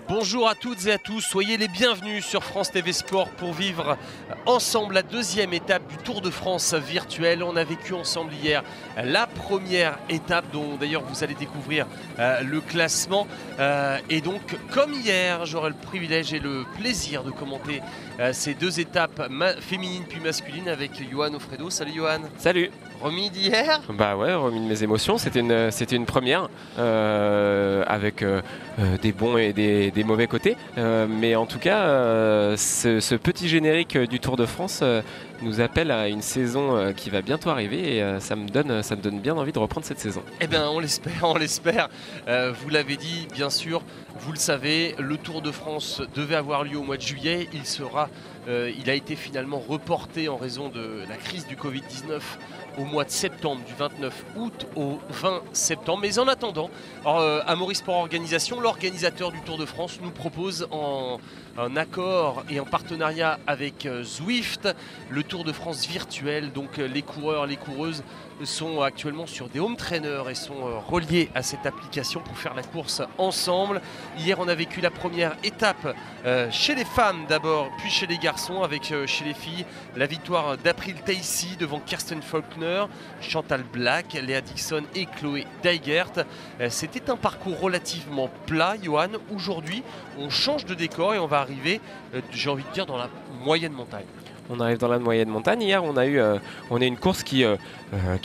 Bonjour à toutes et à tous, soyez les bienvenus sur France TV Sport pour vivre ensemble la deuxième étape du Tour de France virtuel. On a vécu ensemble hier la première étape dont d'ailleurs vous allez découvrir le classement. Et donc comme hier, j'aurai le privilège et le plaisir de commenter ces deux étapes féminines puis masculines avec Johan Offredo. Salut Johan. Salut. Remis d'hier? Bah ouais, remis de mes émotions, c'était une première avec des bons et des mauvais côtés. Mais en tout cas, ce petit générique du Tour de France nous appelle à une saison qui va bientôt arriver et ça me donne bien envie de reprendre cette saison. Eh bien on l'espère. Vous l'avez dit, bien sûr, vous le savez, le Tour de France devait avoir lieu au mois de juillet. Il a été finalement reporté en raison de la crise du Covid-19 au mois de septembre, du 29 août au 20 septembre. Mais en attendant, Amaury Sport Organisation, l'organisateur du Tour de France, nous propose en accord et en partenariat avec Zwift le Tour de France virtuel. Donc les coureurs, les coureuses sont actuellement sur des home trainers et sont reliés à cette application pour faire la course ensemble. Hier on a vécu la première étape chez les femmes d'abord, puis chez les garçons, avec chez les filles la victoire d'April Tacy devant Kirsten Faulkner, Chantal Blaak, Léa Dixon et Chloé Daigert. C'était un parcours relativement plat, Johan. Aujourd'hui on change de décor et on va arriver, j'ai envie de dire, dans la moyenne montagne. On arrive dans la moyenne montagne. Hier, on a une course qui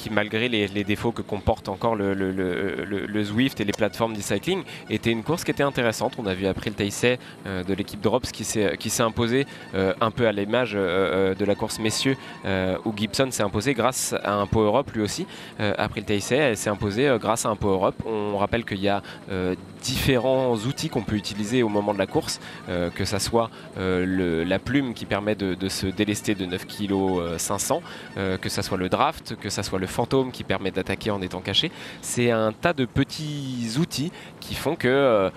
malgré les défauts que comporte encore le Zwift et les plateformes d'e-cycling, était une course qui était intéressante. On a vu April Tacy de l'équipe Drops qui s'est imposé un peu à l'image de la course messieurs où Gibson s'est imposé grâce à un Power Up lui aussi. April Tacy s'est imposé grâce à un Power Up. On rappelle qu'il y a différents outils qu'on peut utiliser au moment de la course, que ça soit la plume qui permet de se délester de 9 kg 500, que ça soit le draft, que ça soit le fantôme qui permet d'attaquer en étant caché. C'est un tas de petits outils qui font que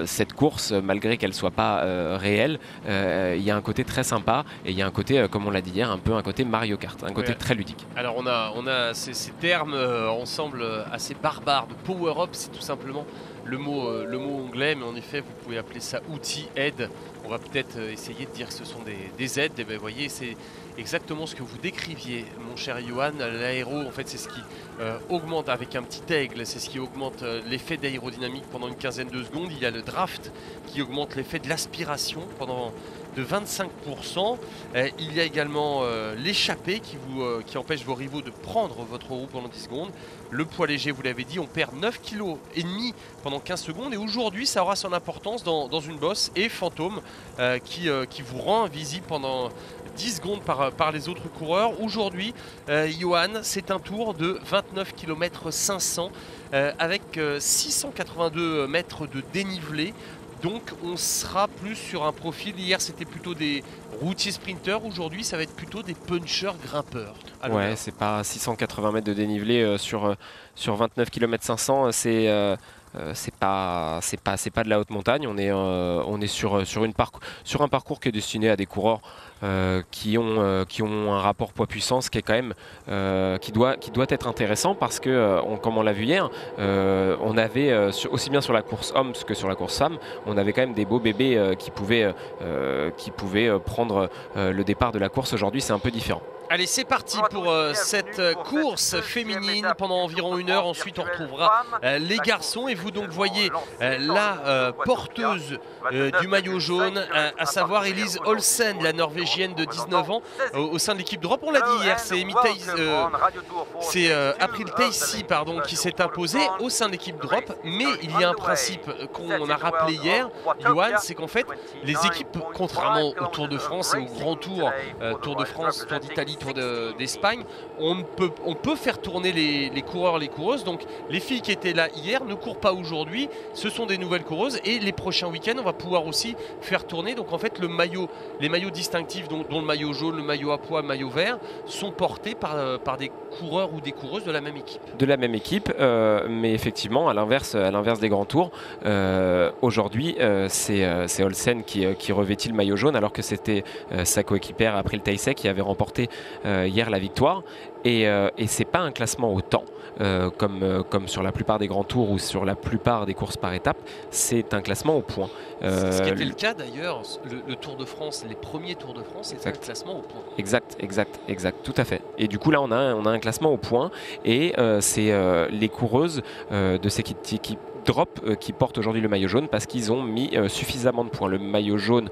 cette course, malgré qu'elle soit pas réelle, il y a un côté très sympa et il y a un côté, comme on l'a dit hier, un peu un côté Mario Kart, un côté très ludique. Alors on a ces termes ensemble assez barbares de power up, c'est tout simplement le mot anglais, mais en effet vous pouvez appeler ça outil, aide. On va peut-être essayer de dire que ce sont des aides. Et bien, vous voyez, c'est exactement ce que vous décriviez, mon cher Johan. L'aéro, en fait, c'est ce qui augmente avec un petit aigle, c'est ce qui augmente l'effet d'aérodynamique pendant une quinzaine de secondes. Il y a le draft qui augmente l'effet de l'aspiration pendant de 25%. Il y a également l'échappée qui empêche vos rivaux de prendre votre roue pendant 10 secondes. Le poids léger, vous l'avez dit, on perd 9,5 kg pendant 15 secondes. Et aujourd'hui, ça aura son importance dans une bosse. Et Fantôme qui vous rend invisible pendant 10 secondes par les autres coureurs. Aujourd'hui, Johan, c'est un tour de 29 km 500 avec 682 mètres de dénivelé. Donc on sera plus sur un profil. Hier c'était plutôt des routiers sprinteurs, aujourd'hui ça va être plutôt des punchers grimpeurs. Ouais, c'est pas 680 mètres de dénivelé sur 29 km 500, c'est pas de la haute montagne. On est sur un parcours qui est destiné à des coureurs qui ont un rapport poids-puissance qui est quand même qui doit être intéressant, parce que comme on l'a vu hier, on avait aussi bien sur la course homme que sur la course femme, on avait quand même des beaux bébés qui pouvaient prendre le départ de la course. Aujourd'hui c'est un peu différent. Allez, c'est parti pour cette course féminine pendant environ 1 heure. Ensuite, on retrouvera les garçons. Et vous donc voyez la porteuse du maillot jaune, à savoir Elise Olsen, la Norvégienne de 19 ans, au sein de l'équipe d'Europe. On l'a dit hier, c'est April Tacy qui s'est imposée au sein de l'équipe d'Europe. Mais il y a un principe qu'on a rappelé hier, Johan, c'est qu'en fait, les équipes, contrairement au Tour de France et au Grand Tour, Tour de France, Tour d'Italie, Tour d'Espagne, on peut faire tourner les coureurs, les coureuses. Donc les filles qui étaient là hier ne courent pas aujourd'hui, ce sont des nouvelles coureuses, et les prochains week-ends on va pouvoir aussi faire tourner. Donc en fait les maillots distinctifs, dont le maillot jaune, le maillot à pois, le maillot vert, sont portés par des coureurs ou des coureuses de la même équipe. Mais effectivement à l'inverse des grands tours, aujourd'hui c'est Olsen qui revêtit le maillot jaune, alors que c'était sa coéquipière April Tacy qui avait remporté hier la victoire. Et c'est pas un classement au temps. Comme sur la plupart des grands tours ou sur la plupart des courses par étapes, c'est un classement au point. Ce qui était le cas d'ailleurs, le Tour de France, les premiers Tours de France, c'était un classement au point. Exact, tout à fait. Et du coup là on a un classement au point et c'est les coureuses de ces équipes Drop qui portent aujourd'hui le maillot jaune parce qu'ils ont mis suffisamment de points. Le maillot jaune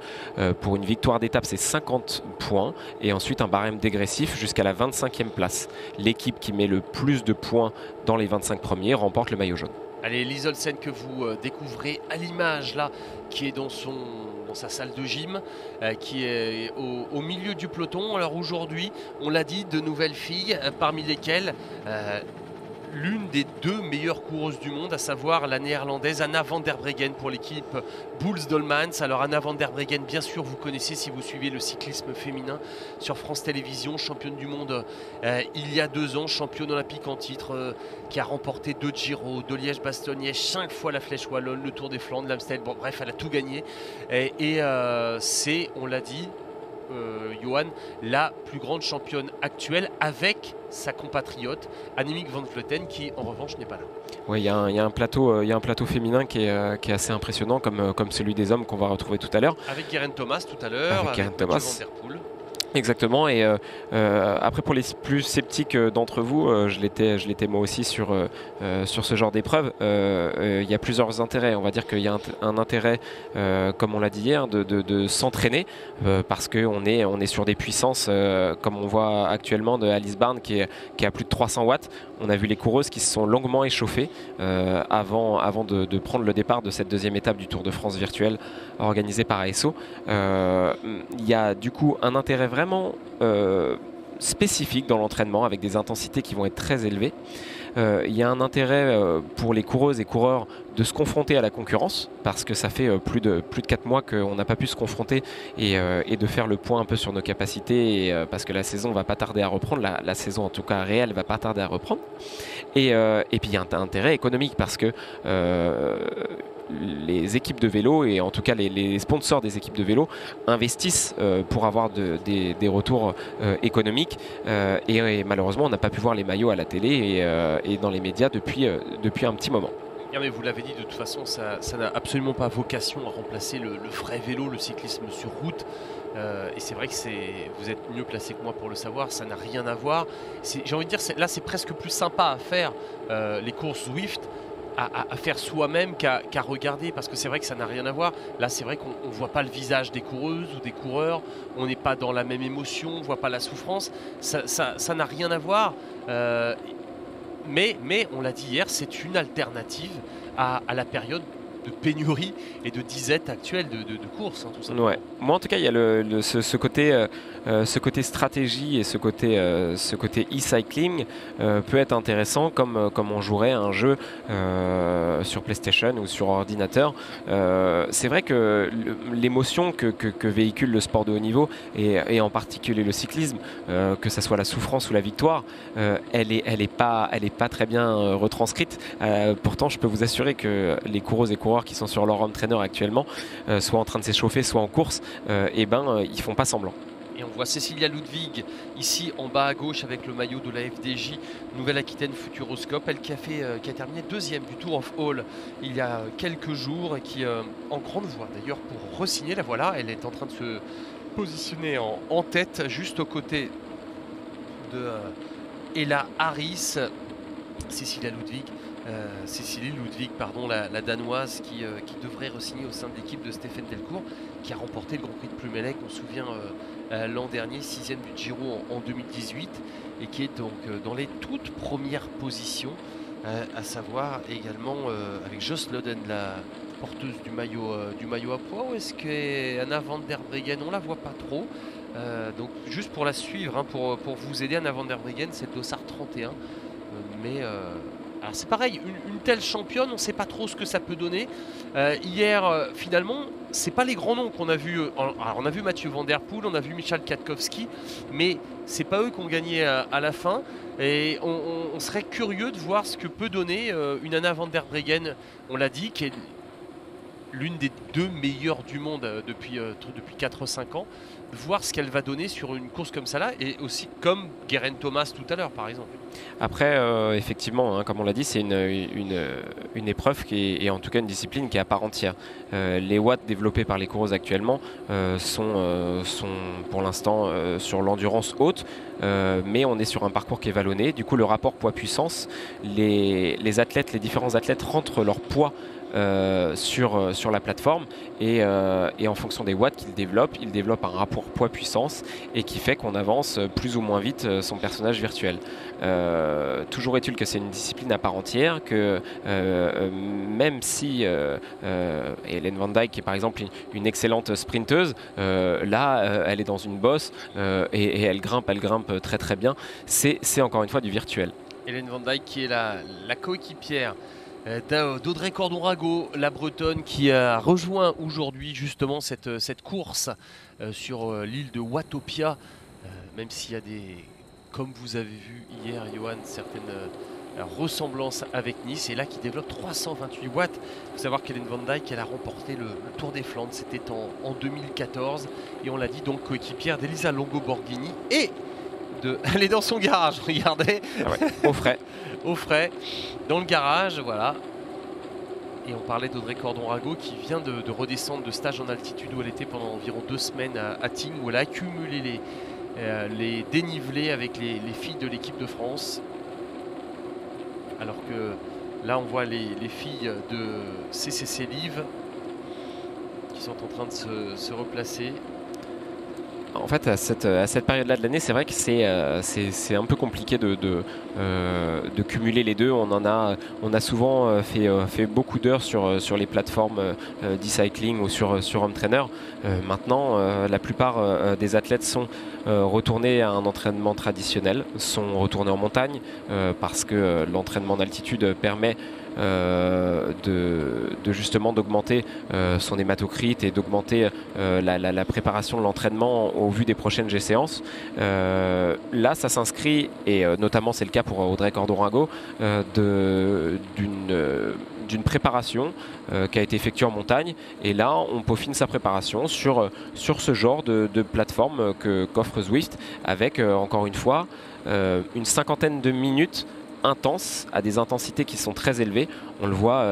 pour une victoire d'étape c'est 50 points et ensuite un barème dégressif jusqu'à la 25e place. L'équipe qui met le plus de points dans les 25 premiers remporte le maillot jaune. Allez, Liz Olsen que vous découvrez à l'image là, qui est dans sa salle de gym, qui est au milieu du peloton. Alors aujourd'hui, on l'a dit, de nouvelles filles, parmi lesquelles l'une des 2 meilleures coureuses du monde, à savoir la néerlandaise Anna van der Breggen pour l'équipe Bulls Dolmans. Alors Anna van der Breggen, bien sûr, vous connaissez si vous suivez le cyclisme féminin sur France Télévisions, championne du monde il y a 2 ans, championne olympique en titre, qui a remporté 2 Giro, 2 Liège-Bastogne-Liège, 5 fois la Flèche Wallonne, le Tour des Flandres, l'Amstel, bon bref, elle a tout gagné. Et c'est, on l'a dit, Johan, la plus grande championne actuelle avec sa compatriote Annemiek van Vleuten qui en revanche n'est pas là. Oui, il y a un plateau féminin qui est assez impressionnant comme celui des hommes qu'on va retrouver tout à l'heure. Avec Geraint Thomas tout à l'heure, avec Mathieu Van Der Poel. Exactement, et après pour les plus sceptiques d'entre vous, je l'étais moi aussi sur ce genre d'épreuve. Il y a plusieurs intérêts. On va dire qu'il y a un intérêt, comme on l'a dit hier, de s'entraîner parce qu'on est sur des puissances comme on voit actuellement de Alice Barnes qui est à plus de 300 watts. On a vu les coureuses qui se sont longuement échauffées avant de prendre le départ de cette 2e étape du Tour de France virtuel organisé par ASO. Il y a du coup un intérêt vraiment spécifique dans l'entraînement avec des intensités qui vont être très élevées. Il y a un intérêt pour les coureuses et coureurs de se confronter à la concurrence parce que ça fait plus de 4 mois qu'on n'a pas pu se confronter et de faire le point un peu sur nos capacités parce que la saison va pas tarder à reprendre, la saison en tout cas réelle va pas tarder à reprendre. Et puis il y a un intérêt économique parce que les équipes de vélo et en tout cas les sponsors des équipes de vélo investissent pour avoir des retours économiques et malheureusement on n'a pas pu voir les maillots à la télé et dans les médias depuis un petit moment. Mais vous l'avez dit, de toute façon ça n'a absolument pas vocation à remplacer le vrai vélo, le cyclisme sur route. Et c'est vrai que vous êtes mieux placé que moi pour le savoir, ça n'a rien à voir. J'ai envie de dire, là c'est presque plus sympa à faire les courses Zwift à faire soi-même qu'à regarder, parce que c'est vrai que ça n'a rien à voir. Là c'est vrai qu'on ne voit pas le visage des coureuses ou des coureurs, on n'est pas dans la même émotion, on ne voit pas la souffrance, ça n'a rien à voir. Mais on l'a dit hier, c'est une alternative à la période de pénurie et de disette actuelle de course, tout simplement. Ouais. Moi en tout cas il y a ce côté stratégie et ce côté e-cycling peut être intéressant comme on jouerait à un jeu sur PlayStation ou sur ordinateur. C'est vrai que l'émotion que véhicule le sport de haut niveau et en particulier le cyclisme, que ce soit la souffrance ou la victoire, elle est pas très bien retranscrite. Pourtant je peux vous assurer que les coureuses et coureurs qui sont sur leur home trainer actuellement, soit en train de s'échauffer, soit en course, ils font pas semblant. Et on voit Cécilia Ludwig ici en bas à gauche avec le maillot de la FDJ Nouvelle-Aquitaine Futuroscope, elle qui a terminé 2e du Tour of All il y a quelques jours et qui en grande voie d'ailleurs pour re-signer. La voilà, elle est en train de se positionner en tête juste aux côtés de Ella Harris. Cécilie Ludwig, la danoise qui devrait re-signer au sein de l'équipe de Stéphane Delcourt, qui a remporté le Grand Prix de Plumelec, on se souvient l'an dernier, 6e du Giro en 2018, et qui est donc dans les toutes premières positions, à savoir également avec Joss Loden, la porteuse du maillot à poids. Où est-ce qu'Anna van der Breggen, on la voit pas trop, donc juste pour la suivre, pour vous aider, Anna van der Breggen, c'est le dossard 31, mais alors c'est pareil, une telle championne, on ne sait pas trop ce que ça peut donner. Hier, finalement, c'est pas les grands noms qu'on a vus. On a vu Mathieu Van Der Poel, on a vu Michal Kwiatkowski, mais c'est pas eux qui ont gagné à la fin. Et on serait curieux de voir ce que peut donner une Anna van der Breggen, on l'a dit, qui est l'une des 2 meilleures du monde depuis 4-5 ans, voir ce qu'elle va donner sur une course comme ça là, et aussi comme Geraint Thomas tout à l'heure par exemple. Après, effectivement, hein, comme on l'a dit, c'est une épreuve et en tout cas une discipline qui est à part entière. Les watts développés par les coureuses actuellement sont pour l'instant sur l'endurance haute, mais on est sur un parcours qui est vallonné. Du coup, le rapport poids-puissance, les différents athlètes rentrent leur poids sur la plateforme et en fonction des watts qu'ils développent, ils développent un rapport poids-puissance et qui fait qu'on avance plus ou moins vite son personnage virtuel. Toujours est-il que c'est une discipline à part entière, que même si Hélène Van Dijk est par exemple une excellente sprinteuse, là elle est dans une bosse et elle grimpe très très bien. C'est encore une fois du virtuel. Hélène Van Dijk qui est la coéquipière d'Audrey Cordon-Rago, la Bretonne, qui a rejoint aujourd'hui justement cette course sur l'île de Watopia, même s'il y a comme vous avez vu hier, Johan, certaines ressemblances avec Nice, et là qui développe 328 watts. Il faut savoir qu'Hélène Van Dijk, elle a remporté le Tour des Flandres, c'était en 2014, et on l'a dit, donc coéquipière d'Elisa Longo Borghini, et elle est dans son garage, regardez. Ah ouais, au frais. Au frais, dans le garage, voilà. Et on parlait d'Audrey Cordon-Rago qui vient de redescendre de stage en altitude où elle était pendant environ 2 semaines à Tignes, où elle a accumulé les dénivelés avec les filles de l'équipe de France. Alors que là on voit les filles de CCC Live qui sont en train de se replacer. En fait, à cette période-là de l'année, c'est vrai que c'est un peu compliqué de cumuler les deux. On a souvent fait beaucoup d'heures sur les plateformes d'e-cycling ou sur Home Trainer. Maintenant, la plupart des athlètes sont retournés à un entraînement traditionnel, sont retournés en montagne parce que l'entraînement en altitude permet justement d'augmenter son hématocrite et d'augmenter la préparation de l'entraînement au vu des prochaines G-séances. Là, ça s'inscrit, et notamment c'est le cas pour Audrey Cordon-Rago, d'une préparation qui a été effectuée en montagne, et là on peaufine sa préparation sur ce genre de plateforme qu'offre Zwift, avec encore une fois une 50aine de minutes intenses, à des intensités qui sont très élevées. On le voit,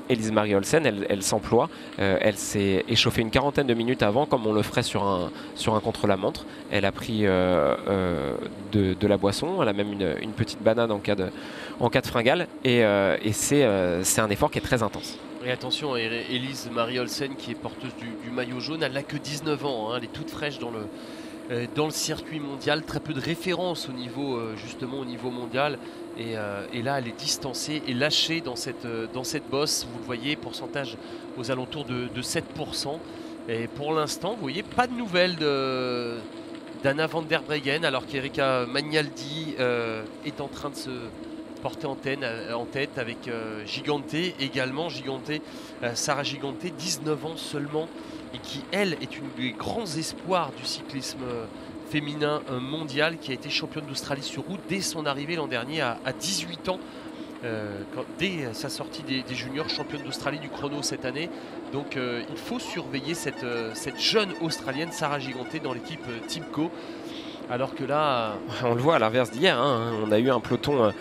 Elise Marie Olsen, elle s'emploie, elle s'est échauffée une 40aine de minutes avant, comme on le ferait sur un contre-la-montre. Elle a pris de la boisson, elle a même une petite banane en cas de fringale, et c'est un effort qui est très intense. Et attention, Elise Marie Olsen qui est porteuse du maillot jaune, elle n'a que 19 ans, hein, elle est toute fraîche dans le circuit mondial, très peu de références justement au niveau mondial, et là elle est distancée et lâchée dans cette bosse. Vous le voyez, pourcentage aux alentours de 7%, et pour l'instant vous voyez pas de nouvelles d'Anna van der Breggen, alors qu'Erika Magnaldi est en train de se porter en tête avec Gigante également. Sarah Gigante, 19 ans seulement, et qui elle est une des grands espoirs du cyclisme féminin mondial, qui a été championne d'Australie sur route dès son arrivée l'an dernier à 18 ans, dès sa sortie des juniors, championne d'Australie du chrono cette année. Donc il faut surveiller cette jeune Australienne Sarah Gigante dans l'équipe Teamco. Alors que là, on le voit à l'inverse d'hier, hein, on a eu un peloton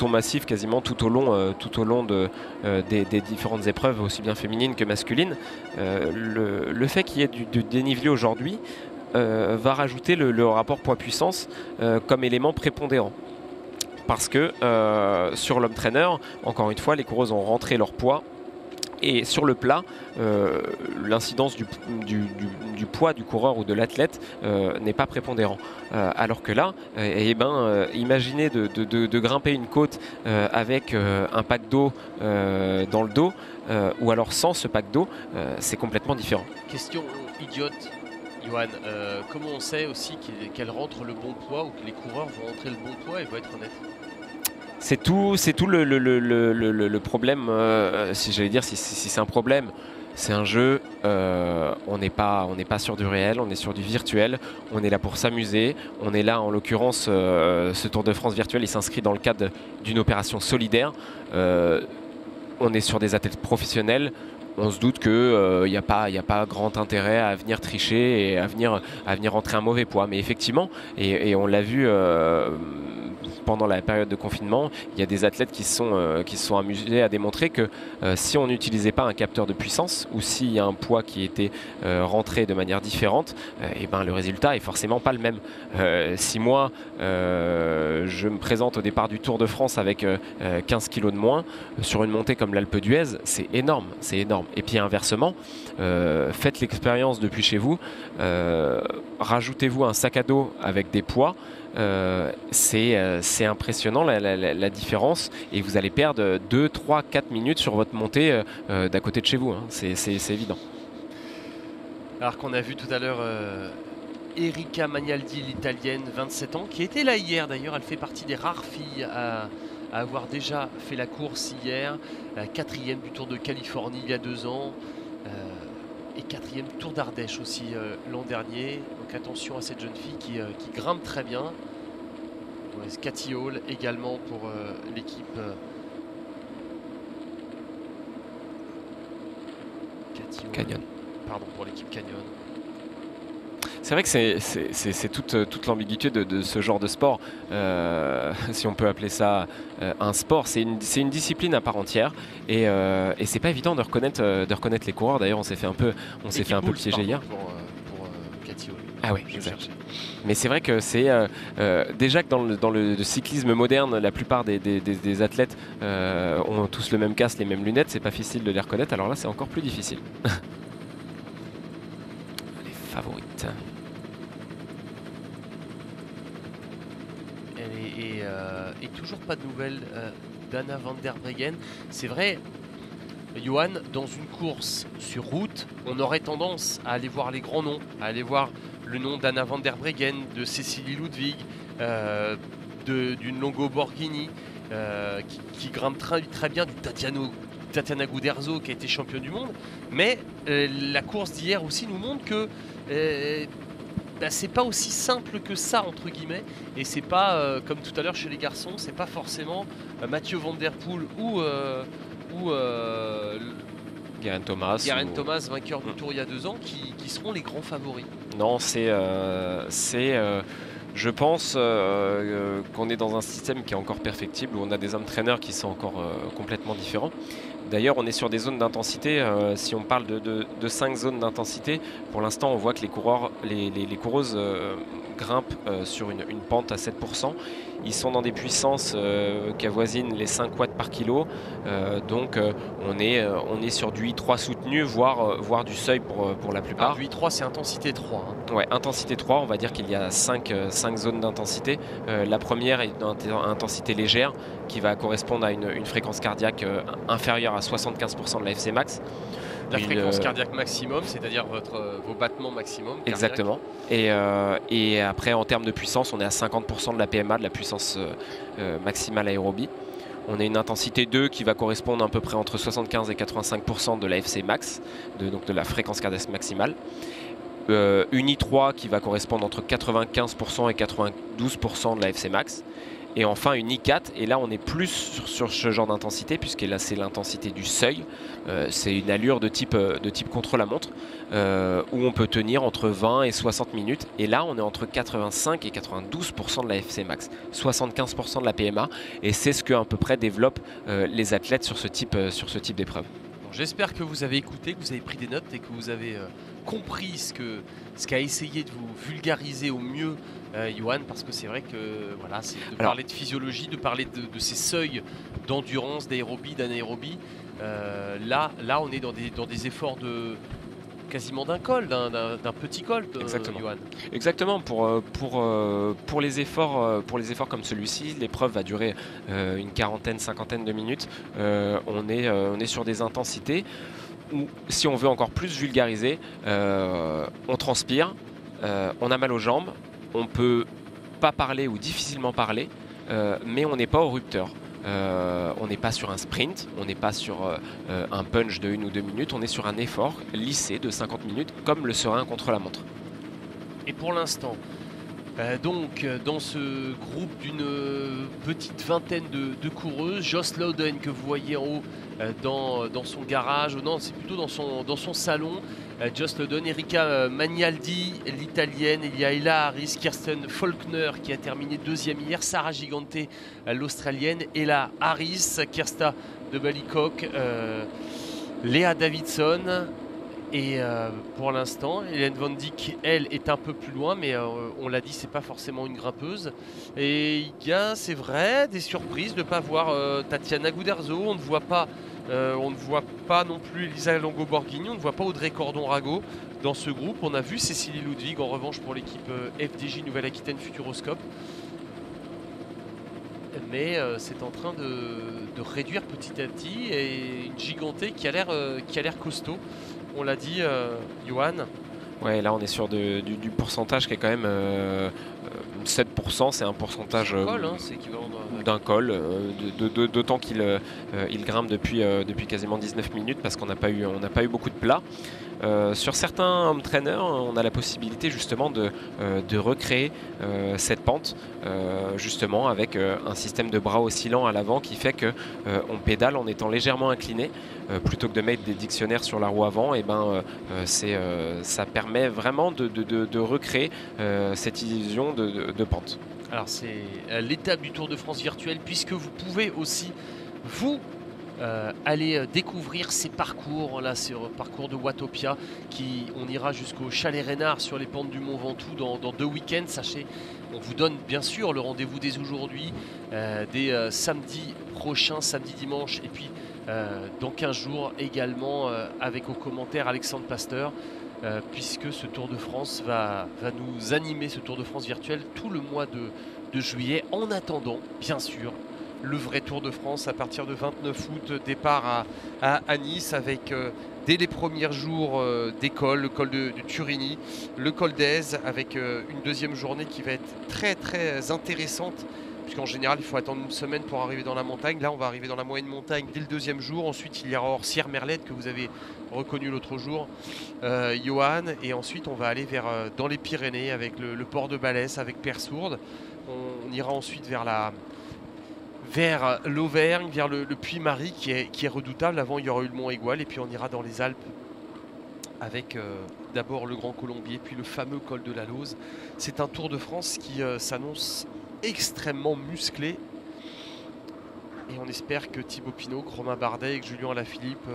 massif quasiment tout au long des différentes épreuves, aussi bien féminines que masculines. Le fait qu'il y ait du dénivelé aujourd'hui va rajouter le rapport poids-puissance comme élément prépondérant. Parce que sur l'Home Trainer, encore une fois, les coureuses ont rentré leur poids. Et sur le plat, l'incidence du poids du coureur ou de l'athlète n'est pas prépondérant. Alors que là, imaginez de grimper une côte avec un pack d'eau dans le dos, ou alors sans ce pack d'eau, c'est complètement différent. Question idiote, Johan, comment on sait aussi qu'elle rentre le bon poids, ou que les coureurs vont rentrer le bon poids et vont être honnêtes? C'est tout le problème, si j'allais dire, si c'est un problème. C'est un jeu, on n'est pas sur du réel, on est sur du virtuel, on est là pour s'amuser, on est là, en l'occurrence, ce Tour de France virtuel, il s'inscrit dans le cadre d'une opération solidaire, on est sur des athlètes professionnels, on se doute qu'il n'y a pas grand intérêt à venir tricher et à venir rentrer un mauvais poids. Mais effectivement, et on l'a vu pendant la période de confinement, il y a des athlètes qui se sont amusés à démontrer que si on n'utilisait pas un capteur de puissance ou s'il y a un poids qui était rentré de manière différente, et ben le résultat est forcément pas le même. Si moi je me présente au départ du Tour de France avec 15 kg de moins, sur une montée comme l'Alpe d'Huez, c'est énorme, c'est énorme. Et puis inversement, faites l'expérience depuis chez vous, rajoutez-vous un sac à dos avec des poids. C'est impressionnant la différence, et vous allez perdre 2, 3, 4 minutes sur votre montée d'à côté de chez vous, hein. C'est évident. Alors qu'on a vu tout à l'heure Erika Magnaldi, l'italienne, 27 ans, qui était là hier d'ailleurs. Elle fait partie des rares filles à avoir déjà fait la course hier, 4e du Tour de Californie il y a 2 ans, et 4e Tour d'Ardèche aussi l'an dernier. Donc attention à cette jeune fille qui grimpe très bien. Cathy Hall également pour l'équipe Canyon. Pardon, pour l'équipe Canyon. C'est vrai que c'est toute l'ambiguïté de ce genre de sport, si on peut appeler ça un sport. C'est une discipline à part entière, et c'est pas évident de reconnaître les coureurs. D'ailleurs, on s'est fait un peu piéger hier. Pour Cathy Hall. Ah oui, exact. Mais c'est vrai que c'est déjà que dans le cyclisme moderne, la plupart des athlètes ont tous le même casque, les mêmes lunettes. C'est pas facile de les reconnaître. Alors là, c'est encore plus difficile. Les favorites. Et toujours pas de nouvelles d'Anna van der Breggen. C'est vrai, Johan, dans une course sur route, on aurait tendance à aller voir les grands noms, à aller voir le nom d'Anna van der Breggen, de Cécilie Ludwig, d'une Longo Borghini, qui grimpe très bien, du Tatiana Gudерzo qui a été championne du monde. Mais la course d'hier aussi nous montre que c'est pas aussi simple que ça, entre guillemets, et c'est pas comme tout à l'heure chez les garçons, c'est pas forcément Mathieu Van Der Poel ou Geraint Thomas, Thomas, vainqueur du Tour il y a 2 ans, qui seront les grands favoris. Non, je pense qu'on est dans un système qui est encore perfectible, où on a des entraîneurs qui sont encore complètement différents. D'ailleurs, on est sur des zones d'intensité. Si on parle de 5 zones d'intensité, pour l'instant, on voit que les coureuses grimpent sur une pente à 7%. Ils sont dans des puissances qui avoisinent les 5 watts par kilo. Donc, on est sur du I3 soutenu, voire du seuil pour la plupart. Du I3, c'est intensité 3. Hein. Ouais, intensité 3, on va dire qu'il y a 5 zones d'intensité. La première est d'intensité légère, qui va correspondre à une fréquence cardiaque inférieure à 75% de la FC max. La fréquence cardiaque maximum, c'est-à-dire vos battements maximum. Exactement. Et après, en termes de puissance, on est à 50% de la PMA, de la puissance maximale aérobie. On a une intensité 2 qui va correspondre à peu près entre 75 et 85% de la FC max, donc de la fréquence cardiaque maximale. Une I3 qui va correspondre entre 95% et 92% de la FC max. Et enfin une I4, et là on est plus sur ce genre d'intensité, puisque là c'est l'intensité du seuil. C'est une allure de type contre-la-montre, où on peut tenir entre 20 et 60 minutes. Et là on est entre 85 et 92% de la FC max, 75% de la PMA, et c'est ce que à peu près développent les athlètes sur ce type d'épreuve. Bon, j'espère que vous avez écouté, que vous avez pris des notes et que vous avez compris ce qu'a essayé de vous vulgariser au mieux Johan, parce que c'est vrai que voilà, c'est de parler de physiologie, de parler de ces seuils d'endurance, d'aérobie, d'anaérobie. Là on est dans des efforts de quasiment d'un col, d'un petit col, Johan. Exactement. Pour les efforts comme celui-ci, l'épreuve va durer une quarantaine, cinquantaine de minutes. On est sur des intensités où, si on veut encore plus vulgariser, on transpire, on a mal aux jambes, on peut pas parler ou difficilement parler, mais on n'est pas au rupteur. On n'est pas sur un sprint, on n'est pas sur un punch de 1 ou 2 minutes, on est sur un effort lissé de 50 minutes comme le serait un contre-la-montre. Et pour l'instant, Donc dans ce groupe d'une petite vingtaine de coureuses, Joss Loden que vous voyez en haut dans son garage, non c'est plutôt dans son salon, Joss Loden, Erika Magnaldi l'italienne, il y a Ella Harris, Kirsten Faulkner qui a terminé deuxième hier, Sarah Gigante l'australienne, Ella Harris, Kirsta de Balicock, Léa Davidson. Et pour l'instant, Hélène Van Dijk, elle, est un peu plus loin, mais on l'a dit, c'est pas forcément une grimpeuse. Et il y a, c'est vrai, des surprises de ne pas voir Tatiana Gouderzo, on ne voit pas non plus Elisa Longo-Borghini, on ne voit pas Audrey Cordon-Rago dans ce groupe. On a vu Cécilie Ludwig, en revanche, pour l'équipe FDJ Nouvelle-Aquitaine Futuroscope. Mais c'est en train de réduire petit à petit, et une Gigantée qui a l'air costaud. On l'a dit, Johan. Ouais, là on est sur du pourcentage qui est quand même 7%, c'est un pourcentage d'un col, d'autant qu'il grimpe depuis quasiment 19 minutes parce qu'on n'a pas eu beaucoup de plats. Sur certains home trainers, on a la possibilité justement de recréer cette pente, justement avec un système de bras oscillant à l'avant qui fait que on pédale en étant légèrement incliné, plutôt que de mettre des dictionnaires sur la roue avant. Et ça permet vraiment de recréer cette illusion de pente. Alors c'est l'étape du Tour de France virtuel, puisque vous pouvez aussi vous aller découvrir ces parcours là, sur le parcours de Watopia, on ira jusqu'au Chalet Reynard sur les pentes du Mont Ventoux dans 2 week-ends. Sachez, on vous donne bien sûr le rendez-vous dès aujourd'hui, dès samedi prochain, samedi dimanche, et puis dans 15 jours également, avec aux commentaires Alexandre Pasteur, puisque ce Tour de France va nous animer, ce Tour de France virtuel, tout le mois de juillet. En attendant, bien sûr, le vrai Tour de France à partir de 29 août, départ à Nice, avec dès les premiers jours d'école, le col de Turini, le col d'Aise, avec une deuxième journée qui va être très très intéressante, puisqu'en général il faut attendre une semaine pour arriver dans la montagne. Là on va arriver dans la moyenne montagne dès le deuxième jour. Ensuite il y aura Orsières-Merlette que vous avez reconnu l'autre jour, Johan, et ensuite on va aller dans les Pyrénées avec le port de Balès, avec Persourde. On ira ensuite vers l'Auvergne, vers le Puy-Marie qui est redoutable. Avant il y aura eu le Mont Aigoual, et puis on ira dans les Alpes avec d'abord le Grand Colombier, puis le fameux col de la Lose. C'est un Tour de France qui s'annonce extrêmement musclé, et on espère que Thibaut Pinot, Romain Bardet et Julien Alaphilippe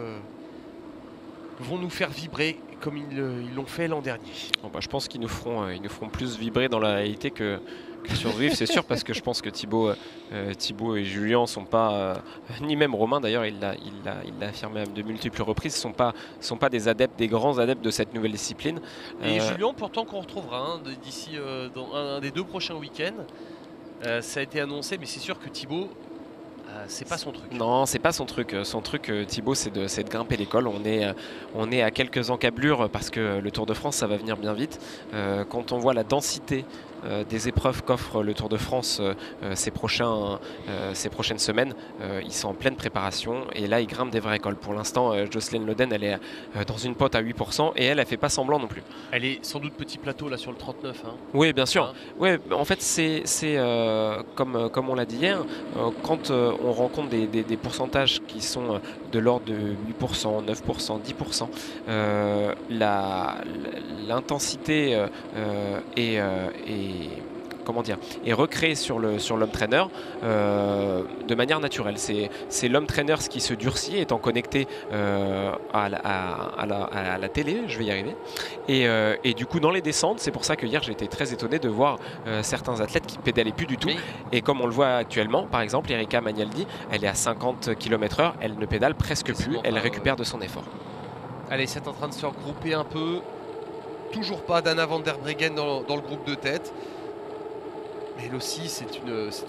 vont nous faire vibrer comme ils l'ont fait l'an dernier. Bon, je pense qu'ils nous feront plus vibrer dans la réalité que sur Zwift, c'est sûr, parce que je pense que Thibaut et Julien sont pas, ni même Romain d'ailleurs, il l'a affirmé à de multiples reprises, sont pas des grands adeptes de cette nouvelle discipline. Et Julien, pourtant, qu'on retrouvera d'ici dans un des 2 prochains week-ends. Ça a été annoncé, mais c'est sûr que Thibaut, c'est pas son truc. Non, c'est pas son truc. Son truc, Thibaut, c'est de grimper l'école. On est à quelques encablures parce que le Tour de France, ça va venir bien vite. Quand on voit la densité des épreuves qu'offre le Tour de France ces prochaines semaines, ils sont en pleine préparation, et là ils grimpent des vraies cols. Pour l'instant, Jocelyne Loden, elle est dans une pote à 8%, et elle fait pas semblant non plus. Elle est sans doute petit plateau là sur le 39. Oui, bien sûr. Ouais, en fait c'est comme on l'a dit hier, quand on rencontre des pourcentages qui sont de l'ordre de 8%, 9%, 10%, l'intensité est recréé sur l'homme trainer de manière naturelle. C'est l'homme trainer qui se durcit, étant connecté à la télé, je vais y arriver. Et du coup, dans les descentes, c'est pour ça que hier, j'ai été très étonné de voir certains athlètes qui pédalaient plus du tout. Oui. Et comme on le voit actuellement, par exemple, Erika Magnaldi, elle est à 50 km/h, elle ne pédale presque plus, elle récupère de son effort. Allez, c'est en train de se regrouper un peu. Toujours pas d'Anna van der Breggen dans le groupe de tête. Elle aussi, c'est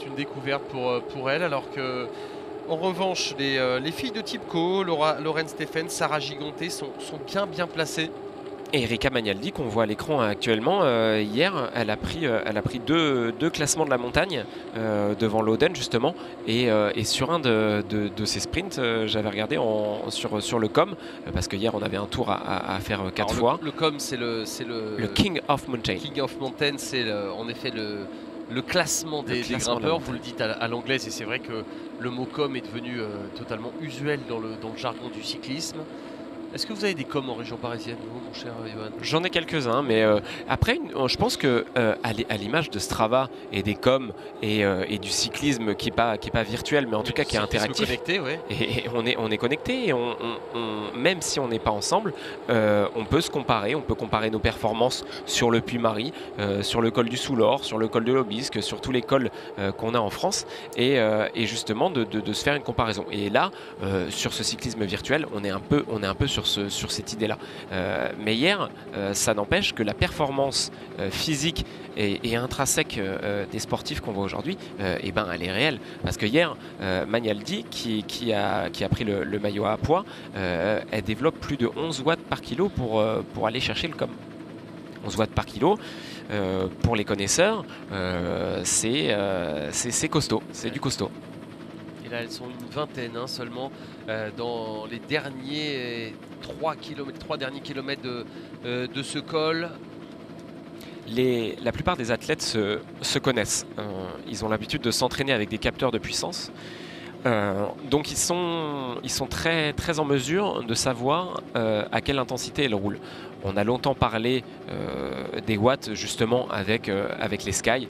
une découverte pour elle, alors que, en revanche, les filles de Tipco, Lauren Stephens, Sarah Gigonté sont bien placées. Et Erika Magnaldi, qu'on voit à l'écran actuellement, hier, elle a pris deux classements de la montagne devant Loden justement. Et sur un de ces sprints, j'avais regardé sur le COM, parce que hier on avait un tour à faire 4 fois. Le COM, c'est le King of Mountain. King of Mountain, c'est en effet le classement des grimpeurs. Vous le dites à l'anglaise, et c'est vrai que le mot COM est devenu totalement usuel dans le jargon du cyclisme. Est-ce que vous avez des coms en région parisienne, vous, mon cher Johan? J'en ai quelques-uns, mais après, je pense que à l'image de Strava et des coms et du cyclisme qui est pas virtuel, mais en tout cas qui est interactif, connecté, ouais. et on est connecté, et même si on n'est pas ensemble, on peut se comparer, on peut comparer nos performances sur le Puy-Marie, sur le col du Soulor, sur le col de l'Aubisque, sur tous les cols qu'on a en France, et justement de se faire une comparaison. Et là, sur ce cyclisme virtuel, on est un peu sur cette idée-là. Mais hier, ça n'empêche que la performance physique et intrinsèque des sportifs qu'on voit aujourd'hui, elle est réelle. Parce que hier, Magnaldi, qui a pris le maillot à poids, elle développe plus de 11 watts par kilo pour aller chercher le COM. 11 watts par kilo, pour les connaisseurs, c'est costaud, c'est du costaud. Et là, elles sont une vingtaine seulement dans les derniers 3 derniers kilomètres de ce col. La plupart des athlètes se connaissent. Ils ont l'habitude de s'entraîner avec des capteurs de puissance. Donc ils sont très, très en mesure de savoir à quelle intensité elles roulent. On a longtemps parlé des watts justement avec les Sky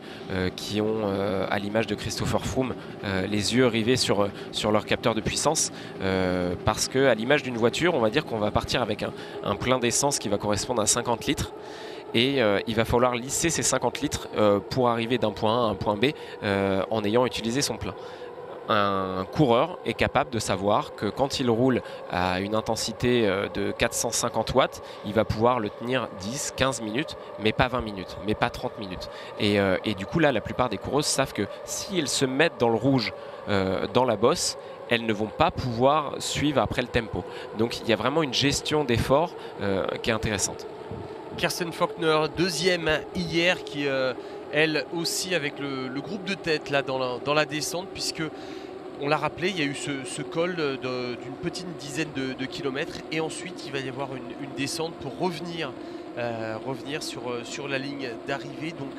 qui ont, à l'image de Christopher Froome, les yeux rivés sur leur capteur de puissance, parce qu'à l'image d'une voiture, on va dire qu'on va partir avec un plein d'essence qui va correspondre à 50 litres. Et il va falloir lisser ces 50 litres pour arriver d'un point A à un point B en ayant utilisé son plein. Un coureur est capable de savoir que quand il roule à une intensité de 450 watts, il va pouvoir le tenir 10, 15 minutes, mais pas 20 minutes, mais pas 30 minutes. Et du coup, là, la plupart des coureuses savent que s'ils se mettent dans le rouge, dans la bosse, elles ne vont pas pouvoir suivre après le tempo. Donc il y a vraiment une gestion d'effort qui est intéressante. Kirsten Faulkner, deuxième hier, qui elle aussi avec le groupe de tête là dans la descente, puisque on l'a rappelé, il y a eu ce col d'une petite dizaine de kilomètres, et ensuite il va y avoir une descente pour revenir sur la ligne d'arrivée. Donc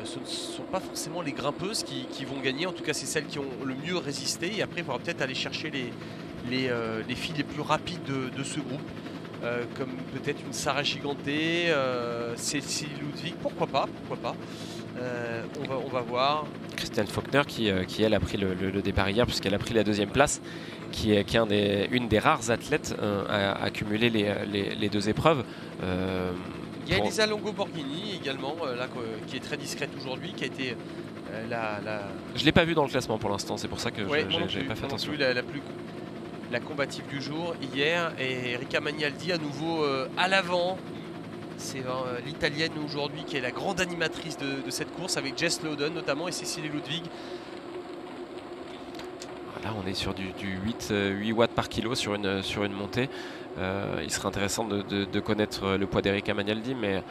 ce ne sont pas forcément les grimpeuses qui vont gagner, en tout cas c'est celles qui ont le mieux résisté, et après il faudra peut-être aller chercher les filles les plus rapides de ce groupe. Comme peut-être une Sarah Giganté, Cécile Ludwig, pourquoi pas. On va voir. Christiane Faulkner qui elle a pris le départ hier, puisqu'elle a pris la deuxième place, qui est une des rares athlètes à accumuler les deux épreuves. Il y a Elisa Longo-Borghini également, qui est très discrète aujourd'hui, qui a été Je ne l'ai pas vue dans le classement pour l'instant, c'est pour ça que ouais, je n'avais pas fait attention. La combative du jour hier, et Erika Magnaldi à nouveau à l'avant. C'est l'italienne aujourd'hui qui est la grande animatrice de cette course, avec Jess Loden notamment et Cécile Ludwig. Là on est sur du 8 watts par kilo sur une montée. Il serait intéressant de connaître le poids d'Erika Magnaldi, mais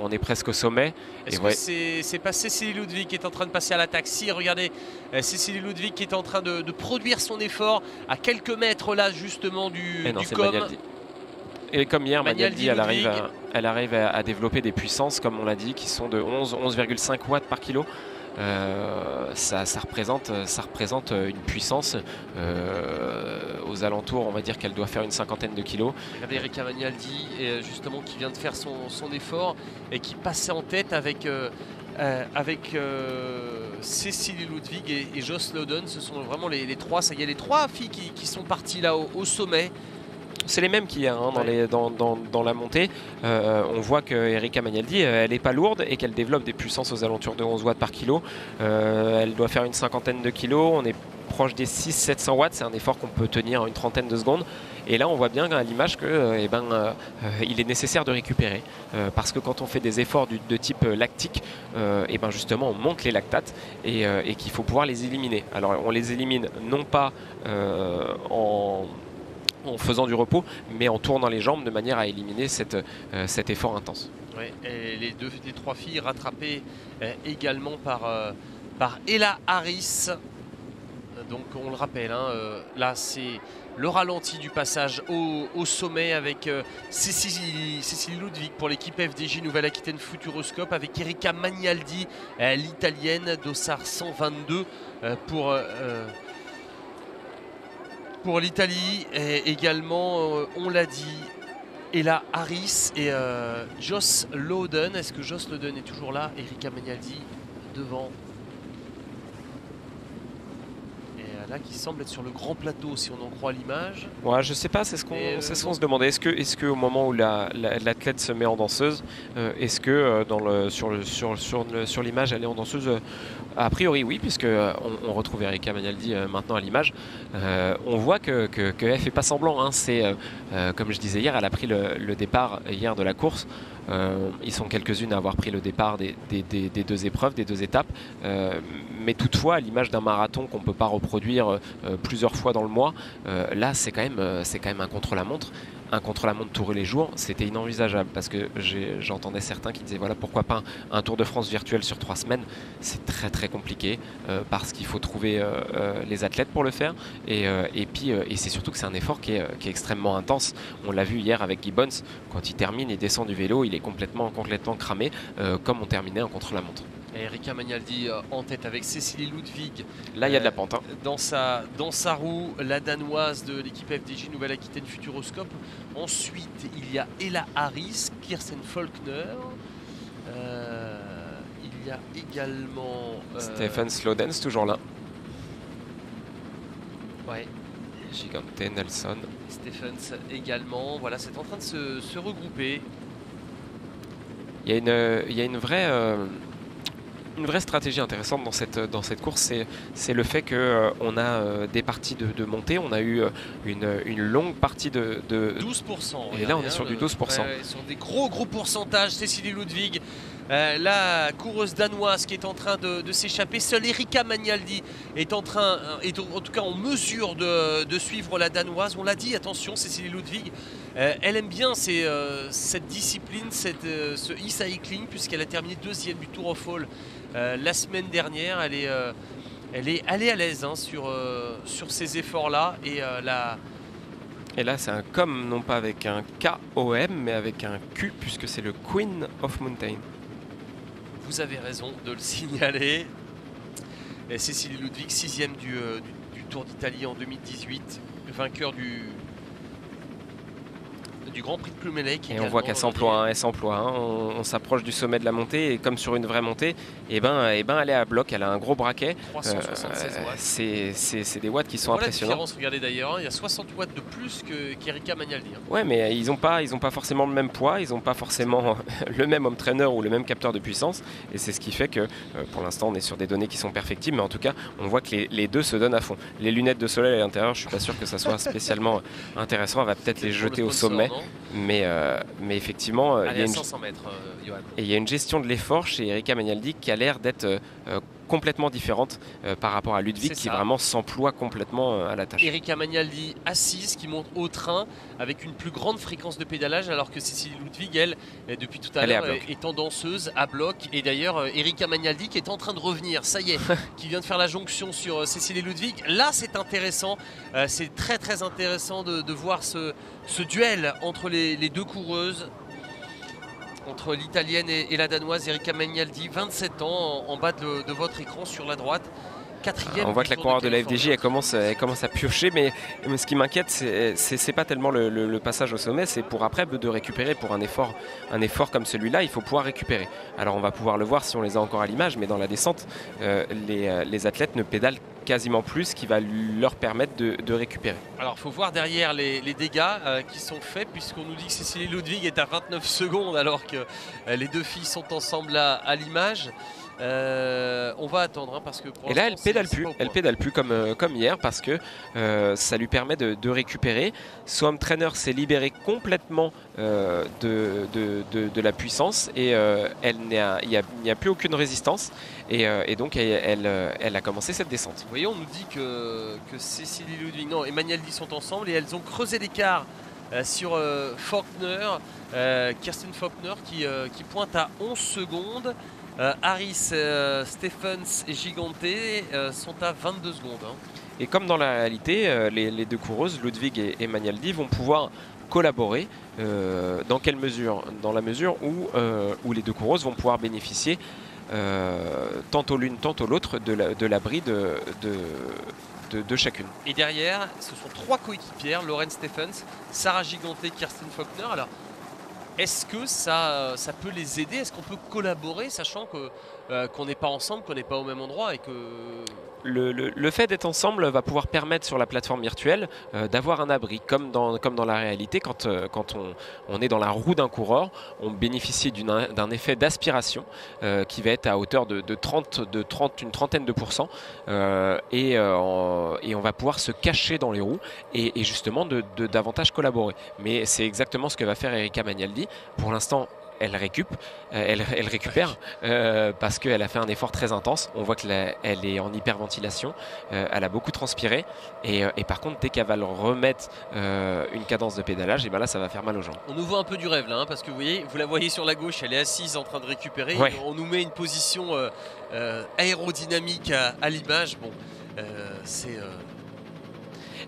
on est presque au sommet. Est-ce que c'est pas Cécile Ludwig qui est en train de passer à l'attaque? Si, regardez, Cécile Ludwig qui est en train de produire son effort à quelques mètres là justement du COM. Magnaldi. Et comme hier, Magnaldi elle arrive à développer des puissances, comme on l'a dit, qui sont de 11,5 watts par kilo. Ça représente une puissance aux alentours, on va dire qu'elle doit faire une cinquantaine de kilos. Regardez Erika Magnaldi, justement, qui vient de faire son effort et qui passait en tête avec Cécile Ludwig et Joss Loden. Ce sont vraiment les trois, ça y est, les trois filles qui sont parties là au sommet. C'est les mêmes qu'il y a dans la montée. On voit que Erika Magnaldi, elle n'est pas lourde et qu'elle développe des puissances aux alentours de 11 watts par kilo. Elle doit faire une cinquantaine de kilos. On est proche des 600-700 watts. C'est un effort qu'on peut tenir une trentaine de secondes. Et là, on voit bien à l'image que, il est nécessaire de récupérer. Parce que quand on fait des efforts de type lactique, justement, on monte les lactates et qu'il faut pouvoir les éliminer. Alors, on les élimine non pas en faisant du repos, mais en tournant les jambes de manière à éliminer cet effort intense. Ouais, et les 3 filles rattrapées également par Ella Harris. Donc on le rappelle, hein, là c'est le ralenti du passage au sommet avec Cécilie Ludwig pour l'équipe FDJ Nouvelle-Aquitaine Futuroscope, avec Erika Magnaldi, l'italienne, dossard 122 pour l'Italie. Également, on l'a dit, Ella Harris et Joss Loden. Est-ce que Joss Loden est toujours là? Erika Magnaldi devant. Là qui semble être sur le grand plateau si on en croit l'image. Ouais, je sais pas, c'est ce qu'on se demandait. Est-ce que au moment où l'athlète se met en danseuse, est-ce que sur l'image elle est en danseuse? A priori oui, puisque on retrouve Erika Magnaldi maintenant à l'image. On voit qu'elle fait pas semblant, hein. C'est comme je disais hier, elle a pris le départ hier de la course. Ils sont quelques-unes à avoir pris le départ des 2 épreuves, des 2 étapes, mais toutefois à l'image d'un marathon qu'on ne peut pas reproduire plusieurs fois dans le mois, là c'est quand même un contre-la-montre. Un contre-la-montre tous les jours, c'était inenvisageable, parce que j'entendais certains qui disaient voilà, pourquoi pas un Tour de France virtuel sur 3 semaines. C'est très très compliqué parce qu'il faut trouver les athlètes pour le faire, et c'est surtout que c'est un effort qui est extrêmement intense. On l'a vu hier avec Gibbons, quand il termine, il descend du vélo, il est complètement cramé, comme on terminait un contre-la-montre. Et Erika Magnaldi en tête avec Cécilie Ludwig. Là, il y a de la pente. Hein. Dans sa roue, la danoise de l'équipe FDJ Nouvelle-Aquitaine Futuroscope. Ensuite, il y a Ella Harris, Kirsten Faulkner. Il y a également... Stefan Slodens, toujours là. Ouais. Gigante, Nelson. Stephens également. Voilà, c'est en train de se regrouper. Il y a une vraie stratégie intéressante dans cette course, c'est le fait qu'on a des parties de montée. On a eu une longue partie de 12%. Et là on est sur du 12%. Ouais, sur des gros pourcentages. Cécilie Ludwig, la coureuse danoise qui est en train de s'échapper. Seule Erika Magnaldi est en tout cas en mesure de suivre la danoise. On l'a dit, attention, Cécilie Ludwig, elle aime bien cette discipline, ce e-cycling, puisqu'elle a terminé 2e du Tour of All la semaine dernière. Elle est à l'aise, hein, sur ces efforts-là. Et là, c'est un com, non pas avec un K-O-M, mais avec un Q, puisque c'est le Queen of Mountain. Vous avez raison de le signaler. Et Cécilie Ludwig, 6e du Tour d'Italie en 2018, vainqueur du Grand Prix de Plumelec. Et on voit qu'elle s'emploie, hein, on s'approche du sommet de la montée, et comme sur une vraie montée, elle est à bloc, elle a un gros braquet. 376 watts. C'est des watts qui sont impressionnants. La différence, regardez d'ailleurs, hein, il y a 60 watts de plus qu'Erika Magnaldi. Hein. Ouais, mais ils n'ont pas forcément le même poids, ils n'ont pas forcément le même home trainer ou le même capteur de puissance, et c'est ce qui fait que pour l'instant on est sur des données qui sont perfectibles, mais en tout cas on voit que les deux se donnent à fond. Les lunettes de soleil à l'intérieur, je suis pas sûr que ça soit spécialement intéressant, on va peut-être les jeter au sommet. Mais effectivement, il y a 500 mètres, Johan. Et il y a une gestion de l'effort chez Erika Magnaldi qui a l'air d'être complètement différente par rapport à Ludwig, qui vraiment s'emploie complètement à la tâche. Erika Magnaldi assise, qui monte au train avec une plus grande fréquence de pédalage, alors que Cécilie Ludwig, elle, depuis tout à l'heure, est en danseuse à bloc. Et d'ailleurs, Erika Magnaldi qui est en train de revenir, ça y est, qui vient de faire la jonction sur Cécilie Ludwig. Là, c'est intéressant, c'est très très intéressant de voir ce duel entre les 2 coureuses, entre l'italienne et la danoise. Erika Magnaldi, 27 ans, en bas de votre écran sur la droite. 4e. On voit que la coureur de la FDJ elle commence à piocher, mais ce qui m'inquiète, c'est pas tellement le passage au sommet, c'est pour après de récupérer. Pour un effort comme celui-là, il faut pouvoir récupérer. Alors on va pouvoir le voir si on les a encore à l'image, mais dans la descente, les athlètes ne pédalent quasiment plus, ce qui va leur permettre de récupérer. Alors il faut voir derrière les dégâts qui sont faits, puisqu'on nous dit que Cécilie Ludwig est à 29 secondes alors que les 2 filles sont ensemble à l'image. On va attendre hein, parce que pour et là, l'instant, elle pédale plus comme hier parce que ça lui permet de récupérer. Swamp Trainer s'est libéré complètement de la puissance et il n'y a plus aucune résistance et donc elle a commencé cette descente. Vous voyez, on nous dit que Cécilie Ludwig et Magnaldi sont ensemble et elles ont creusé l'écart sur Faulkner, Kirsten Faulkner qui pointe à 11 secondes. Harris, Stephens et Giganté sont à 22 secondes. Hein. Et comme dans la réalité, les deux coureuses, Ludwig et Magnaldi, vont pouvoir collaborer. Dans quelle mesure? Dans la mesure où les deux coureuses vont pouvoir bénéficier tantôt l'une, tantôt l'autre de l'abri de chacune. Et derrière, ce sont 3 coéquipières, Lauren Stephens, Sarah Giganté, Kirsten Faulkner. Alors, est-ce que ça peut les aider? Est-ce qu'on peut collaborer, sachant qu'on n'est pas ensemble, qu'on n'est pas au même endroit et que... Le fait d'être ensemble va pouvoir permettre sur la plateforme virtuelle d'avoir un abri, comme dans la réalité. Quand on est dans la roue d'un coureur, on bénéficie d'un effet d'aspiration qui va être à hauteur une trentaine de pourcents et on va pouvoir se cacher dans les roues et justement davantage collaborer. Mais c'est exactement ce que va faire Erika Magnaldi. Pour l'instant, elle récupère parce qu'elle a fait un effort très intense. On voit qu'elle est en hyperventilation, elle a beaucoup transpiré et par contre dès qu'elle va le remettre une cadence de pédalage, et ben là ça va faire mal aux jambes. On nous voit un peu du rêve là, hein, parce que vous la voyez sur la gauche, elle est assise en train de récupérer. Ouais. On nous met une position aérodynamique à l'image. Bon, c'est...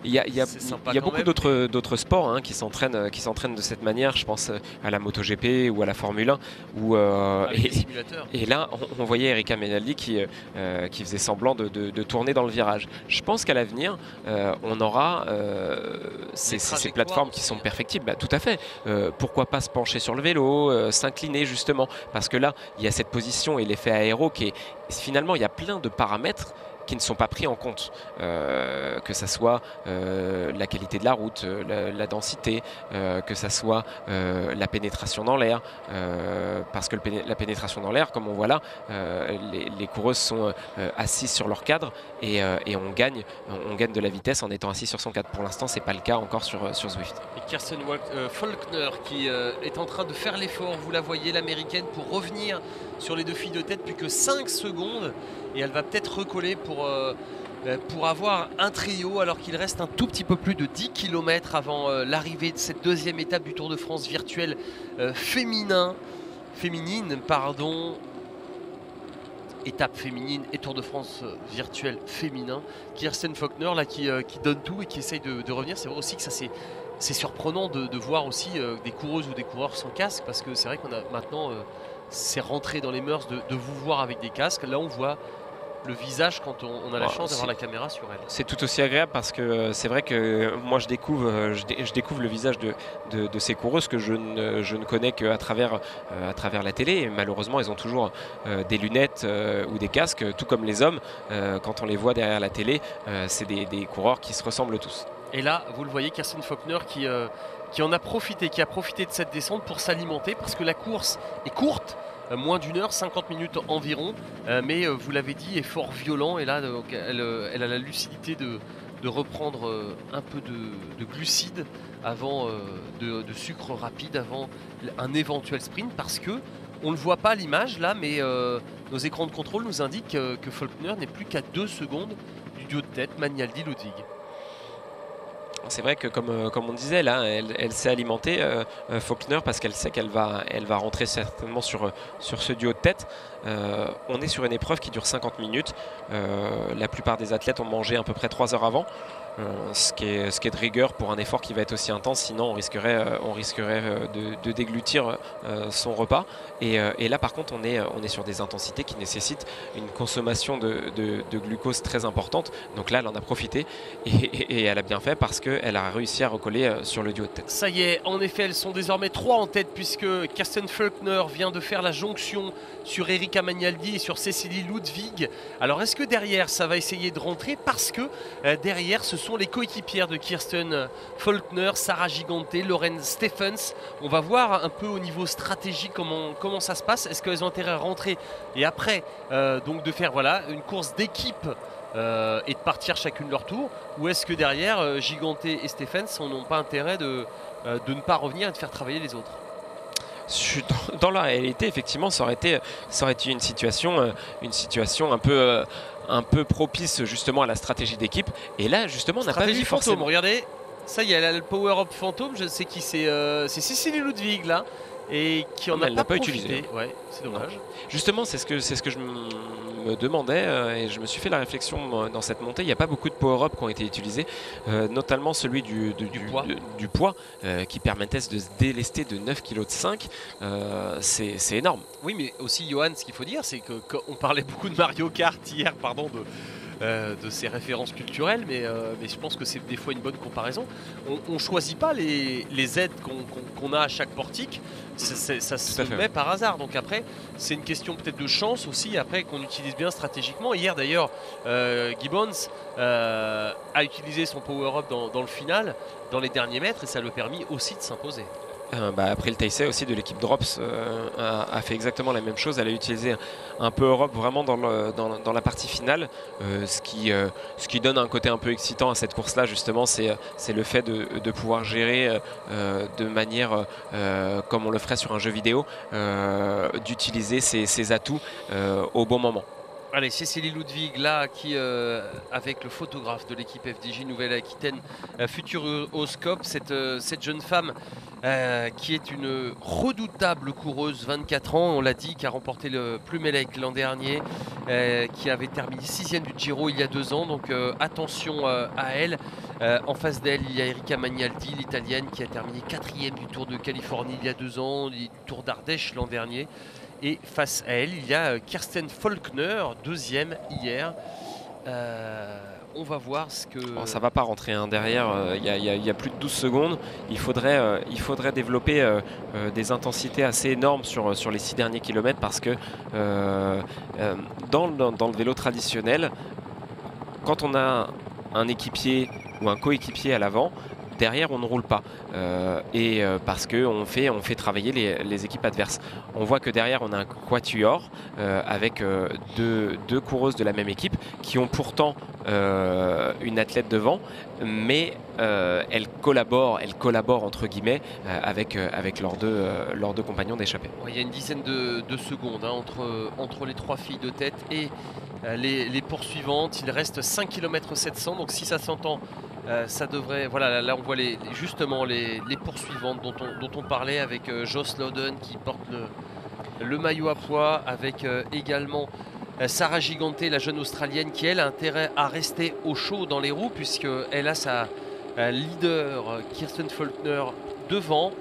Il y a beaucoup d'autres sports hein, qui s'entraînent de cette manière. Je pense à la MotoGP ou à la Formule 1. Et là, on voyait Erika Magnaldi qui faisait semblant de tourner dans le virage. Je pense qu'à l'avenir, on aura ces plateformes qui sont perfectibles. Bah, tout à fait. Pourquoi pas se pencher sur le vélo, s'incliner justement. Parce que là, il y a cette position et l'effet aéro qui est... Finalement, il y a plein de paramètres qui ne sont pas pris en compte, que ça soit la qualité de la route, la densité, que ça soit la pénétration dans l'air, parce que la pénétration dans l'air, comme on voit là, les coureuses sont assises sur leur cadre et on gagne de la vitesse en étant assis sur son cadre. Pour l'instant, c'est pas le cas encore sur Zwift. Et Kirsten Faulkner qui est en train de faire l'effort, vous la voyez, l'américaine, pour revenir sur les deux filles de tête, plus que 5 secondes, et elle va peut-être recoller pour avoir un trio, alors qu'il reste un tout petit peu plus de 10 km avant l'arrivée de cette deuxième étape du Tour de France virtuel féminine, étape féminine et Tour de France virtuel féminin. Kirsten Faulkner là qui donne tout et qui essaye de revenir. C'est vrai aussi que ça c'est surprenant de voir aussi des coureuses ou des coureurs sans casque, parce que c'est vrai qu'on a maintenant c'est rentré dans les mœurs de vous voir avec des casques. Là on voit le visage quand on a la chance d'avoir la caméra sur elle. C'est tout aussi agréable parce que c'est vrai que moi je découvre le visage de ces coureuses que je ne connais qu'à travers la télé, et malheureusement elles ont toujours des lunettes ou des casques, tout comme les hommes. Quand on les voit derrière la télé, c'est des coureurs qui se ressemblent tous. Et là vous le voyez, Kirsten Faulkner qui en a profité, qui a profité de cette descente pour s'alimenter, parce que la course est courte, moins d'une heure, 50 minutes environ, mais vous l'avez dit, est fort violent, et là donc, elle a la lucidité de reprendre un peu de glucides avant de sucre rapide avant un éventuel sprint, parce que on ne le voit pas à l'image là, mais nos écrans de contrôle nous indiquent que Faulkner n'est plus qu'à 2 secondes du duo de tête Magnaldi-Ludwig. C'est vrai que comme on disait là, elle s'est alimentée Faulkner, parce qu'elle sait qu'elle va rentrer certainement sur ce duo de tête. On est sur une épreuve qui dure 50 minutes. La plupart des athlètes ont mangé à peu près 3 heures avant. Ce qui est de rigueur pour un effort qui va être aussi intense, sinon on risquerait de déglutir son repas. Et là par contre on est sur des intensités qui nécessitent une consommation de glucose très importante. Donc là elle en a profité et elle a bien fait, parce qu'elle a réussi à recoller sur le duo de tête. Ça y est, en effet elles sont désormais 3 en tête, puisque Kirsten Faulkner vient de faire la jonction sur Erika Magnaldi et sur Cécilie Ludwig. Alors est-ce que derrière ça va essayer de rentrer, parce que derrière ce sont sont les coéquipières de Kirsten Faulkner, Sarah Giganté, Lauren Stephens. On va voir un peu au niveau stratégique comment ça se passe. Est-ce qu'elles ont intérêt à rentrer et après donc de faire voilà, une course d'équipe et de partir chacune leur tour, ou est-ce que derrière Giganté et Stephens n'ont pas intérêt de ne pas revenir et de faire travailler les autres? Dans la réalité, effectivement, ça aurait été une situation un peu propice justement à la stratégie d'équipe. Et là, justement, on n'a pas vu forcément. Fantôme, regardez, ça y est, le power-up fantôme, je sais qui c'est Cécilie Ludwig là, et qui en a pas utilisé. Ouais, c'est dommage. Justement, c'est ce que je me demandais et je me suis fait la réflexion dans cette montée. Il n'y a pas beaucoup de power-up qui ont été utilisés, notamment celui du poids qui permettait de se délester de 9 kg de 5. C'est énorme. Oui, mais aussi, Johan, ce qu'il faut dire, c'est qu'on parlait beaucoup de Mario Kart hier, pardon, de ses références culturelles, mais je pense que c'est des fois une bonne comparaison. On ne choisit pas les aides qu'on a à chaque portique, ça se met par hasard. Donc après, c'est une question peut-être de chance aussi, après qu'on utilise bien stratégiquement. Hier d'ailleurs, Gibbons a utilisé son power-up dans le final, dans les derniers mètres, et ça lui a permis aussi de s'imposer. Après le Taisei aussi de l'équipe Drops a fait exactement la même chose. Elle a utilisé un peu Europe vraiment dans la partie finale. Ce qui donne un côté un peu excitant à cette course là justement, c'est le fait de pouvoir gérer de manière comme on le ferait sur un jeu vidéo, d'utiliser ses atouts au bon moment. Allez, Cécilie Ludwig là qui avec le photographe de l'équipe FDJ Nouvelle-Aquitaine Futuroscope, cette jeune femme qui est une redoutable coureuse, 24 ans, on l'a dit, qui a remporté le Plumelec l'an dernier, qui avait terminé 6e du Giro il y a 2 ans, donc attention à elle. En face d'elle, il y a Erika Magnaldi, l'italienne, qui a terminé 4e du Tour de Californie il y a 2 ans, du Tour d'Ardèche l'an dernier. Et face à elle, il y a Kirsten Faulkner, 2e hier. On va voir ce que... Oh, ça va pas rentrer derrière, il y a plus de 12 secondes. Il faudrait développer des intensités assez énormes sur les 6 derniers kilomètres parce que dans le vélo traditionnel, quand on a un équipier ou un coéquipier à l'avant, derrière on ne roule pas parce qu'on fait travailler les équipes adverses. On voit que derrière on a un quatuor avec deux coureuses de la même équipe qui ont pourtant une athlète devant, mais elles collaborent entre guillemets avec leurs deux compagnons d'échappée. Il y a une dizaine de secondes entre les 3 filles de tête et les poursuivantes. Il reste 5 km 700, donc si ça s'entend, ça devrait... Voilà, là on voit justement les poursuivantes dont on parlait avec Joss Loudon qui porte le maillot à pois, avec également Sarah Giganté, la jeune Australienne, qui elle a intérêt à rester au chaud dans les roues puisqu'elle a sa leader Kirsten Faulkner devant.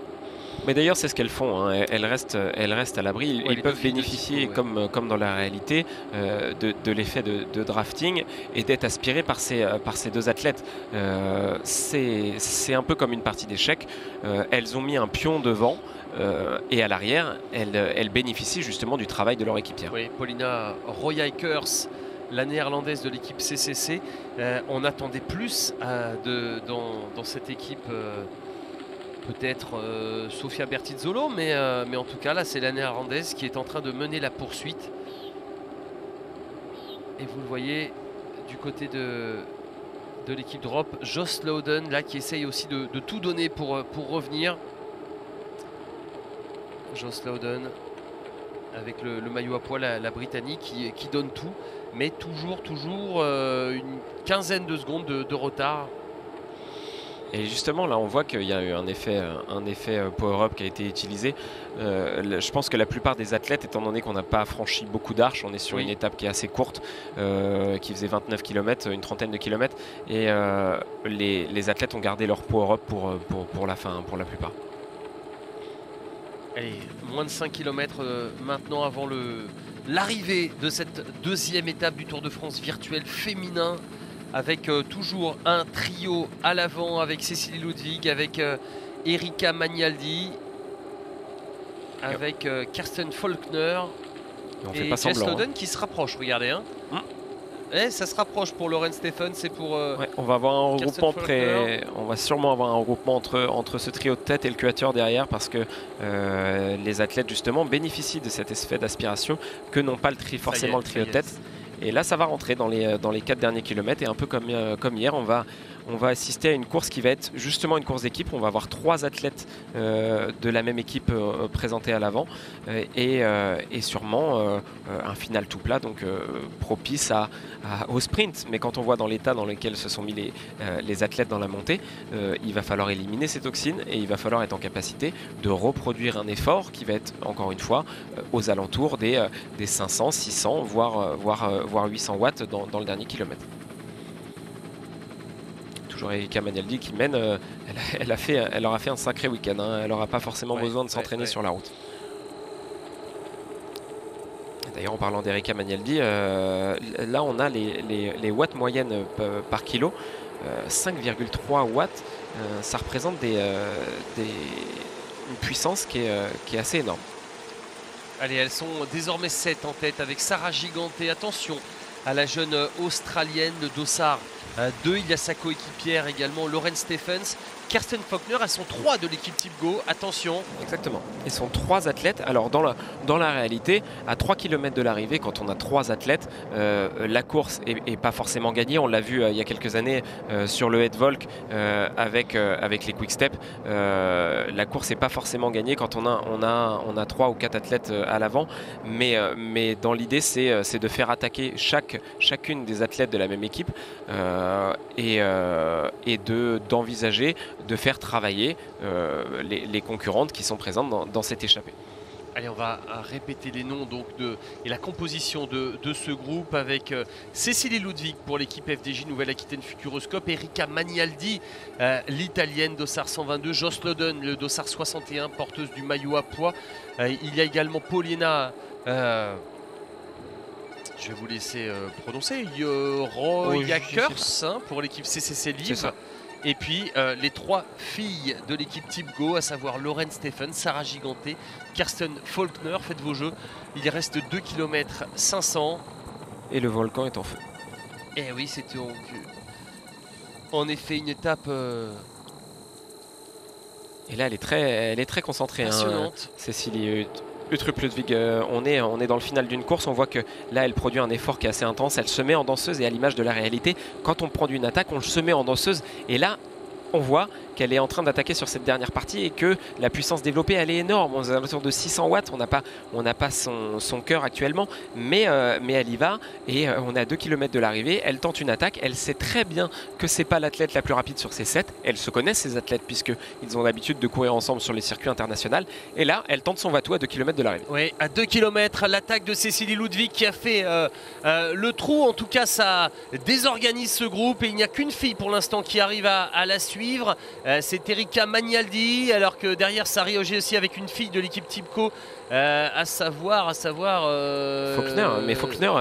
Mais d'ailleurs c'est ce qu'elles font, hein. Elles restent à l'abri, ils peuvent bénéficier comme dans la réalité de l'effet de drafting et d'être aspirés par ces deux athlètes. C'est un peu comme une partie d'échecs, elles ont mis un pion devant et à l'arrière elles bénéficient justement du travail de leur équipière. Oui, Paulina Royaykers, la néerlandaise de l'équipe CCC, on attendait plus dans cette équipe. Peut-être Sofia Bertizzolo, mais en tout cas là c'est la néerlandaise qui est en train de mener la poursuite. Et vous le voyez du côté de l'équipe Drop, Joss Loudon là qui essaye aussi de tout donner pour revenir. Joss Loudon avec le maillot à pois, la Britannique qui donne tout, mais toujours une quinzaine de secondes de retard. Et justement là on voit qu'il y a eu un effet power-up qui a été utilisé. Je pense que la plupart des athlètes, étant donné qu'on n'a pas franchi beaucoup d'arches, on est sur une étape qui est assez courte, qui faisait 29 km, une trentaine de kilomètres, et les athlètes ont gardé leur power-up pour la fin, pour la plupart. Allez, moins de 5 km maintenant avant l'arrivée de cette 2e étape du Tour de France virtuel féminin, avec toujours un trio à l'avant avec Cécilie Ludwig, avec Erika Magnaldi, avec Kirsten Faulkner et Joss Loudon qui se rapproche, regardez. Hein. Ça se rapproche pour Lauren Stephens, c'est pour... Ouais, on va avoir un regroupement Faulkner. on va sûrement avoir un regroupement entre ce trio de tête et le quatuor derrière, parce que les athlètes justement bénéficient de cet effet d'aspiration que n'ont pas forcément le trio de tête. Et là, ça va rentrer dans les 4 derniers kilomètres, et un peu comme hier, on va assister à une course qui va être justement une course d'équipe. On va avoir 3 athlètes de la même équipe présentés à l'avant, et sûrement un final tout plat, donc propice au sprint. Mais quand on voit dans l'état dans lequel se sont mis les athlètes dans la montée, il va falloir éliminer ces toxines, et il va falloir être en capacité de reproduire un effort qui va être, encore une fois, aux alentours des 500, 600, voire 800 watts dans le dernier kilomètre. Toujours Erika Magnaldi qui mène, elle aura fait un sacré week-end, hein. Elle n'aura pas forcément besoin de s'entraîner sur la route. D'ailleurs, en parlant d'Erika Magnaldi, là on a les watts moyennes par kilo, 5,3 watts, ça représente une puissance qui est assez énorme. Allez, elles sont désormais 7 en tête avec Sarah Giganté. Attention à la jeune Australienne, le dossard 2. Il y a sa coéquipière également, Lauren Stephens. Kirsten Faulkner, elles sont 3 de l'équipe Team Go. Attention. Exactement. Ils sont 3 athlètes. Alors dans la réalité, à 3 km de l'arrivée, quand on a 3 athlètes, la course est pas forcément gagnée. On l'a vu il y a quelques années sur le head volk avec les quick step. La course n'est pas forcément gagnée quand on a 3 ou 4 athlètes à l'avant. Mais dans l'idée, c'est de faire attaquer chacune des athlètes de la même équipe et d'envisager de faire travailler les concurrentes qui sont présentes dans cette échappée. Allez, on va répéter les noms donc et la composition de ce groupe avec Cécilie Ludwig pour l'équipe FDJ Nouvelle-Aquitaine Futuroscope, Erika Magnaldi, l'italienne dossard 122, Joss Loden, le dossard 61, porteuse du maillot à poids. Il y a également Paulina, je vais vous laisser prononcer, Rojakers pour l'équipe CCC Live. Et puis les 3 filles de l'équipe Team Go, à savoir Lauren Stephens, Sarah Giganté, Kirsten Faulkner. Faites vos jeux. Il reste 2 km 500. Et le volcan est en feu. Eh oui, c'était en effet une étape... Et là, elle est très concentrée. Passionnante. Cécilie Uttrup Ludwig, on est dans le final d'une course. On voit que là, elle produit un effort qui est assez intense. Elle se met en danseuse, et à l'image de la réalité, quand on produit une attaque, on se met en danseuse. Et là, on voit qu'elle est en train d'attaquer sur cette dernière partie, et que la puissance développée, elle est énorme. On est à l'autour de 600 watts. On n'a pas son cœur actuellement, mais elle y va, et on est à 2 km de l'arrivée. Elle tente une attaque. Elle sait très bien que c'est pas l'athlète la plus rapide sur ces 7. Elle se connaissent, ces athlètes, puisqu'ils ont l'habitude de courir ensemble sur les circuits internationaux. Et là, elle tente son va-tout à 2 km de l'arrivée. Oui, à 2 km, l'attaque de Cécilie Ludwig qui a fait le trou. En tout cas, ça désorganise ce groupe, et il n'y a qu'une fille pour l'instant qui arrive à la suivre. C'est Erika Magnaldi, alors que derrière ça riogé aussi avec une fille de l'équipe Tipco, à savoir Faulkner. Mais Faulkner,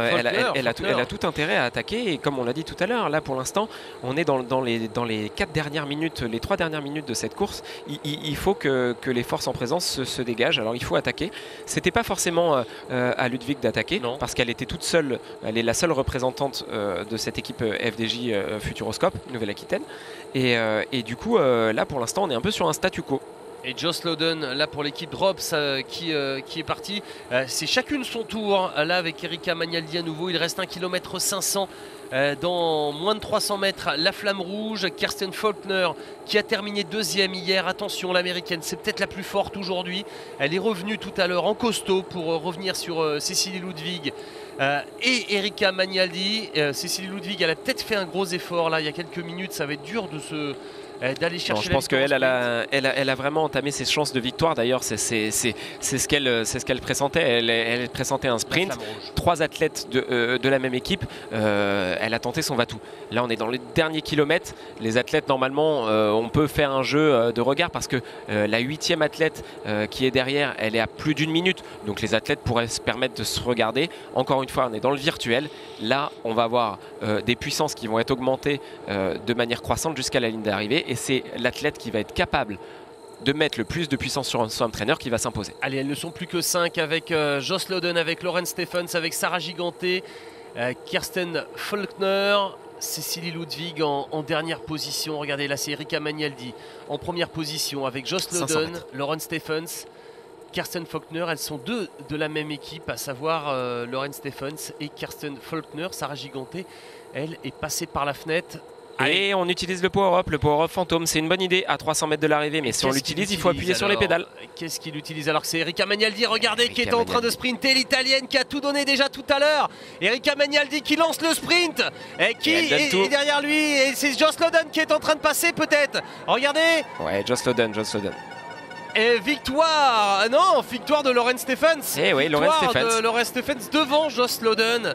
elle a tout intérêt à attaquer, et comme on l'a dit tout à l'heure, là pour l'instant on est dans les 4 dernières minutes, les 3 dernières minutes de cette course. Il faut que les forces en présence se dégagent. Alors il faut attaquer. C'était pas forcément à Ludwig d'attaquer, parce qu'elle était toute seule. Elle est la seule représentante de cette équipe FDJ Futuroscope Nouvelle-Aquitaine, et du coup là pour l'instant on est un peu sur un statu quo. Et Joss Loden là pour l'équipe Drops qui est parti. C'est chacune son tour là avec Erika Magnaldi à nouveau. Il reste 1 km 500 dans moins de 300 mètres. La flamme rouge, Kirsten Faulkner qui a terminé 2e hier. Attention, l'américaine, c'est peut-être la plus forte aujourd'hui. Elle est revenue tout à l'heure en costaud pour revenir sur Cécilie Ludwig et Erika Magnaldi. Cécilie Ludwig, elle a peut-être fait un gros effort là il y a quelques minutes. Ça va être dur d'aller chercher. Je pense qu'elle elle a vraiment entamé ses chances de victoire. D'ailleurs, c'est ce qu'elle pressentait. Elle pressentait un sprint. 3 athlètes de la même équipe. Elle a tenté son va-tout. Là, on est dans le dernier kilomètre. Les athlètes, normalement, on peut faire un jeu de regard, parce que la 8e athlète qui est derrière, elle est à plus d'1 minute. Donc les athlètes pourraient se permettre de se regarder. Encore une fois, on est dans le virtuel. Là, on va avoir des puissances qui vont être augmentées de manière croissante jusqu'à la ligne d'arrivée. Et c'est l'athlète qui va être capable de mettre le plus de puissance sur son entraîneur qui va s'imposer. Allez, elles ne sont plus que 5 avec Joss Loden, avec Lauren Stephens, avec Sarah Giganté. Kirsten Faulkner, Cecilie Ludwig en dernière position. Regardez, là c'est Erika Magnaldi en première position avec Joss Loden, Lauren Stephens, Kirsten Faulkner. Elles sont deux de la même équipe, à savoir Lauren Stephens et Kirsten Faulkner. Sarah Giganté, elle, est passée par la fenêtre. Et on utilise le Power Up fantôme, c'est une bonne idée à 300 mètres de l'arrivée, mais si on l'utilise, il faut appuyer sur les pédales. Qu'est-ce qu'il utilise alors que c'est Erika Magnaldi, regardez, qui est en train de sprinter, l'italienne qui a tout donné déjà tout à l'heure. Erika Magnaldi qui lance le sprint, et qui est derrière lui, et c'est Joss Loden qui est en train de passer peut-être. Regardez. Ouais, Joss Loden. Et victoire de Lauren Stephens. Eh oui, Lauren Stephens devant Joss Loden.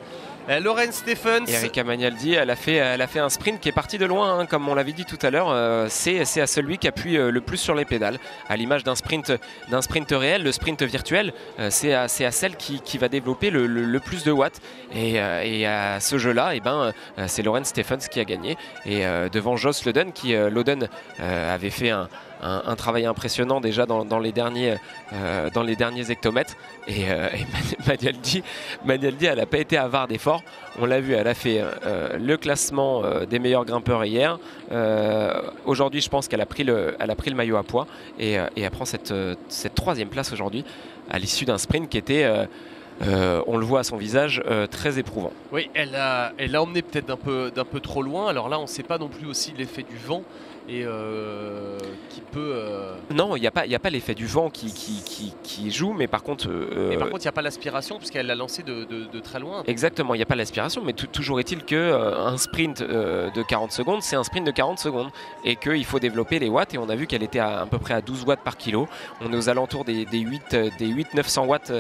Lauren Stephens. Erika Magnaldi, elle a fait un sprint qui est parti de loin, hein, comme on l'avait dit tout à l'heure. C'est à celui qui appuie le plus sur les pédales, à l'image d'un sprint réel. Le sprint virtuel, c'est à celle qui va développer le plus de watts. Et à ce jeu-là, c'est Lauren Stephens qui a gagné. Et devant Joss Loden, qui avait fait un travail impressionnant déjà dans les derniers hectomètres. Et Magnaldi, elle n'a pas été avare d'efforts. On l'a vu, elle a fait le classement des meilleurs grimpeurs hier. Aujourd'hui, je pense qu'elle a pris le maillot à poids et elle prend cette troisième place aujourd'hui à l'issue d'un sprint qui était... on le voit à son visage, très éprouvant. Oui, elle l'a emmené peut-être d'un peu trop loin. Alors là, on ne sait pas non plus aussi l'effet du vent et qui peut... Non, il n'y a pas l'effet du vent qui joue, mais par contre... il n'y a pas l'aspiration, puisqu'elle l'a lancé de très loin. Exactement, il n'y a pas l'aspiration, mais toujours est-il qu'un sprint de 40 secondes, c'est un sprint de 40 secondes, et qu'il faut développer les watts, et on a vu qu'elle était à peu près à 12 watts par kilo. On est aux alentours des 800-900 watts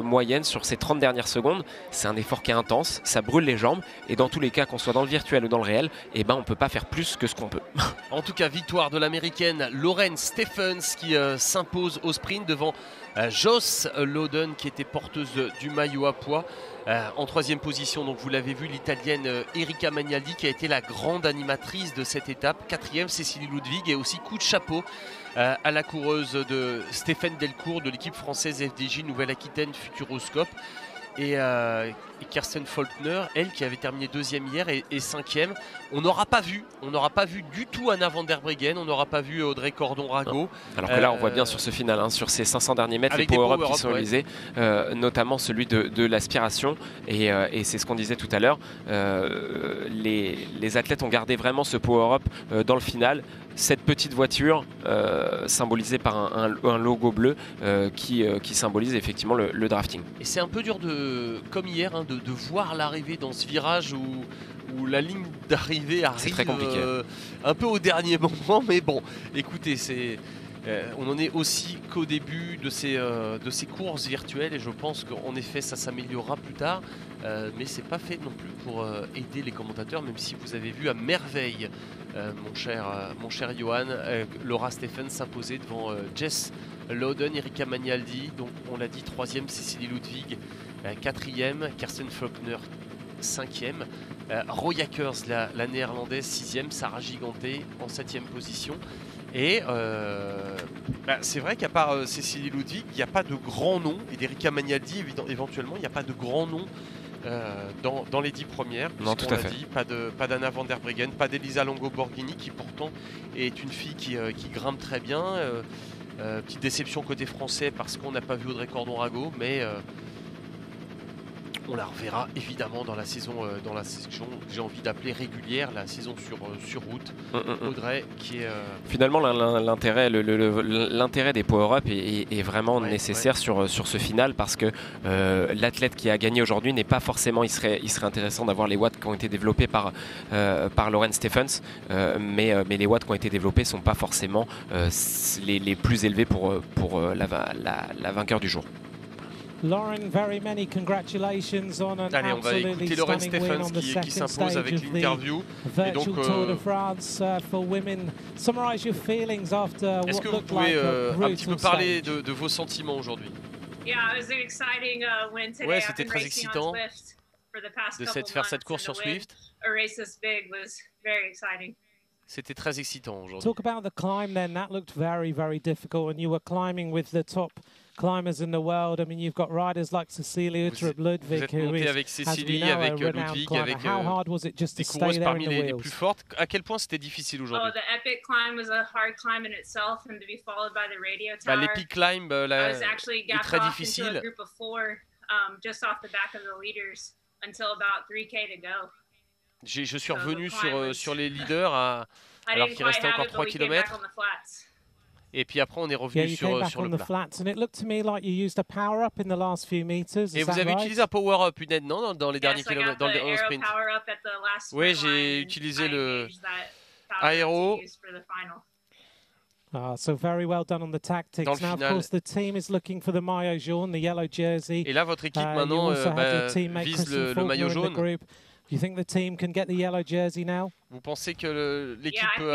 moyenne sur ces 30 dernières secondes. C'est un effort qui est intense, ça brûle les jambes, et dans tous les cas, qu'on soit dans le virtuel ou dans le réel, on ne peut pas faire plus que ce qu'on peut. En tout cas, victoire de l'américaine Lauren Stephens qui s'impose au sprint devant Joss Loden qui était porteuse du maillot à poids. En troisième position, donc vous l'avez vu, l'italienne Erika Magnaldi qui a été la grande animatrice de cette étape. Quatrième, Cécilie Ludwig, et aussi coup de chapeau à la coureuse de Stéphane Delcourt de l'équipe française FDJ Nouvelle-Aquitaine Futuroscope. Et Kirsten Faulkner, elle qui avait terminé deuxième hier et cinquième. On n'aura pas vu du tout Anna van der Breggen, on n'aura pas vu Audrey Cordon-Rago. Alors que là on voit bien sur ce final, hein, sur ces 500 derniers mètres, les power-up qui sont réalisés, notamment celui de l'aspiration, et c'est ce qu'on disait tout à l'heure, les athlètes ont gardé vraiment ce power-up dans le final. Cette petite voiture symbolisée par un logo bleu qui symbolise effectivement le drafting. Et c'est un peu dur, comme hier, hein, de voir l'arrivée dans ce virage où la ligne d'arrivée arrive très compliqué. Un peu au dernier moment. Mais bon, écoutez, on en est aussi qu'au début de ces courses virtuelles, et je pense qu'en effet ça s'améliorera plus tard, mais c'est pas fait non plus pour aider les commentateurs, même si vous avez vu à merveille mon cher Johan, Laura Stephens s'imposer devant Jess Loden, Erika Magnaldi, donc on l'a dit, troisième Cécilie Ludwig, quatrième Kirsten Faulkner, cinquième, Roya Kers, la néerlandaise, sixième, Sarah Giganté en septième position. Et c'est vrai qu'à part Cécilie Ludwig, il n'y a pas de grand nom, et d'Erika Magnaldi éventuellement, il n'y a pas de grand nom dans les 10 premières. Non, tout à fait. Dit, pas d'Anna van der Breggen, pas d'Elisa Longo-Borghini qui pourtant est une fille qui grimpe très bien. Petite déception côté français parce qu'on n'a pas vu Audrey Cordon-Rago, mais on la reverra évidemment dans la saison que j'ai envie d'appeler régulière, la saison sur route. Audrey qui est... Finalement l'intérêt des power-up est vraiment nécessaire sur ce final, parce que l'athlète qui a gagné aujourd'hui n'est pas forcément... Il serait intéressant d'avoir les watts qui ont été développés par Lauren Stephens, mais les watts qui ont été développés ne sont pas forcément les plus élevés pour la vainqueur du jour. Lauren, very many congratulations on an Allez, on va écouter Lauren Stephens qui s'impose avec l'interview. Virtual Tour de France for women. Summarize your feelings after Est-ce que vous pouvez un petit peu parler de vos sentiments aujourd'hui? Ouais, c'était très excitant de faire cette course sur Swift. C'était très excitant aujourd'hui. Talk about the climb then. That looked very, very difficult. And you were climbing with the top climbers in the world. I mean, you've got riders like Cecilia Uttrup Vous Ludwig, êtes who monté is, avec as we Cécilie, know, a avec renowned Ludwig, climber. avec How hard was it just to des stay coureuses there parmi in the les wheels? plus fortes. À quel point c'était difficile aujourd'hui? Oh, the epic climb was a hard climb in itself, and to be followed by the radio tower. L'epic climb I was actually est gapped très off into a difficile. group of 4, just off the back of the leaders, until about 3K to go. Je suis revenu sur les leaders alors qu'il restait encore 3 km. Et puis après, on est revenu sur le plat. Flats, and it looked to me like you used a power up in the last few meters. Et vous avez utilisé un power up, Uned, non, dans les derniers kilomètres, dans le sprint? Oui, j'ai utilisé le aéro. So very well done on the tactics. Now, of course, the team is looking for the maillot jaune, the yellow jersey. Et là, votre équipe maintenant vise le maillot jaune. Do you think the team can get the yellow jersey now? Vous pensez que l'équipe peut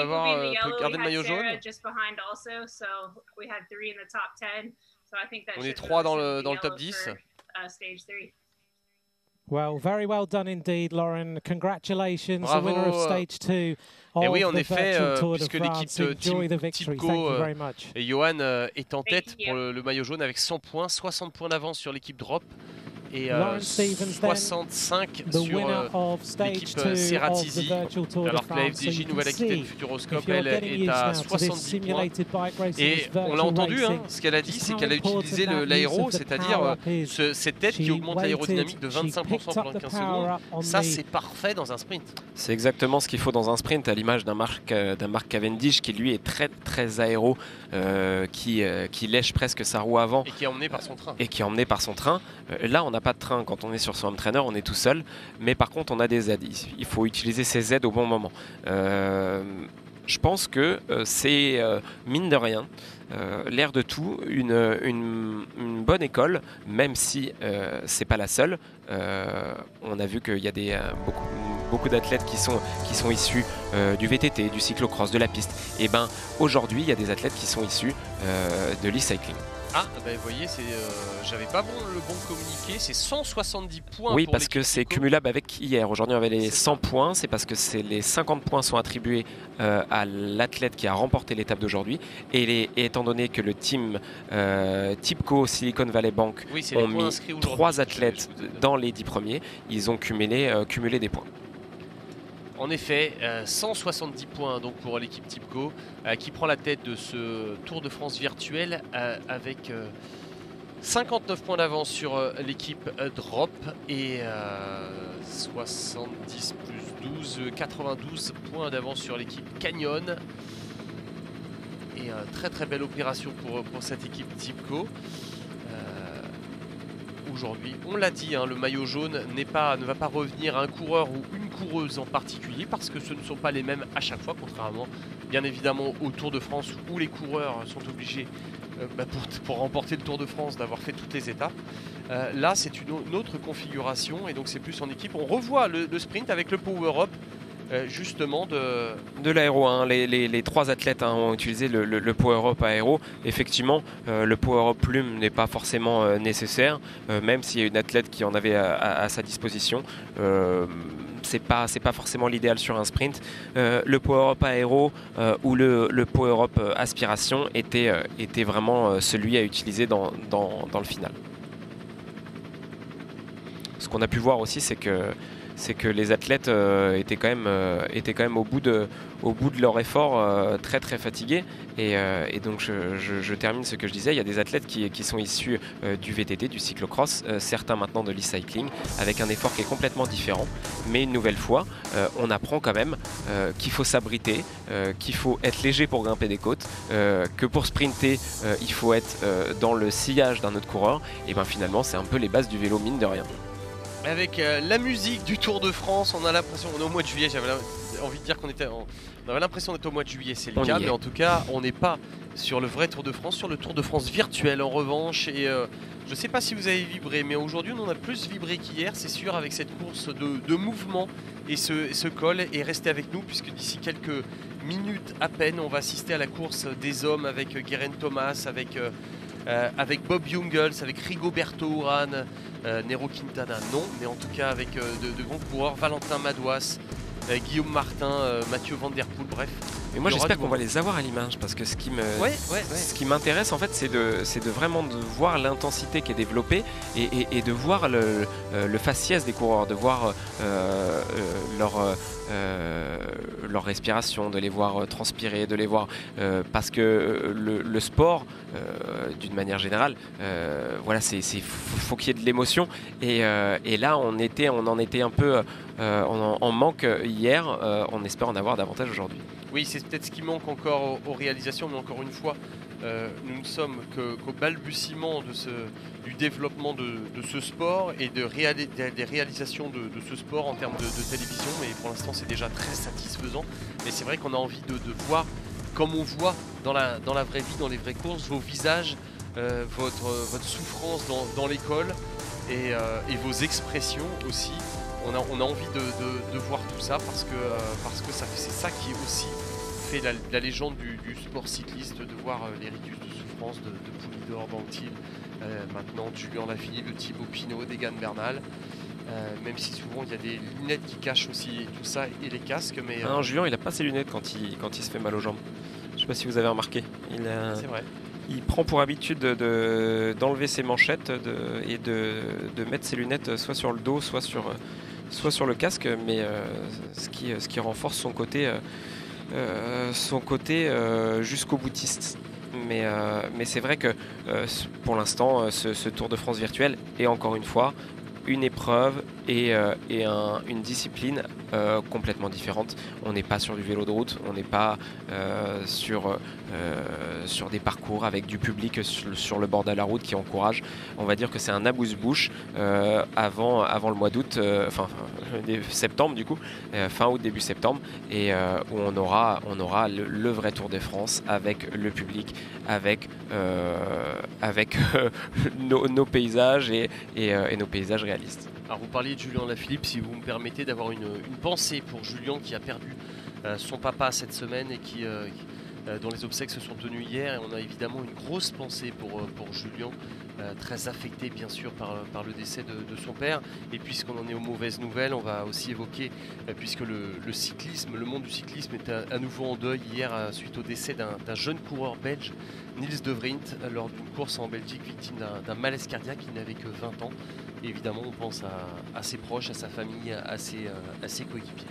garder le maillot jaune? On est 3 dans le top 10. Well, very well done indeed, Lauren. Congratulations, Bravo. the winner of stage 2 of Et oui, en the effet, Virtual Tour de puisque France. l'équipe Enjoy the victory. Thank you very Tipco much. et Johan est en tête pour le maillot jaune avec 100 points, 60 points d'avance sur l'équipe Drop et 65 sur l'équipe Ceratizzi, alors que la FDJ Nouvelle-Aquitaine Futuroscope, elle est à 70 points. Et on l'a entendu, hein, ce qu'elle a dit, c'est qu'elle a utilisé l'aéro, c'est-à-dire cette tête qui augmente l'aérodynamique de 25% pendant 15 secondes. Ça, c'est parfait dans un sprint. C'est exactement ce qu'il faut dans un sprint, à l'image d'un Mark Cavendish qui lui est très aéro, qui lèche presque sa roue avant. Et qui est emmené par son train. Là, on n'a pas de train quand on est sur son home trainer, on est tout seul. Mais par contre, on a des aides. Il faut utiliser ces aides au bon moment. Je pense que c'est, mine de rien, l'air de tout, une bonne école, même si c'est pas la seule. On a vu qu'il y a beaucoup d'athlètes qui sont issus du VTT, du cyclocross, de la piste. Et ben aujourd'hui, il y a des athlètes qui sont issus de l'e-cycling. Ah, ben vous voyez, j'avais pas le bon communiqué, c'est 170 points. Oui, pour parce que c'est cumulable avec hier. Aujourd'hui, on avait les 100 points. C'est parce que les 50 points sont attribués à l'athlète qui a remporté l'étape d'aujourd'hui. Et étant donné que le team Tipco Silicon Valley Bank ont mis 3 athlètes dans les 10 premiers, ils ont cumulé des points. En effet, 170 points donc pour l'équipe Tipco qui prend la tête de ce Tour de France virtuel avec 59 points d'avance sur l'équipe Drop et 70 plus 12, 92 points d'avance sur l'équipe Canyon. Et très belle opération pour cette équipe Tipco. Aujourd'hui, on l'a dit, hein, le maillot jaune ne va pas revenir à un coureur ou une coureuse en particulier parce que ce ne sont pas les mêmes à chaque fois, contrairement bien évidemment au Tour de France où les coureurs sont obligés pour remporter le Tour de France d'avoir fait toutes les étapes. Là, c'est une autre configuration et donc c'est plus en équipe. On revoit le sprint avec le Power Up. Justement de l'aéro, hein. Les 3 athlètes ont utilisé le Power Up aéro. Effectivement, le Power Up plume n'est pas forcément nécessaire, même s'il y a une athlète qui en avait à sa disposition. C'est pas forcément l'idéal sur un sprint. Le Power Up aéro ou le Power Up aspiration était vraiment celui à utiliser dans le final. Ce qu'on a pu voir aussi, c'est que les athlètes étaient quand même au bout de leur effort, très fatigués. Et donc je termine ce que je disais, il y a des athlètes qui sont issus du VTT, du cyclocross, certains maintenant de l'e-cycling, avec un effort qui est complètement différent. Mais une nouvelle fois, on apprend quand même qu'il faut s'abriter, qu'il faut être léger pour grimper des côtes, que pour sprinter, il faut être dans le sillage d'un autre coureur. Et bien finalement, c'est un peu les bases du vélo, mine de rien. Avec la musique du Tour de France, on a l'impression, on est au mois de juillet, j'avais envie de dire on avait l'impression d'être au mois de juillet, c'est le cas, mais en tout cas on n'est pas sur le vrai Tour de France, sur le Tour de France virtuel en revanche. Et je ne sais pas si vous avez vibré, mais aujourd'hui on en a plus vibré qu'hier, c'est sûr, avec cette course de mouvement et ce col. Et restez avec nous puisque d'ici quelques minutes à peine, on va assister à la course des hommes avec Geraint Thomas, avec Bob Jungels, avec Rigoberto Urán, Nairo Quintana non, mais en tout cas avec de grands coureurs, Valentin Madouas, Guillaume Martin, Mathieu Van Der Poel, bref. Et moi il y aura j'espère du qu'on va monde. les avoir à l'image parce que ce qui me, Ouais. ce qui m'intéresse en fait c'est de vraiment de voir l'intensité qui est développée et de voir le faciès des coureurs, de voir leur respiration, de les voir transpirer, de les voir parce que le sport d'une manière générale voilà faut qu'il y ait de l'émotion et là on en était un peu en manque hier, on espère en avoir davantage aujourd'hui. Oui, c'est peut-être ce qui manque encore aux réalisations, mais encore une fois, nous ne sommes qu'au balbutiement du développement de ce sport et des réalisations de ce sport en termes de télévision, mais pour l'instant c'est déjà très satisfaisant. Mais c'est vrai qu'on a envie de voir, comme on voit dans la vraie vie, dans les vraies courses, vos visages, votre souffrance dans l'école et vos expressions aussi. On a envie de voir tout ça parce que c'est ça qui aussi fait la légende du sport cycliste, de voir les rictus de souffrance de Poulidor, d'Antil, maintenant Julien Lafilippe, de Thibaut Pinot, d'Egan Bernal, même si souvent il y a des lunettes qui cachent aussi tout ça et les casques. Mais non, Julien il a pas ses lunettes quand il se fait mal aux jambes. Je sais pas si vous avez remarqué. c'est vrai. Il prend pour habitude d'enlever ses manchettes et de mettre ses lunettes soit sur le dos, soit sur le casque, mais ce qui renforce son côté jusqu'au boutiste. Mais c'est vrai que pour l'instant, ce Tour de France virtuel est encore une fois une épreuve et une discipline complètement différente. On n'est pas sur du vélo de route, on n'est pas sur des parcours avec du public sur le bord de la route qui encourage. On va dire que c'est un amuse-bouche avant le mois d'août, septembre du coup, fin août, début septembre, et où on aura le vrai Tour de France avec le public, avec nos paysages et nos paysages réalistes. Alors vous parliez de Julien Lafilippe, si vous me permettez d'avoir une pensée pour Julien qui a perdu son papa cette semaine et dont les obsèques se sont tenues hier, et on a évidemment une grosse pensée pour Julien, très affecté bien sûr par le décès de son père. Et puisqu'on en est aux mauvaises nouvelles, on va aussi évoquer, puisque le cyclisme, le monde du cyclisme est à nouveau en deuil hier suite au décès d'un jeune coureur belge, Nils de Vriend, lors d'une course en Belgique, victime d'un malaise cardiaque. Il n'avait que 20 ans. Et évidemment on pense à ses proches, à sa famille, à ses coéquipiers.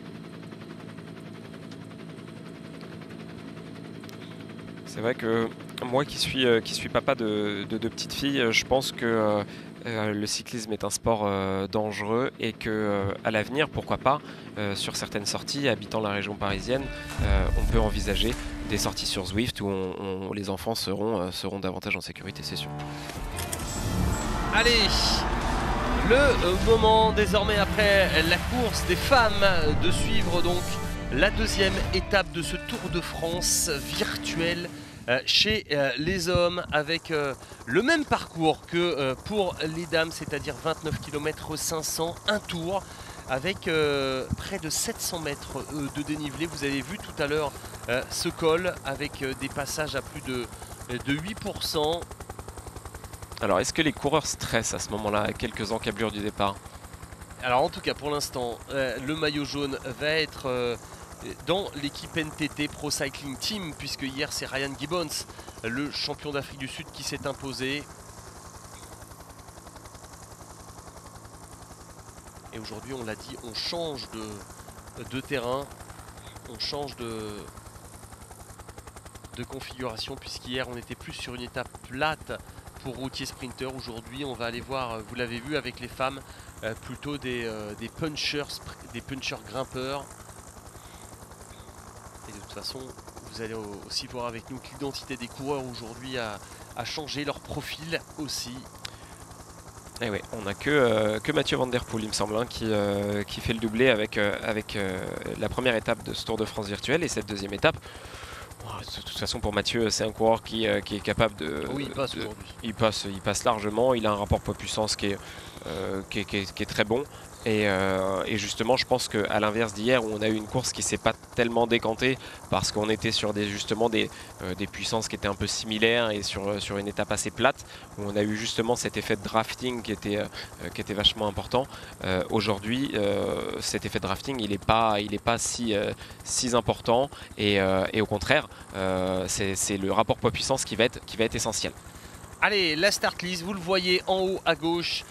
C'est vrai que moi qui suis papa de deux petites filles, je pense que le cyclisme est un sport dangereux et que à l'avenir, pourquoi pas, sur certaines sorties, habitant la région parisienne, on peut envisager des sorties sur Zwift où les enfants seront davantage en sécurité, c'est sûr. Allez, le moment désormais après la course des femmes de suivre donc la deuxième étape de ce Tour de France virtuel chez les hommes, avec le même parcours que pour les dames, c'est-à-dire 29 km 500, un tour avec près de 700 mètres de dénivelé. Vous avez vu tout à l'heure ce col avec des passages à plus de 8%. Alors est-ce que les coureurs stressent à ce moment-là, à quelques encablures du départ? Alors en tout cas pour l'instant, le maillot jaune va être dans l'équipe NTT Pro Cycling Team, puisque hier c'est Ryan Gibbons, le champion d'Afrique du Sud, qui s'est imposé. Et aujourd'hui, on l'a dit, on change de terrain, on change de configuration, puisqu'hier on était plus sur une étape plate pour routier sprinter. Aujourd'hui on va aller voir, vous l'avez vu avec les femmes, plutôt des punchers grimpeurs. Et de toute façon vous allez aussi voir avec nous que l'identité des coureurs aujourd'hui a changé, leur profil aussi. Et oui, on n'a que Mathieu Van Der Poel, il me semble, hein, qui fait le doublé avec la première étape de ce Tour de France virtuel et cette deuxième étape. De toute façon, pour Mathieu, c'est un coureur qui est capable de... Oui, il passe aujourd'hui. Il passe largement, il a un rapport poids-puissance qui est très bon. Et justement, je pense qu'à l'inverse d'hier, où on a eu une course qui s'est pas tellement décantée parce qu'on était sur justement des puissances qui étaient un peu similaires et sur une étape assez plate, où on a eu justement cet effet de drafting qui était vachement important. Aujourd'hui, cet effet de drafting, il n'est pas si important, et au contraire, c'est le rapport poids-puissance qui va être essentiel. Allez, la start list, vous le voyez en haut à gauche,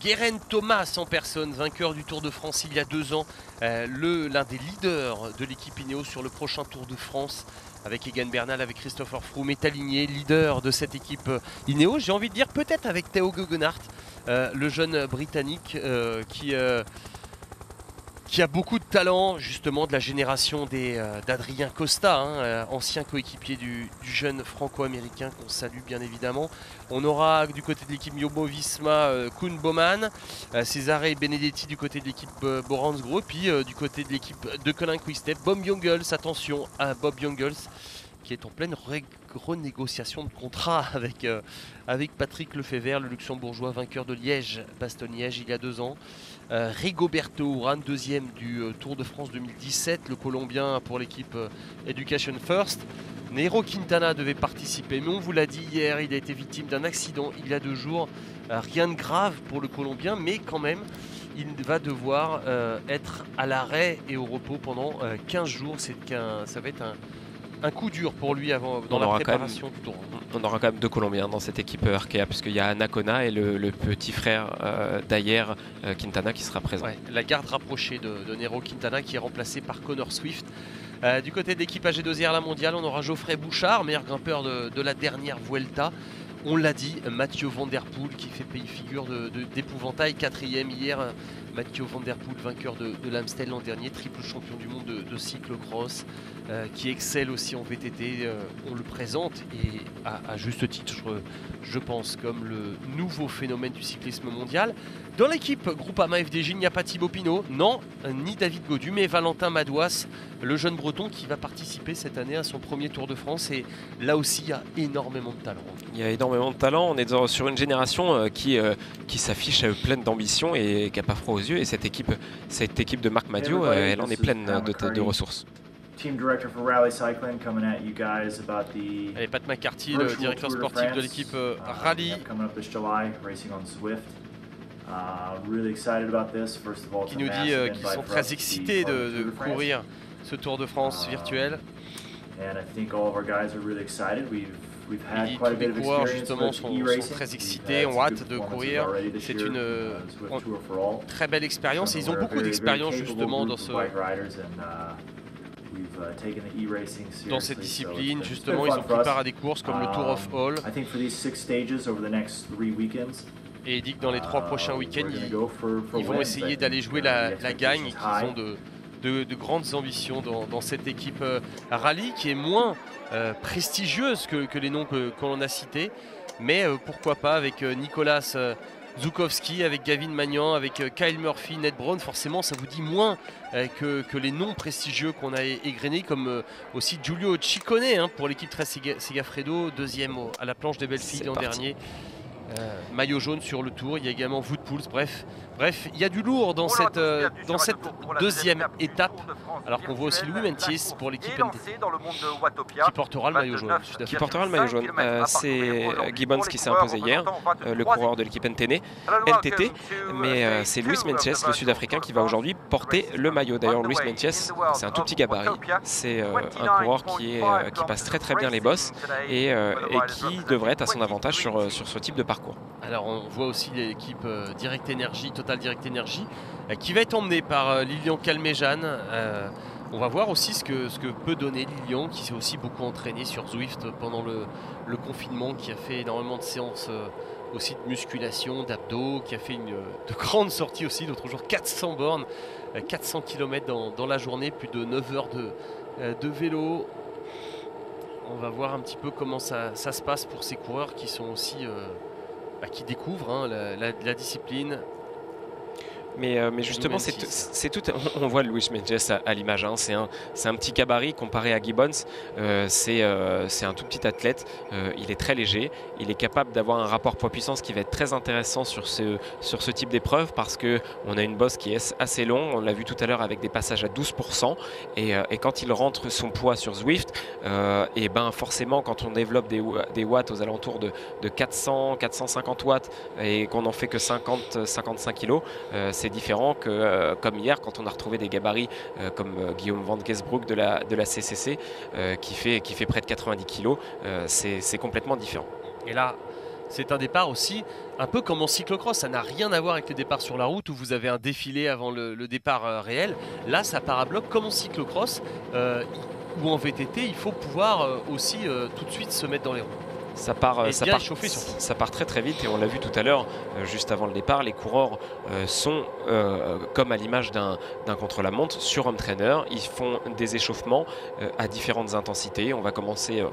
Guérin Thomas en personne, vainqueur du Tour de France il y a 2 ans, l'un des leaders de l'équipe Ineos sur le prochain Tour de France, avec Egan Bernal, avec Christopher Froome, est aligné, leader de cette équipe Ineos. J'ai envie de dire peut-être avec Theo Geoghenaert, le jeune Britannique qui a beaucoup de talent, justement de la génération d'Adrien Costa, hein, ancien coéquipier du jeune franco-américain qu'on salue bien évidemment. On aura du côté de l'équipe Jumbo-Visma Koen Bouwman, Cesare Benedetti du côté de l'équipe Borans Group, puis du côté de l'équipe de Colin Quick-Step, Bob Jungels, attention à Bob Jungels qui est en pleine renégociation de contrat avec Patrick Lefebvre, le luxembourgeois vainqueur de Liège-Bastogne-Liège il y a 2 ans. Rigoberto Urán, deuxième du Tour de France 2017, le Colombien pour l'équipe Education First. Nairo Quintana devait participer, mais on vous l'a dit hier, il a été victime d'un accident il y a 2 jours. Rien de grave pour le Colombien, mais quand même, il va devoir être à l'arrêt et au repos pendant 15 jours. Ça va être un coup dur pour lui dans la préparation du Tour. On aura quand même 2 Colombiens dans cette équipe Arkea, puisqu'il y a Anacona et le petit frère d'Ayer Quintana qui sera présent. Ouais, la garde rapprochée de Nairo Quintana qui est remplacé par Connor Swift. Du côté de l'équipe AG2R La Mondiale, on aura Geoffrey Bouchard, meilleur grimpeur de la dernière Vuelta. On l'a dit, Mathieu Van Der Poel qui fait figure d'épouvantail, 4e hier. Mathieu Van Der Poel, vainqueur de l'Amstel l'an dernier, triple champion du monde de cyclocross, qui excelle aussi en VTT. On le présente, et à juste titre, je pense, comme le nouveau phénomène du cyclisme mondial. Dans l'équipe Groupama FDJ, il n'y a pas Thibaut Pinot, non, ni David Gaudu, mais Valentin Madouas, le jeune breton qui va participer cette année à son premier Tour de France. Et là aussi, il y a énormément de talent. Il y a énormément de talent. On est sur une génération qui s'affiche pleine d'ambition et qui n'a pas froid aux yeux. Et cette équipe de Marc Madiot, elle en est pleine de ressources. Team director for Rally Cycling, coming at you guys about the Allez, Pat McCarthy, le directeur sportif de l'équipe Rally, coming up this July, racing on Zwift. Really excited about this. First of all, qui nous dit qu'ils sont très excités de courir ce Tour de France virtuel. And I think all of our guys are really excited. We've had Et quite a tous bit les of coureurs experience justement with sont e-racing. très excités, ont hâte de courir. C'est une très belle expérience et ils ont beaucoup d'expérience justement dans cette discipline. Justement, ils ont pris part à des courses comme le Tour of All. Et il dit que dans les 3 prochains week-ends, ils vont essayer d'aller jouer la gagne et qu'ils ont de grandes ambitions dans cette équipe rallye qui est moins prestigieuse que les noms que l'on a cités. Mais pourquoi pas avec Nicolas Zukowski, avec Gavin Magnan, avec Kyle Murphy, Ned Brown. Forcément, ça vous dit moins que les noms prestigieux qu'on a égrenés, comme aussi Giulio Ciccone pour l'équipe Trek Segafredo, deuxième à la planche des belles filles l'an dernier. Maillot jaune sur le Tour, il y a également Wout Poels, bref, il y a du lourd dans cette deuxième étape, alors qu'on voit aussi Louis Mentis pour l'équipe NTT qui portera le maillot jaune. C'est Gibbons qui s'est imposé hier, le coureur de l'équipe NTT, mais c'est Luis Menches, le Sud-Africain, qui va aujourd'hui porter le maillot. D'ailleurs, Luis Menches, c'est un tout petit gabarit, c'est un coureur qui passe très très bien les bosses et qui devrait être à son avantage sur ce type de parcours. Alors on voit aussi l'équipe Direct Energy, Total Direct Energy, qui va être emmenée par Lilian Calmejane. On va voir aussi ce que peut donner Lilian, qui s'est aussi beaucoup entraîné sur Zwift pendant le confinement, qui a fait énormément de séances aussi de musculation, d'abdos, qui a fait de grandes sorties aussi, l'autre jour 400 bornes, 400 km dans la journée, plus de 9 heures de vélo. On va voir un petit peu comment ça se passe pour ces coureurs qui sont aussi qui découvrent la discipline. Mais justement, c'est tout. On voit Luis Menges à l'image. Hein, c'est un petit gabarit comparé à Gibbons. C'est un tout petit athlète. Il est très léger. Il est capable d'avoir un rapport poids-puissance qui va être très intéressant sur ce type d'épreuve parce qu'on a une bosse qui est assez longue. On l'a vu tout à l'heure avec des passages à 12%. Et quand il rentre son poids sur Zwift, et ben forcément, quand on développe des watts aux alentours de 400, 450 watts et qu'on n'en fait que 50, 55 kg, c'est différent que comme hier quand on a retrouvé des gabarits comme Guillaume Van Gesbroek de la CCC qui fait près de 90 kg. C'est complètement différent. Et là, c'est un départ aussi un peu comme en cyclocross, ça n'a rien à voir avec les départs sur la route où vous avez un défilé avant le départ réel. Là, ça part à bloc comme en cyclocross ou en VTT, il faut pouvoir aussi tout de suite se mettre dans les roues. Ça part très très vite et on l'a vu tout à l'heure, juste avant le départ, les coureurs sont comme à l'image d'un contre-la-montre sur home trainer. Ils font des échauffements à différentes intensités. On va commencer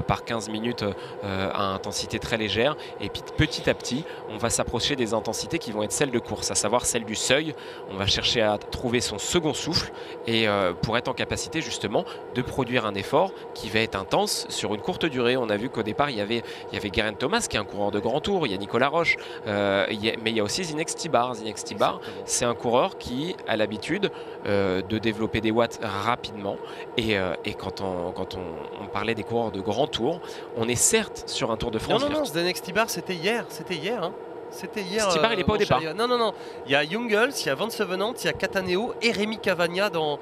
par 15 minutes à intensité très légère et puis petit à petit on va s'approcher des intensités qui vont être celles de course, à savoir celles du seuil. On va chercher à trouver son second souffle et pour être en capacité justement de produire un effort qui va être intense sur une courte durée. On a vu qu'au départ il y avait Geraint Thomas qui est un coureur de grand tour, il y a Nicolas Roche, mais il y a aussi Zinex Tibar. Zinex Tibar, c'est un coureur qui a l'habitude de développer des watts rapidement et quand on parlait des coureurs de grand tour, on est certes sur un Tour de France. Non, Zinex Tibar c'était hier. Hein. C'était hier. Stibar, il n'est pas au départ. Non. Il y a Jungels, il y a Van Sevenant, il y a Cataneo et Rémi Cavagna dans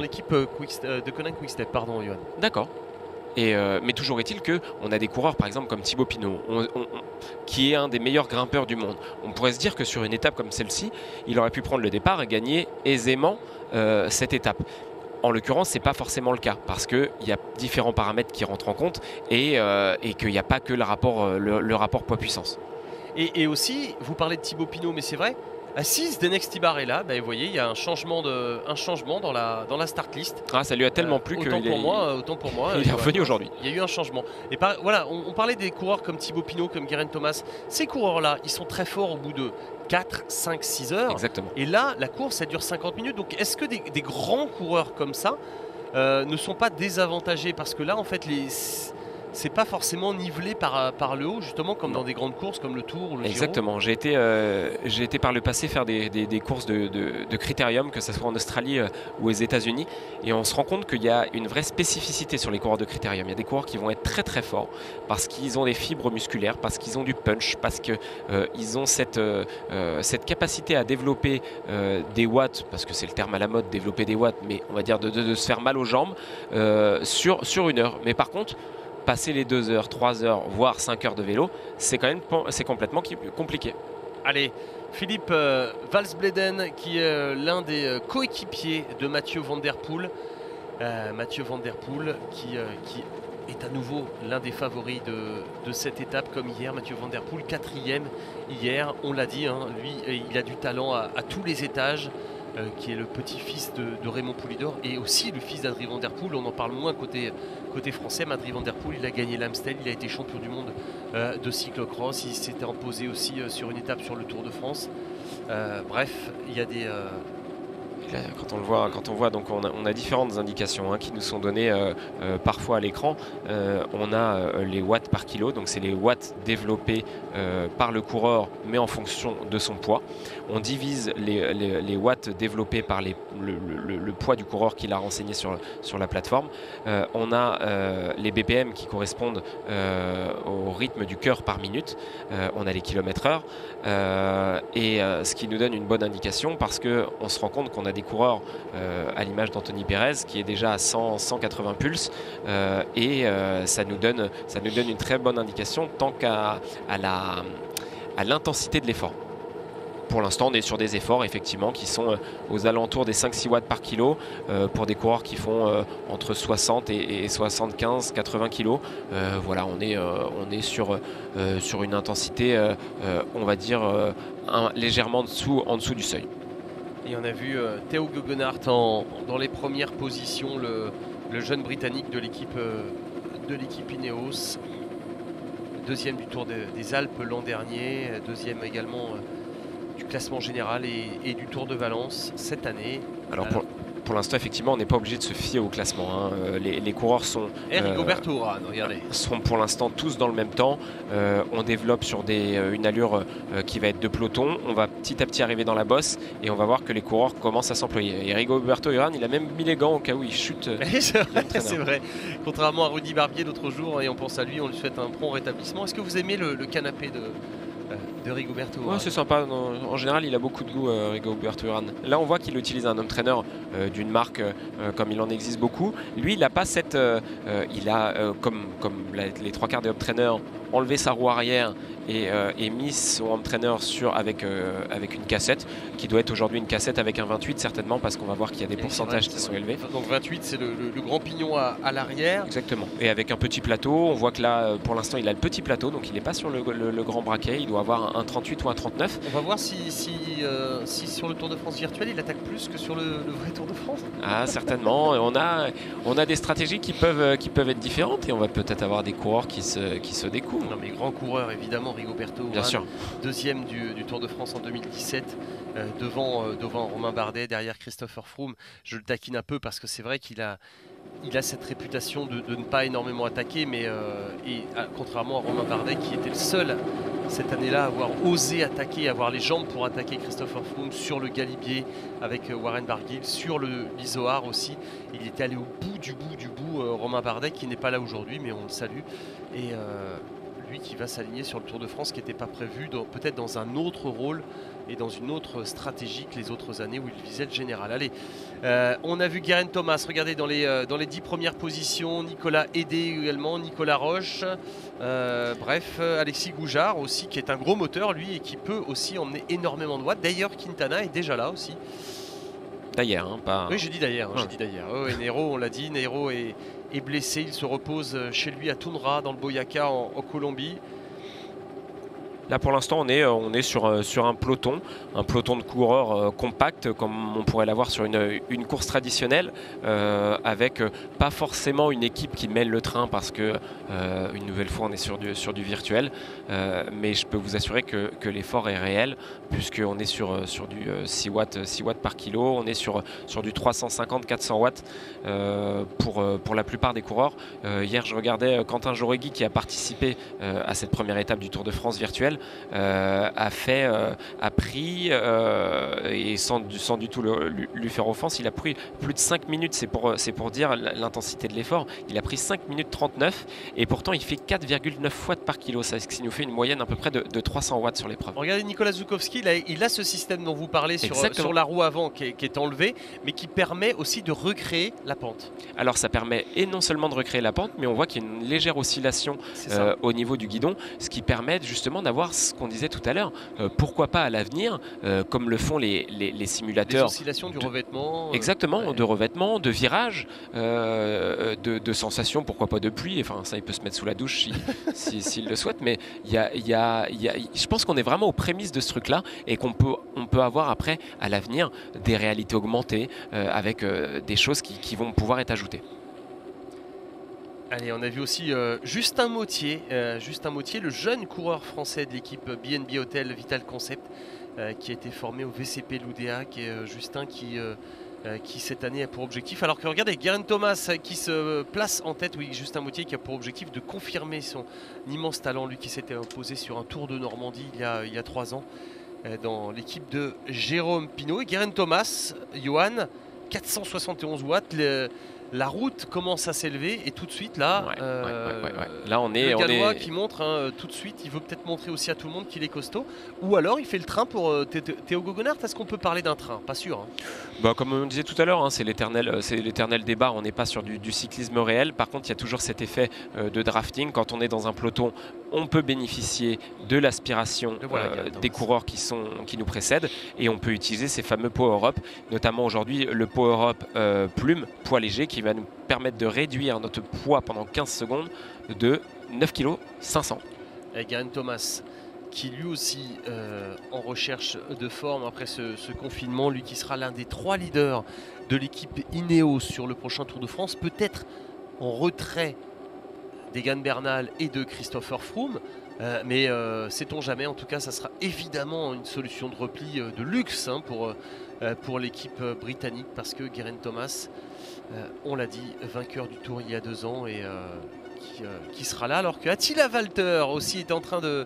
l'équipe de Koenig Quick-Step. Pardon, Johan. D'accord. Mais toujours est-il qu'on a des coureurs par exemple comme Thibaut Pinot qui est un des meilleurs grimpeurs du monde. On pourrait se dire que sur une étape comme celle-ci, il aurait pu prendre le départ et gagner aisément cette étape. En l'occurrence, ce n'est pas forcément le cas parce qu'il y a différents paramètres qui rentrent en compte et qu'il n'y a pas que le rapport poids-puissance. Et aussi, vous parlez de Thibaut Pinot, mais c'est vrai, à 6, Zdenek Stibar est là, vous voyez, il y a un changement dans la start list. Ah, ça lui a tellement plu qu'il autant pour moi, il est revenu aujourd'hui. Il y a eu un changement. Et voilà, on parlait des coureurs comme Thibaut Pinot, comme Geraint Thomas. Ces coureurs-là, ils sont très forts au bout de 4, 5, 6 heures. Exactement. Et là, la course, elle dure 50 minutes. Donc, est-ce que des grands coureurs comme ça ne sont pas désavantagés? Parce que là, en fait, c'est pas forcément nivelé par le haut, justement, comme dans des grandes courses comme le Tour ou le Giro. Exactement. J'ai été par le passé faire des courses de critérium, que ce soit en Australie ou aux États-Unis, et on se rend compte qu'il y a une vraie spécificité sur les coureurs de critérium. Il y a des coureurs qui vont être très très forts parce qu'ils ont des fibres musculaires, parce qu'ils ont du punch, parce qu'ils ont cette capacité à développer des watts, parce que c'est le terme à la mode, développer des watts, mais on va dire de se faire mal aux jambes sur une heure. Mais par contre, passer les 2 heures, 3 heures, voire 5 heures de vélo, c'est complètement compliqué. Allez, Philippe Valsbleden, qui est l'un des coéquipiers de Mathieu Van Der Poel. Mathieu Van Der Poel qui est à nouveau l'un des favoris de cette étape comme hier. Mathieu Van Der Poel, 4e hier, on l'a dit, hein, lui il a du talent à tous les étages. Qui est le petit-fils de Raymond Poulidor et aussi le fils d'Adrien Van Der Poel. On en parle moins côté français, mais Adrien Van Der Poel, il a gagné l'Amstel, il a été champion du monde de cyclocross, il s'était imposé aussi sur une étape sur le Tour de France. Bref, il y a des... Quand on voit, donc on a différentes indications qui nous sont données parfois à l'écran. On a les watts par kilo, donc c'est les watts développés par le coureur, mais en fonction de son poids. On divise les watts développés par le poids du coureur qu'il a renseigné sur la plateforme. On a les BPM qui correspondent au rythme du cœur par minute. On a les km/h et ce qui nous donne une bonne indication parce qu'on se rend compte qu'on a des coureurs à l'image d'Anthony Pérez qui est déjà à 180 pulses et ça nous donne une très bonne indication tant qu'à l'intensité de l'effort. Pour l'instant, on est sur des efforts effectivement qui sont aux alentours des 5-6 watts par kilo pour des coureurs qui font entre 60 et 75-80 kg. Voilà, on est sur une intensité, on va dire, légèrement en dessous du seuil. Et on a vu Theo Gegenhardt dans les premières positions, le jeune Britannique de l'équipe Ineos. Deuxième du Tour des Alpes l'an dernier, deuxième également du classement général et du Tour de Valence cette année. Alors pour l'instant, effectivement, on n'est pas obligé de se fier au classement. Hein. Les coureurs sont Rigoberto Urán, regardez. Sont pour l'instant tous dans le même temps. On développe sur une allure qui va être de peloton. On va petit à petit arriver dans la bosse et on va voir que les coureurs commencent à s'employer. Et Rigoberto Urán, il a même mis les gants au cas où il chute. C'est vrai. Contrairement à Rudy Barbier l'autre jour, et on pense à lui, on lui souhaite un prompt rétablissement. Est-ce que vous aimez le canapé de Rigoberto Urán? Ouais, c'est sympa. En général, il a beaucoup de goût, Rigoberto Urán. Là, on voit qu'il utilise un home trainer d'une marque comme il en existe beaucoup. Lui, il n'a pas cette. Il a, comme les trois quarts des home trainers, enlevé sa roue arrière et mis son home trainer avec une cassette qui doit être aujourd'hui une cassette avec un 28 certainement, parce qu'on va voir qu'il y a des pourcentages qui sont élevés. Donc 28, c'est le grand pignon à l'arrière. Exactement. Et avec un petit plateau, on voit que là pour l'instant il a le petit plateau, donc il n'est pas sur le grand braquet, il doit avoir un 38 ou un 39. On va voir si sur le Tour de France virtuel il attaque plus que sur le vrai Tour de France. Ah, certainement. On a des stratégies qui peuvent être différentes et on va peut-être avoir des coureurs qui se découvrent. Non, mais grand coureur évidemment, Rigoberto Urán, bien sûr. Deuxième du Tour de France en 2017, devant Romain Bardet, derrière Christopher Froome. Je le taquine un peu parce que c'est vrai qu'il a cette réputation de ne pas énormément attaquer, mais contrairement à Romain Bardet qui était le seul cette année-là à avoir osé attaquer, avoir les jambes pour attaquer Christopher Froome sur le Galibier avec Warren Barguil, sur l'Izoard aussi. Il était allé au bout du bout, Romain Bardet qui n'est pas là aujourd'hui, mais on le salue. Et lui qui va s'aligner sur le Tour de France qui n'était pas prévu, peut-être dans un autre rôle et dans une autre stratégie que les autres années où il visait le général. Allez, on a vu Geraint Thomas, regardez dans les 10 premières positions, Nicolas Hédé également, Nicolas Roche, bref, Alexis Goujard aussi qui est un gros moteur lui et qui peut aussi emmener énormément de watts. D'ailleurs Quintana est déjà là aussi. D'ailleurs, hein, pas... Oui, j'ai dit d'ailleurs. Oh, et Nero, on l'a dit, Nero est blessé, il se repose chez lui à Tundra dans le Boyacá en Colombie. Là pour l'instant on est sur un peloton de coureurs compact comme on pourrait l'avoir sur une course traditionnelle, avec pas forcément une équipe qui mêle le train parce que une nouvelle fois on est sur du virtuel, mais je peux vous assurer que l'effort est réel puisqu'on est sur du 6 watts par kilo, on est sur du 350-400 watts pour la plupart des coureurs. Hier je regardais Quentin Jauregui qui a participé à cette première étape du Tour de France virtuel, a pris et sans du tout lui faire offense, il a pris plus de 5 minutes, c'est pour dire l'intensité de l'effort, il a pris 5 minutes 39 et pourtant il fait 4,9 watts par kilo, ça nous fait une moyenne à peu près de 300 watts sur l'épreuve. Regardez Nicolas Zukowski, il a ce système dont vous parlez sur la roue avant qui est enlevé, mais qui permet aussi de recréer la pente. Alors ça permet et non seulement de recréer la pente, mais on voit qu'il y a une légère oscillation au niveau du guidon, ce qui permet justement d'avoir ce qu'on disait tout à l'heure, pourquoi pas à l'avenir, comme le font les simulateurs. Des oscillations du revêtement. Exactement, ouais. De revêtement, de virage, de sensations, pourquoi pas de pluie, enfin ça il peut se mettre sous la douche s'il le souhaite, mais je pense qu'on est vraiment aux prémices de ce truc-là et qu'on peut avoir après, à l'avenir, des réalités augmentées avec des choses qui vont pouvoir être ajoutées. Allez, on a vu aussi Justin Mauthier, le jeune coureur français de l'équipe BNB Hotel Vital Concept, qui a été formé au VCP Loudéac, et Justin qui cette année a pour objectif, alors que regardez, Geraint Thomas qui se place en tête, oui, Justin Mauthier qui a pour objectif de confirmer son immense talent, lui qui s'était imposé sur un Tour de Normandie il y a 3 ans, dans l'équipe de Jérôme Pinault. Et Geraint Thomas, Johan, 471 watts, la route commence à s'élever et tout de suite là, là on est le Gallois qui montre tout de suite, il veut peut-être montrer aussi à tout le monde qu'il est costaud, ou alors il fait le train pour Théo Gogonard. Est-ce qu'on peut parler d'un train? Pas sûr. Bah, comme on disait tout à l'heure, c'est l'éternel débat, on n'est pas sur du cyclisme réel. Par contre il y a toujours cet effet de drafting. Quand on est dans un peloton, on peut bénéficier de l'aspiration des coureurs qui nous précèdent et on peut utiliser ces fameux power-up, notamment aujourd'hui le power-up plume, poids léger, qui va nous permettre de réduire notre poids pendant 15 secondes de 9,5 kg. Et Geraint Thomas qui lui aussi en recherche de forme après ce confinement, lui qui sera l'un des 3 leaders de l'équipe Ineos sur le prochain Tour de France, peut-être en retrait d'Egan Bernal et de Christopher Froome. Mais sait-on jamais, en tout cas ça sera évidemment une solution de repli de luxe hein, pour l'équipe britannique, parce que Geraint Thomas, on l'a dit, vainqueur du Tour il y a 2 ans et qui sera là, alors que Attila Valter aussi est en train de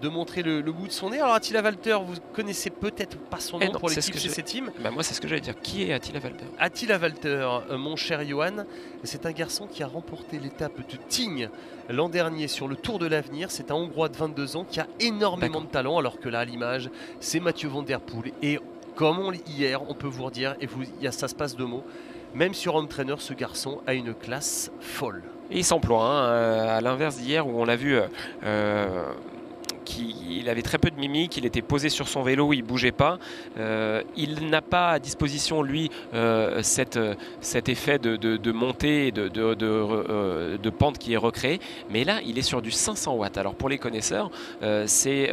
montrer le bout de son nez. Alors Attila Valter, vous connaissez peut-être pas son nom pour l'équipe CC Team. Bah moi c'est ce que j'allais dire, qui est Attila Valter? Attila Valter, mon cher Johan, c'est un garçon qui a remporté l'étape de Tignes l'an dernier sur le Tour de l'Avenir. C'est un Hongrois de 22 ans qui a énormément de talent, alors que là à l'image c'est Mathieu Van Der Poel, et comme on lit hier, on peut vous redire, et ça se passe 2 mots, même sur Home Trainer, ce garçon a une classe folle. Et il s'emploie, hein, à l'inverse d'hier où on l'a vu qu'il avait très peu de mimique, il était posé sur son vélo, il bougeait pas. Il n'a pas à disposition lui cet effet de montée et de pente qui est recréé, mais là il est sur du 500 watts. Alors pour les connaisseurs, c'est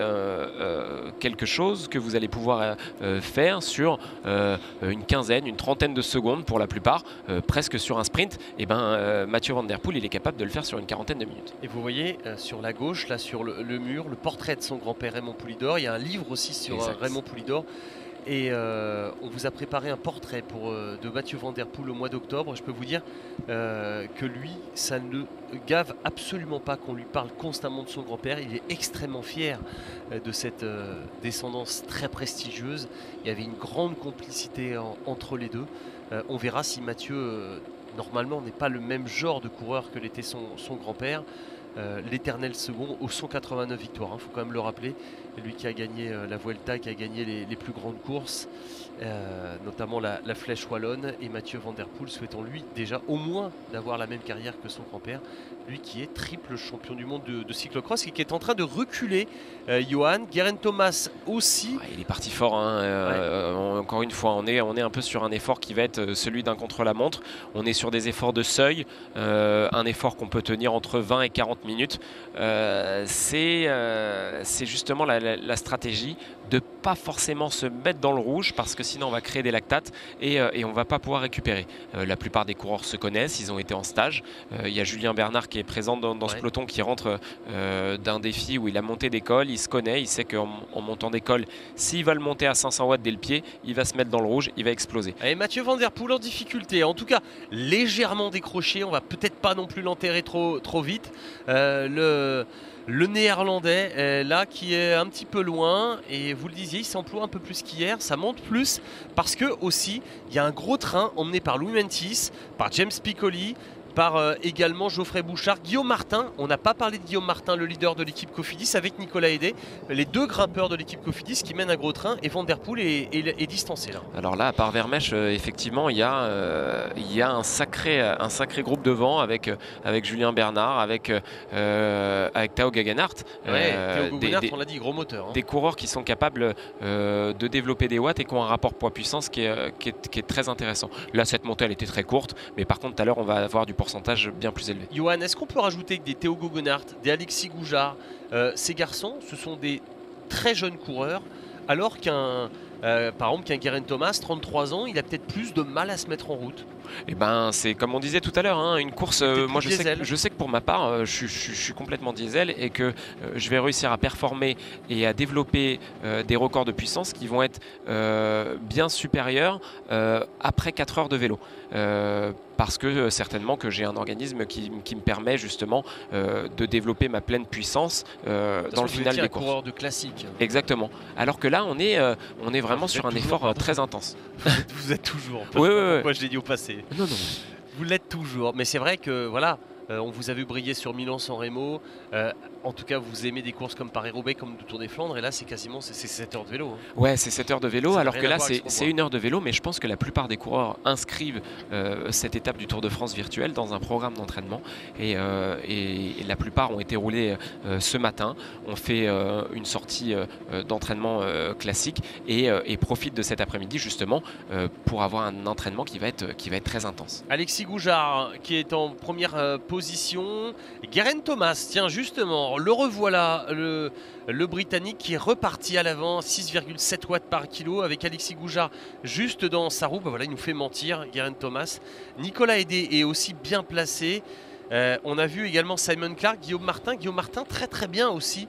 quelque chose que vous allez pouvoir faire sur une quinzaine, une trentaine de secondes pour la plupart, presque sur un sprint. Et Mathieu Van Der Poel, il est capable de le faire sur une quarantaine de minutes. Et vous voyez sur la gauche, là sur le mur, le portrait de son grand-père Raymond Poulidor. Il y a un livre aussi sur Raymond Poulidor. Et on vous a préparé un portrait de Mathieu Van Der Poel au mois d'octobre. Je peux vous dire que lui, ça ne gave absolument pas qu'on lui parle constamment de son grand-père. Il est extrêmement fier de cette descendance très prestigieuse. Il y avait une grande complicité entre les deux. On verra si Mathieu, normalement, n'est pas le même genre de coureur que l'était son grand-père. L'éternel second aux 189 victoires, il faut quand même le rappeler, lui qui a gagné la Vuelta, qui a gagné les plus grandes courses, notamment la Flèche Wallonne. Et Mathieu Van Der Poel, souhaitons lui déjà au moins d'avoir la même carrière que son grand-père, lui qui est triple champion du monde de cyclocross et qui est en train de reculer. Johan, Geraint Thomas aussi. Il est parti fort, hein. Encore une fois, on est un peu sur un effort qui va être celui d'un contre-la-montre. On est sur des efforts de seuil, un effort qu'on peut tenir entre 20 et 40 minutes. C'est justement la stratégie de pas forcément se mettre dans le rouge, parce que sinon on va créer des lactates et on va pas pouvoir récupérer. La plupart des coureurs se connaissent, ils ont été en stage. Il y a Julien Bernard qui est présent dans ce peloton, qui rentre d'un défi où il a monté d'école. Il se connaît, il sait qu'en montant d'école, s'il va le monter à 500 watts dès le pied, il va se mettre dans le rouge, il va exploser. Et Mathieu Van Der Poel en difficulté, en tout cas légèrement décroché. On va peut-être pas non plus l'enterrer trop vite. Le néerlandais là qui est un petit peu loin, et vous le disiez, il s'emploie un peu plus qu'hier, ça monte plus parce que aussi il y a un gros train emmené par Louis Mentis, par James Piccoli, par également Geoffrey Bouchard, Guillaume Martin. On n'a pas parlé de Guillaume Martin, le leader de l'équipe Cofidis, avec Nicolas Hédé, les 2 grimpeurs de l'équipe Cofidis qui mènent un gros train, et Van Der Poel est distancé là. Alors là, à part Vermèche, effectivement, il y a un sacré groupe devant avec Julien Bernard, avec Tao Gegenhardt. Tao Gegenhardt, on l'a dit, gros moteur. Des coureurs qui sont capables de développer des watts et qui ont un rapport poids-puissance qui est très intéressant. Là, cette montée, elle était très courte, mais par contre, tout à l'heure, on va avoir du pourcentage bien plus élevé. Johan, est-ce qu'on peut rajouter que des Tao Gegenhardt, des Alexis Goujard, ces garçons, ce sont des très jeunes coureurs, alors par exemple qu'un Geraint Thomas, 33 ans, il a peut-être plus de mal à se mettre en route? Et c'est comme on disait tout à l'heure, hein, une course, moi je sais que pour ma part, je suis complètement diesel, et que je vais réussir à performer et à développer des records de puissance qui vont être bien supérieurs après 4 heures de vélo. Parce que certainement que j'ai un organisme qui me permet justement de développer ma pleine puissance dans le final des courses. Un coureur de classique. Exactement. Alors que là, on est vraiment sur un effort très intense. Vous êtes toujours. Oui. Moi, je l'ai dit au passé. Non. Vous l'êtes toujours. Mais c'est vrai que voilà. On vous a vu briller sur Milan-San Remo. En tout cas, vous aimez des courses comme Paris-Roubaix, comme le Tour des Flandres. Et là, c'est quasiment 7 heures de vélo. Hein. Ouais, c'est 7 heures de vélo. Ça alors que là, c'est 1 heure de vélo. Mais je pense que la plupart des coureurs inscrivent cette étape du Tour de France virtuel dans un programme d'entraînement. Et la plupart ont été roulés ce matin. On fait une sortie d'entraînement classique et profite de cet après-midi justement pour avoir un entraînement qui va être très intense. Alexis Goujard qui est en première position. Geraint Thomas, tiens justement, le revoilà, le Britannique qui est reparti à l'avant, 6,7 watts par kilo, avec Alexis Goujard juste dans sa roue. Voilà, il nous fait mentir, Geraint Thomas. Nicolas Hédé est aussi bien placé. On a vu également Simon Clark, Guillaume Martin très bien aussi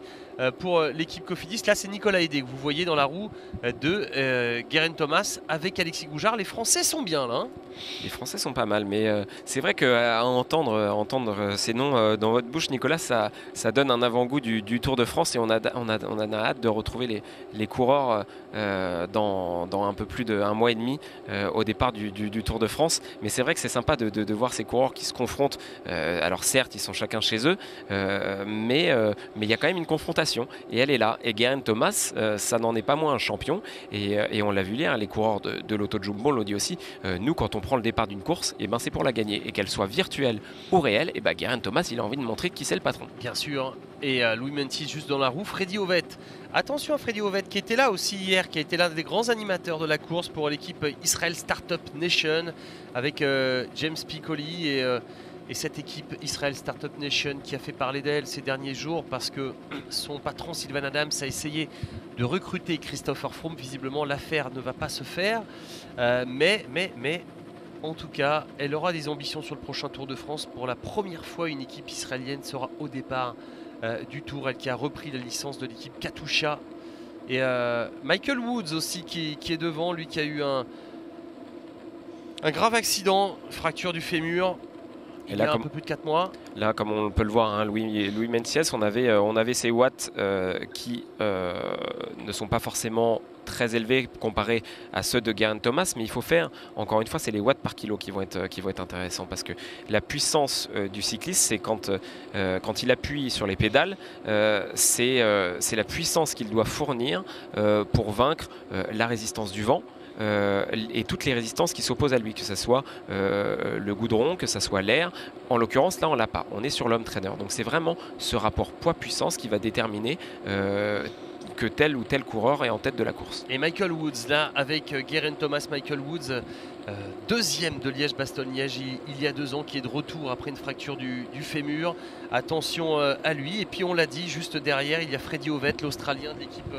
pour l'équipe Cofidis. Là c'est Nicolas Hédé que vous voyez dans la roue de Geraint Thomas avec Alexis Goujard. Les Français sont bien là. Les Français sont pas mal, mais c'est vrai qu'à entendre ces noms dans votre bouche, Nicolas, ça donne un avant-goût du Tour de France et on a hâte de retrouver les coureurs dans un peu plus d'un mois et demi au départ du Tour de France. Mais c'est vrai que c'est sympa de voir ces coureurs qui se confrontent. Alors certes, ils sont chacun chez eux, mais il y a quand même une confrontation et elle est là. Et Geraint Thomas, ça n'en est pas moins un champion et on l'a vu hier, les coureurs de l'Auto Jumbo l'ont dit aussi. Nous, quand on prend le départ d'une course, et ben c'est pour la gagner et qu'elle soit virtuelle ou réelle. Et ben Geraint Thomas, il a envie de montrer qui c'est le patron. Bien sûr. Et Louis Mentis juste dans la roue, Freddy Ovett. Attention à Freddy Ovett qui était là aussi hier, qui a été l'un des grands animateurs de la course pour l'équipe Israel Startup Nation avec James Piccoli et cette équipe Israel Startup Nation qui a fait parler d'elle ces derniers jours parce que son patron Sylvain Adams a essayé de recruter Christopher Froome. Visiblement l'affaire ne va pas se faire, mais en tout cas elle aura des ambitions sur le prochain Tour de France. Pour la première fois une équipe israélienne sera au départ du Tour, elle qui a repris la licence de l'équipe Katusha. Et Michael Woods aussi qui est devant, lui qui a eu un grave accident, fracture du fémur. Il y a un peu plus de 4 mois. Là, comme on peut le voir, hein, Louis Menciès, on avait ces watts qui ne sont pas forcément très élevés comparés à ceux de Geraint Thomas, mais il faut faire, encore une fois, c'est les watts par kilo qui vont être intéressants parce que la puissance du cycliste, c'est quand il appuie sur les pédales, c'est la puissance qu'il doit fournir pour vaincre la résistance du vent. Et toutes les résistances qui s'opposent à lui, que ce soit le goudron, que ce soit l'air. En l'occurrence, là, on l'a pas. On est sur l'homme trainer. Donc, c'est vraiment ce rapport poids-puissance qui va déterminer que tel ou tel coureur est en tête de la course. Et Michael Woods, là, avec Geraint Thomas, Michael Woods, deuxième de Liège-Bastogne-Liège il y a 2 ans, qui est de retour après une fracture du fémur. Attention à lui. Et puis, on l'a dit, juste derrière, il y a Freddy Ovett, l'Australien de l'équipe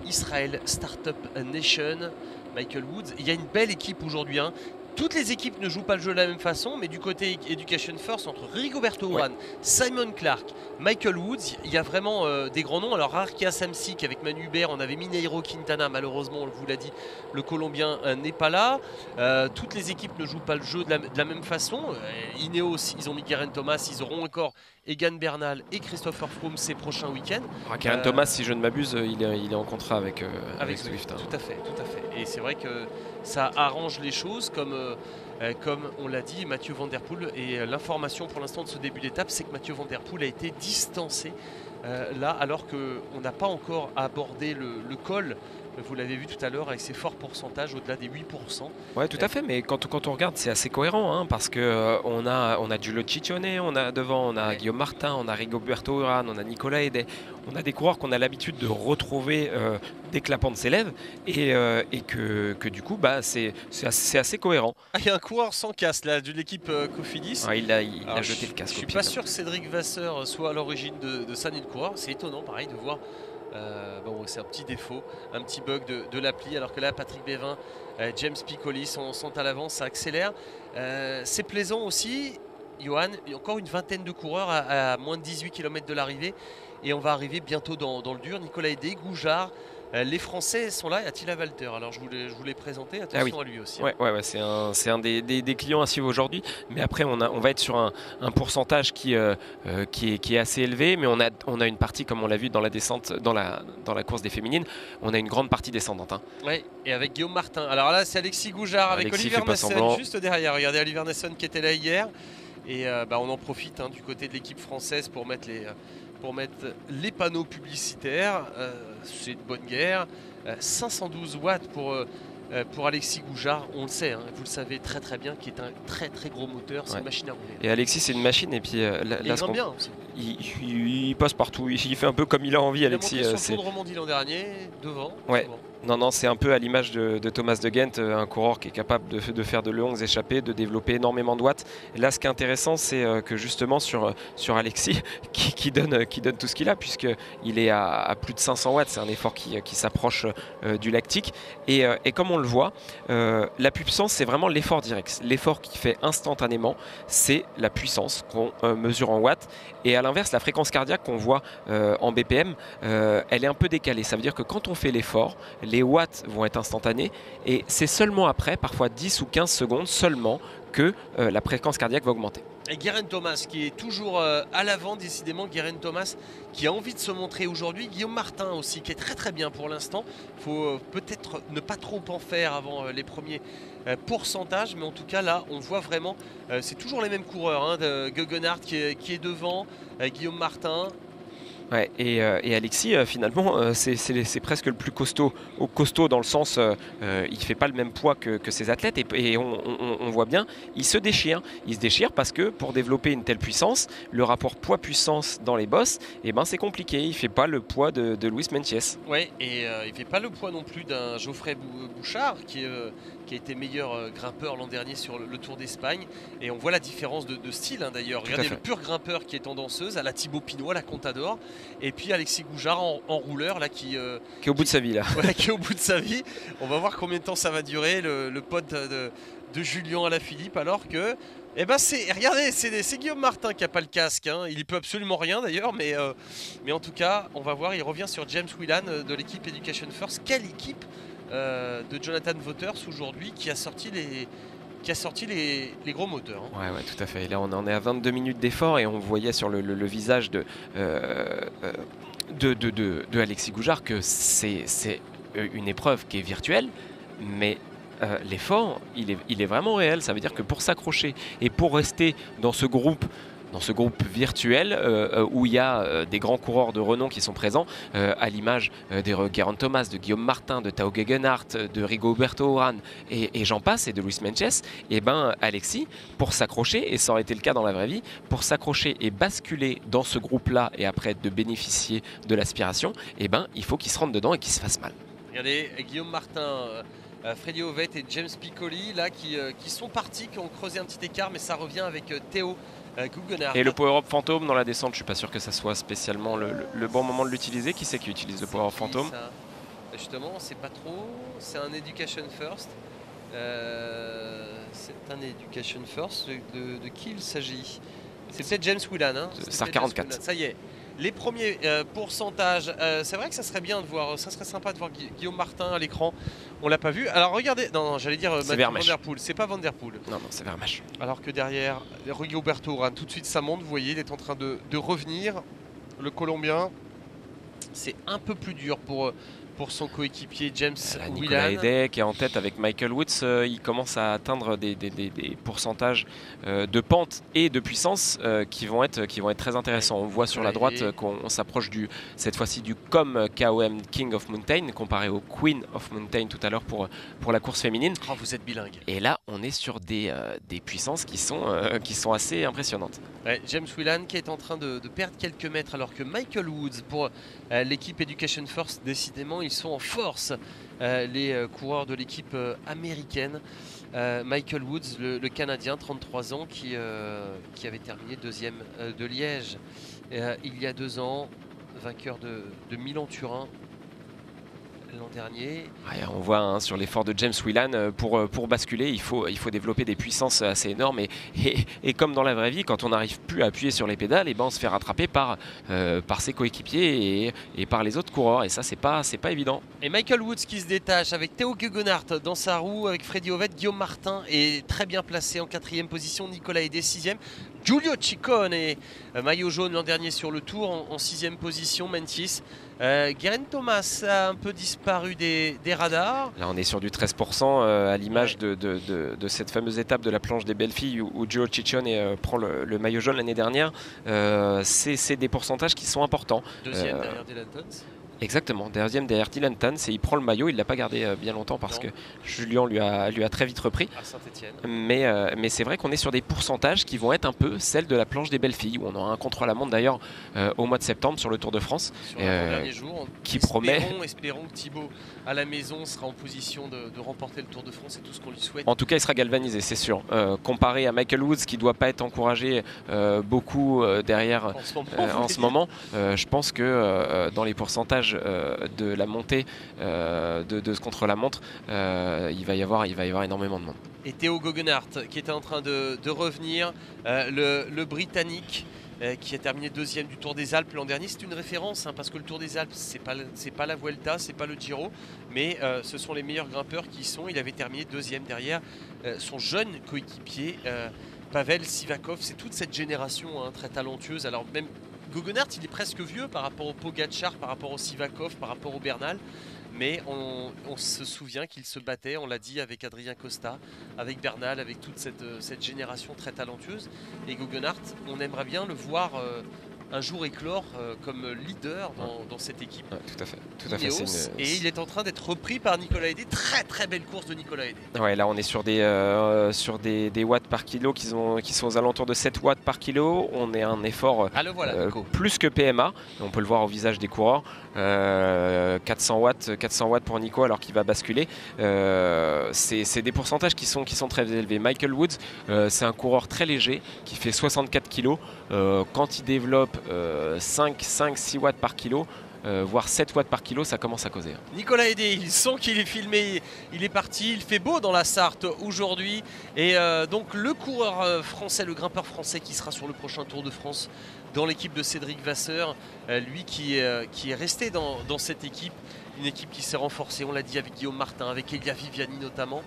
Israel Startup Nation. Michael Woods, il y a une belle équipe aujourd'hui. Hein. Toutes les équipes ne jouent pas le jeu de la même façon, mais du côté Education First, entre Rigoberto Urán, Simon Clark, Michael Woods, il y a vraiment des grands noms. Alors Arkea Samsic avec Manu Hubert, on avait Mineiro Quintana, malheureusement on vous l'a dit, le Colombien n'est pas là. Toutes les équipes ne jouent pas le jeu de la même façon. Ineos, ils ont mis Geraint Thomas, ils auront encore Egan Bernal et Christopher Froome ces prochains week-ends. Geraint Thomas, si je ne m'abuse, il est en contrat avec Swift. Hein. Tout à fait. Et c'est vrai que ça arrange les choses comme on l'a dit, Mathieu Van Der Poel. Et l'information pour l'instant de ce début d'étape, c'est que Mathieu Van Der Poel a été distancé là, alors qu'on n'a pas encore abordé le col. Vous l'avez vu tout à l'heure avec ses forts pourcentages au-delà des 8%. Oui, tout à fait, mais quand on regarde, c'est assez cohérent hein, parce qu'on a Giulio Ciccone, on a Guillaume Martin, on a Rigoberto Urán, on a Nicolas Hédé. On a des coureurs qu'on a l'habitude de retrouver dès que la pente s'élève et que du coup, c'est assez cohérent. Il y a un coureur sans casque là, de l'équipe Cofidis. Il a jeté le casque. Je ne suis pas sûr que Cédric Vasseur soit à l'origine de ça ni de coureur. C'est étonnant, pareil, de voir. C'est un petit défaut, un petit bug de l'appli, alors que là Patrick Bévin, James Piccoli sont à l'avant, ça accélère. C'est plaisant aussi, Johan, il y a encore une vingtaine de coureurs à moins de 18 km de l'arrivée et on va arriver bientôt dans le dur. Nicolas Hédé, Goujard, les Français sont là, et Attila Walter. Alors je voulais présenter, attention à lui aussi. Ouais, c'est un des clients à suivre aujourd'hui. Mais après, on va être sur un pourcentage qui est assez élevé. Mais on a une partie, comme on l'a vu dans la descente, dans la course des féminines, on a une grande partie descendante. Hein. Oui, et avec Guillaume Martin. Alors là, c'est Alexis Goujard avec Oliver Nassen juste derrière. Regardez Oliver Nassen qui était là hier. Et on en profite du côté de l'équipe française pour mettre les panneaux publicitaires. C'est une bonne guerre. 512 watts pour Alexis Goujard, on le sait, hein, vous le savez très très bien, qui est un très très gros moteur, c'est une machine à rouler. Et Alexis, c'est une machine, et puis il grimpe bien aussi. Il passe partout, il fait un peu comme il a envie, Alexis. Il a monté sur le Tour de Romandie l'an dernier, devant. Ouais. Non, c'est un peu à l'image de Thomas De Gendt, un coureur qui est capable de faire de longues échappées, de développer énormément de watts. Et là, ce qui est intéressant, c'est que justement sur Alexis, qui donne tout ce qu'il a, puisqu'il est à plus de 500 watts. C'est un effort qui s'approche du lactique. Et comme on le voit, la puissance, c'est vraiment l'effort direct. L'effort qui fait instantanément, c'est la puissance qu'on mesure en watts. Et à l'inverse, la fréquence cardiaque qu'on voit en BPM, elle est un peu décalée. Ça veut dire que quand on fait l'effort, les watts vont être instantanés et c'est seulement après, parfois 10 ou 15 secondes seulement, que la fréquence cardiaque va augmenter. Et Geraint Thomas qui est toujours à l'avant, décidément. Geraint Thomas qui a envie de se montrer aujourd'hui. Guillaume Martin aussi qui est très très bien pour l'instant. Il faut peut-être ne pas trop en faire avant les premiers pourcentages. Mais en tout cas là on voit vraiment, c'est toujours les mêmes coureurs. Hein, Guggenhardt qui est devant, Guillaume Martin. Ouais, et Alexis, finalement, c'est presque le plus costaud dans le sens, il ne fait pas le même poids que ses athlètes et on voit bien, il se déchire parce que pour développer une telle puissance, le rapport poids-puissance dans les bosses, c'est compliqué, il ne fait pas le poids de Luis Meintjes. Oui, et il ne fait pas le poids non plus d'un Geoffrey Bouchard qui a été meilleur grimpeur l'an dernier sur le Tour d'Espagne. Et on voit la différence de style hein, d'ailleurs. Regardez le pur grimpeur qui est en danseuse, à la Thibaut Pinot, à la Contador. Et puis Alexis Goujard en rouleur là, qui est au bout de sa vie là. Ouais, qui est au bout de sa vie. On va voir combien de temps ça va durer, le pote de Julien Alaphilippe, alors que regardez, c'est Guillaume Martin qui n'a pas le casque. Hein. Il ne peut absolument rien d'ailleurs, mais en tout cas, on va voir. Il revient sur James Whelan de l'équipe Education First. Quelle équipe de Jonathan Vaughters aujourd'hui qui a sorti les gros moteurs. Hein. Ouais, tout à fait. Et là, on en est à 22 minutes d'effort et on voyait sur le visage de Alexis Goujard que c'est une épreuve qui est virtuelle, mais l'effort, il est vraiment réel. Ça veut dire que pour s'accrocher et pour rester dans ce groupe virtuel où il y a des grands coureurs de renom qui sont présents, à l'image de Geraint Thomas, de Guillaume Martin, de Tao Gegenhardt, de Rigoberto Urán et j'en passe, et de Luis Meintjes, Alexis, pour s'accrocher, et ça aurait été le cas dans la vraie vie, pour s'accrocher et basculer dans ce groupe-là et après de bénéficier de l'aspiration, il faut qu'il se rentre dedans et qu'il se fasse mal. Regardez, Guillaume Martin, Freddy Ovett et James Piccoli là, qui sont partis, qui ont creusé un petit écart, mais ça revient avec Théo Guggenhardt. Et le Power Up Fantôme dans la descente, je suis pas sûr que ça soit spécialement le bon moment de l'utiliser. Qui c'est qui utilise le Power Up Fantôme? Justement, c'est pas trop. C'est un Education First. C'est un Education First. De qui il s'agit? C'est peut-être James Whelan. Hein, SAR 44. Ça y est. Les premiers pourcentages, c'est vrai que ça serait bien de voir, ça serait sympa de voir Guillaume Martin à l'écran. On l'a pas vu. Alors regardez, non, j'allais dire Mathieu Van Der Poel. C'est pas Van Der Poel. Non, c'est Vermeersch. Alors que derrière, Rigoberto Urán, tout de suite ça monte. Vous voyez, il est en train de revenir. Le Colombien, c'est un peu plus dur pour son coéquipier James Nicolas Whelan. Hedey qui est en tête avec Michael Woods, il commence à atteindre des pourcentages de pente et de puissance qui vont être très intéressants. On voit sur la droite qu'on s'approche cette fois-ci du KOM King of Mountain comparé au Queen of Mountain tout à l'heure pour la course féminine. Oh, vous êtes bilingue. Et là on est sur des puissances qui sont assez impressionnantes. Ouais, James Whelan qui est en train de perdre quelques mètres alors que Michael Woods pour l'équipe Education First, décidément ils sont en force, les coureurs de l'équipe américaine. Michael Woods, le Canadien, 33 ans, qui avait terminé deuxième de Liège il y a 2 ans, vainqueur de Milan-Turin l'an dernier. Ouais, on voit sur l'effort de James Whelan, pour basculer, il faut développer des puissances assez énormes et comme dans la vraie vie, quand on n'arrive plus à appuyer sur les pédales, on se fait rattraper par ses coéquipiers et par les autres coureurs, et ça c'est pas évident. Et Michael Woods qui se détache avec Théo Guggenhardt dans sa roue, avec Freddy Ovett. Guillaume Martin est très bien placé en 4e position, Nicolas Hedey 6e, Giulio Ciccone et maillot jaune l'an dernier sur le Tour en 6e position, Meintjes. Geraint Thomas a un peu disparu des radars. Là on est sur du 13% à l'image de cette fameuse étape de la planche des belles filles où Giulio Ciccone prend le maillot jaune l'année dernière. C'est des pourcentages qui sont importants. Deuxième derrière Dylan Teuns. Exactement, deuxième derrière Dylan Tans, et il prend le maillot, il ne l'a pas gardé bien longtemps parce que Julien lui a très vite repris. À Saint-Etienne. Mais c'est vrai qu'on est sur des pourcentages qui vont être un peu celles de la planche des belles filles, où on aura un contre-la-montre d'ailleurs au mois de septembre sur le Tour de France. Sur le dernier jour, qui promet. Espérons que Thibaut à la maison sera en position de remporter le Tour de France, c'est tout ce qu'on lui souhaite. En tout cas, il sera galvanisé, c'est sûr. Comparé à Michael Woods, qui ne doit pas être encouragé beaucoup derrière en ce moment, je pense que dans les pourcentages de la montée de ce contre-la-montre, il va y avoir énormément de monde. Et Théo Goggenhardt qui était en train de revenir, le Britannique qui a terminé deuxième du Tour des Alpes l'an dernier. C'est une référence parce que le Tour des Alpes, c'est pas la Vuelta, c'est pas le Giro, mais ce sont les meilleurs grimpeurs qui y sont. Il avait terminé deuxième derrière son jeune coéquipier Pavel Sivakov. C'est toute cette génération très talentueuse. Alors même Goggenhardt, il est presque vieux par rapport au Pogačar, par rapport au Sivakov, par rapport au Bernal. Mais on se souvient qu'il se battait, on l'a dit, avec Adrien Costa, avec Bernal, avec toute cette génération très talentueuse. Et Goggenhardt, on aimerait bien le voir un jour éclore comme leader dans cette équipe. Ouais, tout à fait. Et il est en train d'être repris par Nicolas Hédé. Très très belle course de Nicolas Hédé. Ouais, là on est sur des watts par kilo qui sont aux alentours de 7 watts par kilo. On est à un effort plus que PMA. On peut le voir au visage des coureurs. 400 watts pour Nico alors qu'il va basculer. C'est des pourcentages qui sont très élevés. Michael Woods, c'est un coureur très léger qui fait 64 kg. Quand il développe 5-6 watts par kilo, voire 7 watts par kilo, ça commence à causer. Nicolas Hédé, il sent qu'il est filmé, il est parti, il fait beau dans la Sarthe aujourd'hui. Et donc le coureur français, le grimpeur français qui sera sur le prochain Tour de France dans l'équipe de Cédric Vasseur, lui qui est resté dans cette équipe, une équipe qui s'est renforcée, on l'a dit, avec Guillaume Martin, avec Elia Viviani notamment.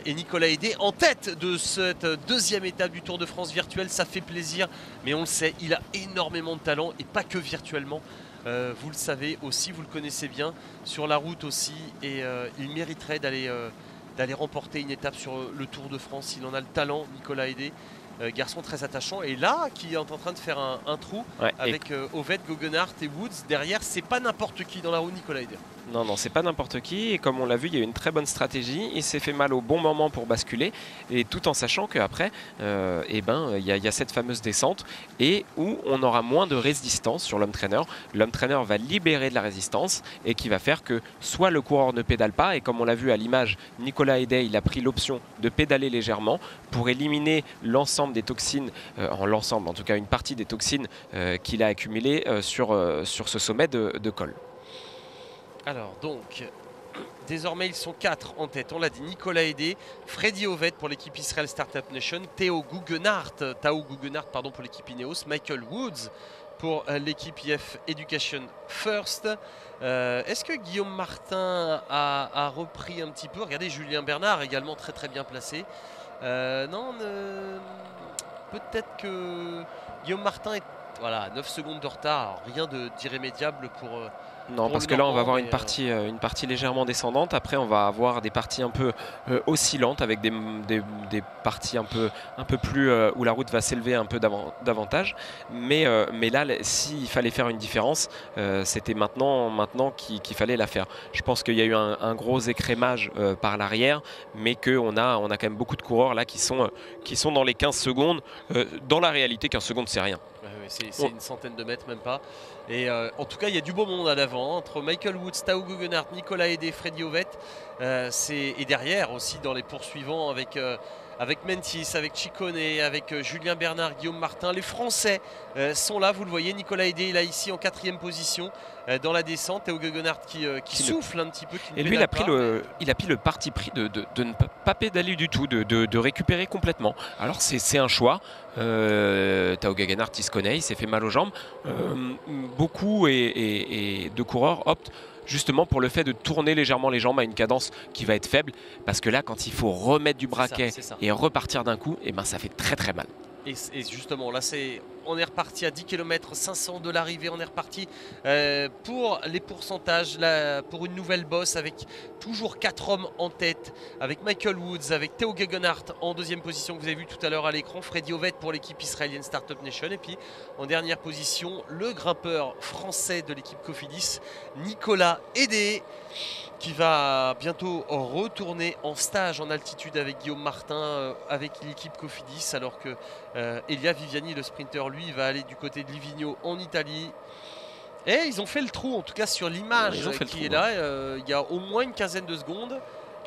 Et Nicolas Hédé en tête de cette deuxième étape du Tour de France virtuel, ça fait plaisir, mais on le sait, il a énormément de talent et pas que virtuellement. Vous le savez aussi, vous le connaissez bien, sur la route aussi, et il mériterait d'aller remporter une étape sur le Tour de France. Il en a le talent, Nicolas Hédé, garçon très attachant, et là qui est en train de faire un trou avec Ovett, Goggenhardt et Woods derrière. C'est pas n'importe qui dans la roue, Nicolas Hédé. Non, c'est pas n'importe qui, et comme on l'a vu, il y a eu une très bonne stratégie. Il s'est fait mal au bon moment pour basculer, et tout en sachant qu'après il y a cette fameuse descente et où on aura moins de résistance sur l'homme trainer. L'homme trainer va libérer de la résistance et qui va faire que soit le coureur ne pédale pas, et comme on l'a vu à l'image, Nicolas Hédé, il a pris l'option de pédaler légèrement pour éliminer l'ensemble des toxines, en tout cas une partie des toxines qu'il a accumulées sur ce sommet de col. Alors donc, désormais ils sont 4 en tête, on l'a dit, Nicolas Hédé, Freddy Ovett pour l'équipe Israel Startup Nation, Tao Guggenhardt pour l'équipe Ineos, Michael Woods pour l'équipe IF Education First. Est-ce que Guillaume Martin a repris un petit peu? Regardez, Julien Bernard également très très bien placé. Peut-être que Guillaume Martin est 9 secondes de retard, rien d'irrémédiable pour... Non, parce que là on va avoir une partie légèrement descendante. Après on va avoir des parties un peu oscillantes avec des parties un peu plus où la route va s'élever un peu davantage. Mais là, s'il fallait faire une différence, c'était maintenant qu'il fallait la faire. Je pense qu'il y a eu un gros écrémage par l'arrière, mais qu'on a quand même beaucoup de coureurs là qui sont dans les 15 secondes. Dans la réalité, 15 secondes c'est rien. C'est une centaine de mètres, même pas. Et en tout cas, il y a du beau monde à l'avant, entre Michael Woods, Tao Guggenhardt, Nicolas Hédé, Freddy Ovett. Et derrière aussi dans les poursuivants avec Mentis, avec Ciccone, avec Julien Bernard, Guillaume Martin. Les Français sont là, vous le voyez. Nicolas Hédé est là ici en 4e position dans la descente. Tao Guggenhardt qui souffle un petit peu. Et lui, il a pris le parti pris de ne pas pédaler du tout, de récupérer complètement. Alors c'est un choix. Tao Guggenhardt, il se connaît, il s'est fait mal aux jambes. Beaucoup de coureurs optent justement pour le fait de tourner légèrement les jambes à une cadence qui va être faible, parce que là quand il faut remettre du braquet et repartir d'un coup, ça fait très très mal. Et justement là on est reparti à 10 km 500 de l'arrivée, on est reparti pour les pourcentages, là, pour une nouvelle bosse avec toujours 4 hommes en tête, avec Michael Woods, avec Theo Gegenhardt en deuxième position que vous avez vu tout à l'heure à l'écran, Freddy Ovett pour l'équipe israélienne Startup Nation, et puis en dernière position le grimpeur français de l'équipe Cofidis, Nicolas Hédé, qui va bientôt retourner en stage en altitude avec Guillaume Martin, avec l'équipe Cofidis, alors que Elia Viviani, le sprinter, lui, va aller du côté de Livigno en Italie. Et ils ont fait le trou, en tout cas sur l'image qui est là, il y a au moins une quinzaine de secondes.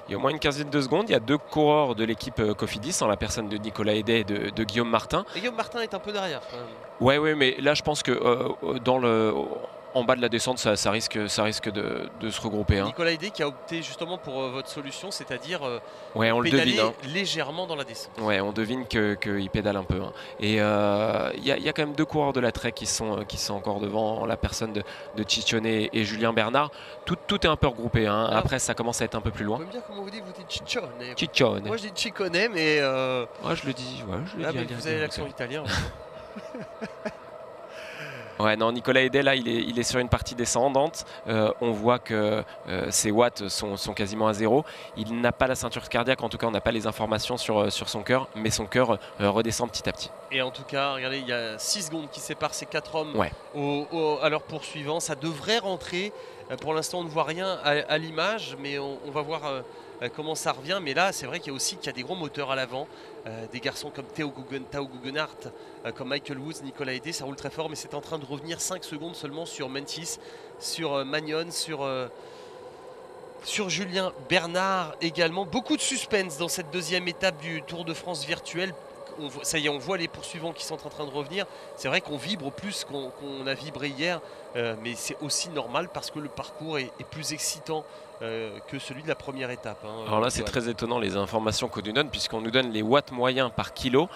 Il y a au moins une quinzaine de secondes, il y a 2 coureurs de l'équipe Cofidis, en la personne de Nicolas Hédé et de Guillaume Martin. Et Guillaume Martin est un peu derrière quand même. Ouais, mais là je pense que en bas de la descente, ça risque de se regrouper. Hein. Nicolas Hédé qui a opté justement pour votre solution, c'est-à-dire ouais, on pédaler le devine, légèrement dans la descente. Ouais, on devine qu'il pédale un peu. Hein. Et il y a quand même 2 coureurs de la Trek qui sont encore devant, en la personne de Ciccione et Julien Bernard. Tout est un peu regroupé. Hein. Alors, après, ça commence à être un peu plus loin. On peut me dire comment vous dites Ciccione. Ciccione. Moi je dis Ciccone, mais... Ouais, je le dis. Ouais, mais vous avez l'accent italien. Ouais, non, Nicolas Hédé, là, il est sur une partie descendante. On voit que ses watts sont quasiment à 0. Il n'a pas la ceinture cardiaque, en tout cas, on n'a pas les informations sur son cœur, mais son cœur redescend petit à petit. Et en tout cas, regardez, il y a 6 secondes qui séparent ces 4 hommes ouais. à leur poursuivant. Ça devrait rentrer. Pour l'instant, on ne voit rien à l'image, mais on va voir comment ça revient. Mais là, c'est vrai qu'il y a des gros moteurs à l'avant. Des garçons comme Theo Gegenhardt, comme Michael Woods, Nicolas Hédé, ça roule très fort, mais c'est en train de revenir 5 secondes seulement sur Mentis, sur Magnon, sur Julien Bernard également. Beaucoup de suspense dans cette deuxième étape du Tour de France virtuel. Ça y est, on voit les poursuivants qui sont en train de revenir. C'est vrai qu'on vibre plus qu'on a vibré hier, mais c'est aussi normal parce que le parcours est plus excitant que celui de la première étape. Hein, alors là, c'est très étonnant les informations qu'on nous donne, puisqu'on nous donne les watts moyens par kilo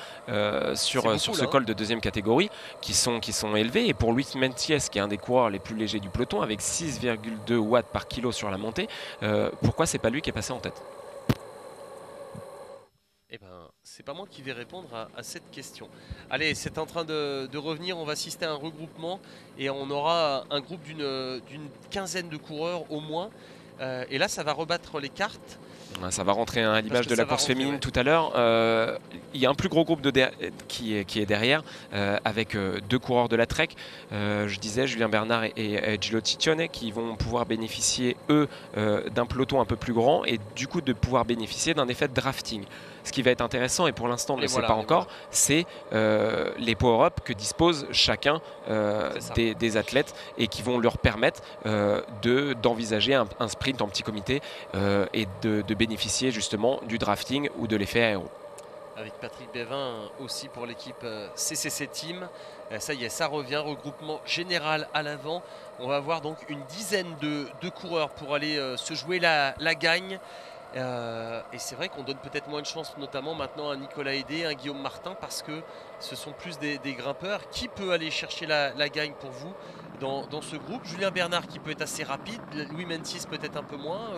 sur ce col de deuxième catégorie qui sont élevés. Et pour Luis Mentiès, qui est un des coureurs les plus légers du peloton, avec 6,2 watts par kilo sur la montée, pourquoi c'est pas lui qui est passé en tête ? Eh ben, c'est pas moi qui vais répondre à cette question. Allez, c'est en train de revenir, on va assister à un regroupement et on aura un groupe d'une quinzaine de coureurs au moins. Et là, ça va rebattre les cartes. Ça va rentrer à l'image de la course féminine tout à l'heure. Il y a un plus gros groupe qui est derrière, avec 2 coureurs de la Trek. Je disais Julien Bernard et Gillo Ciccione qui vont pouvoir bénéficier, eux, d'un peloton un peu plus grand et du coup de pouvoir bénéficier d'un effet de drafting. Ce qui va être intéressant, et pour l'instant on ne le sait pas encore, c'est les power-up que dispose chacun des athlètes et qui vont leur permettre d'envisager un sprint en petit comité et de bénéficier justement du drafting ou de l'effet aéro. Avec Patrick Bévin aussi pour l'équipe CCC Team. Ça y est, ça revient, regroupement général à l'avant. On va avoir donc une dizaine de coureurs pour aller se jouer la gagne. Et c'est vrai qu'on donne peut-être moins de chance, notamment maintenant à Nicolas Hédé, à Guillaume Martin, parce que ce sont plus des grimpeurs. Qui peut aller chercher la gagne pour vous dans ce groupe? Julien Bernard qui peut être assez rapide, Louis Mentis peut-être un peu moins.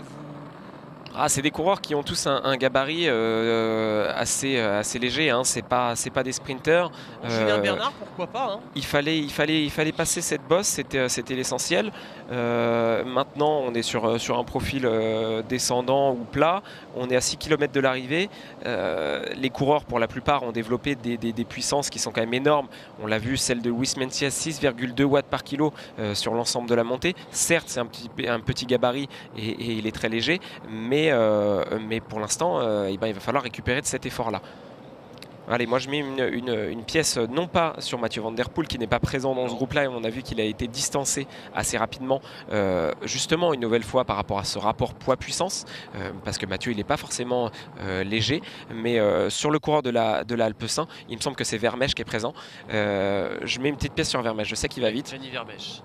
C'est des coureurs qui ont tous un gabarit assez léger, hein. C'est pas des sprinters. Julien Bernard, pourquoi pas, hein. Il fallait passer cette bosse, c'était l'essentiel. Maintenant, on est sur un profil descendant ou plat. On est à 6 km de l'arrivée. Les coureurs, pour la plupart, ont développé des puissances qui sont quand même énormes. On l'a vu, celle de Luis Menciès, 6,2 watts par kilo sur l'ensemble de la montée. Certes, c'est un petit gabarit et il est très léger, mais pour l'instant, il va falloir récupérer de cet effort-là. Allez, moi je mets une pièce non pas sur Mathieu Van Der Poel qui n'est pas présent dans ce groupe-là, et on a vu qu'il a été distancé assez rapidement, justement une nouvelle fois par rapport à ce rapport poids-puissance, parce que Mathieu il n'est pas forcément léger, mais sur le coureur de la Alpecin, il me semble que c'est Vermèche qui est présent. Je mets une petite pièce sur Vermèche, je sais qu'il va vite. Gianni Vermèche.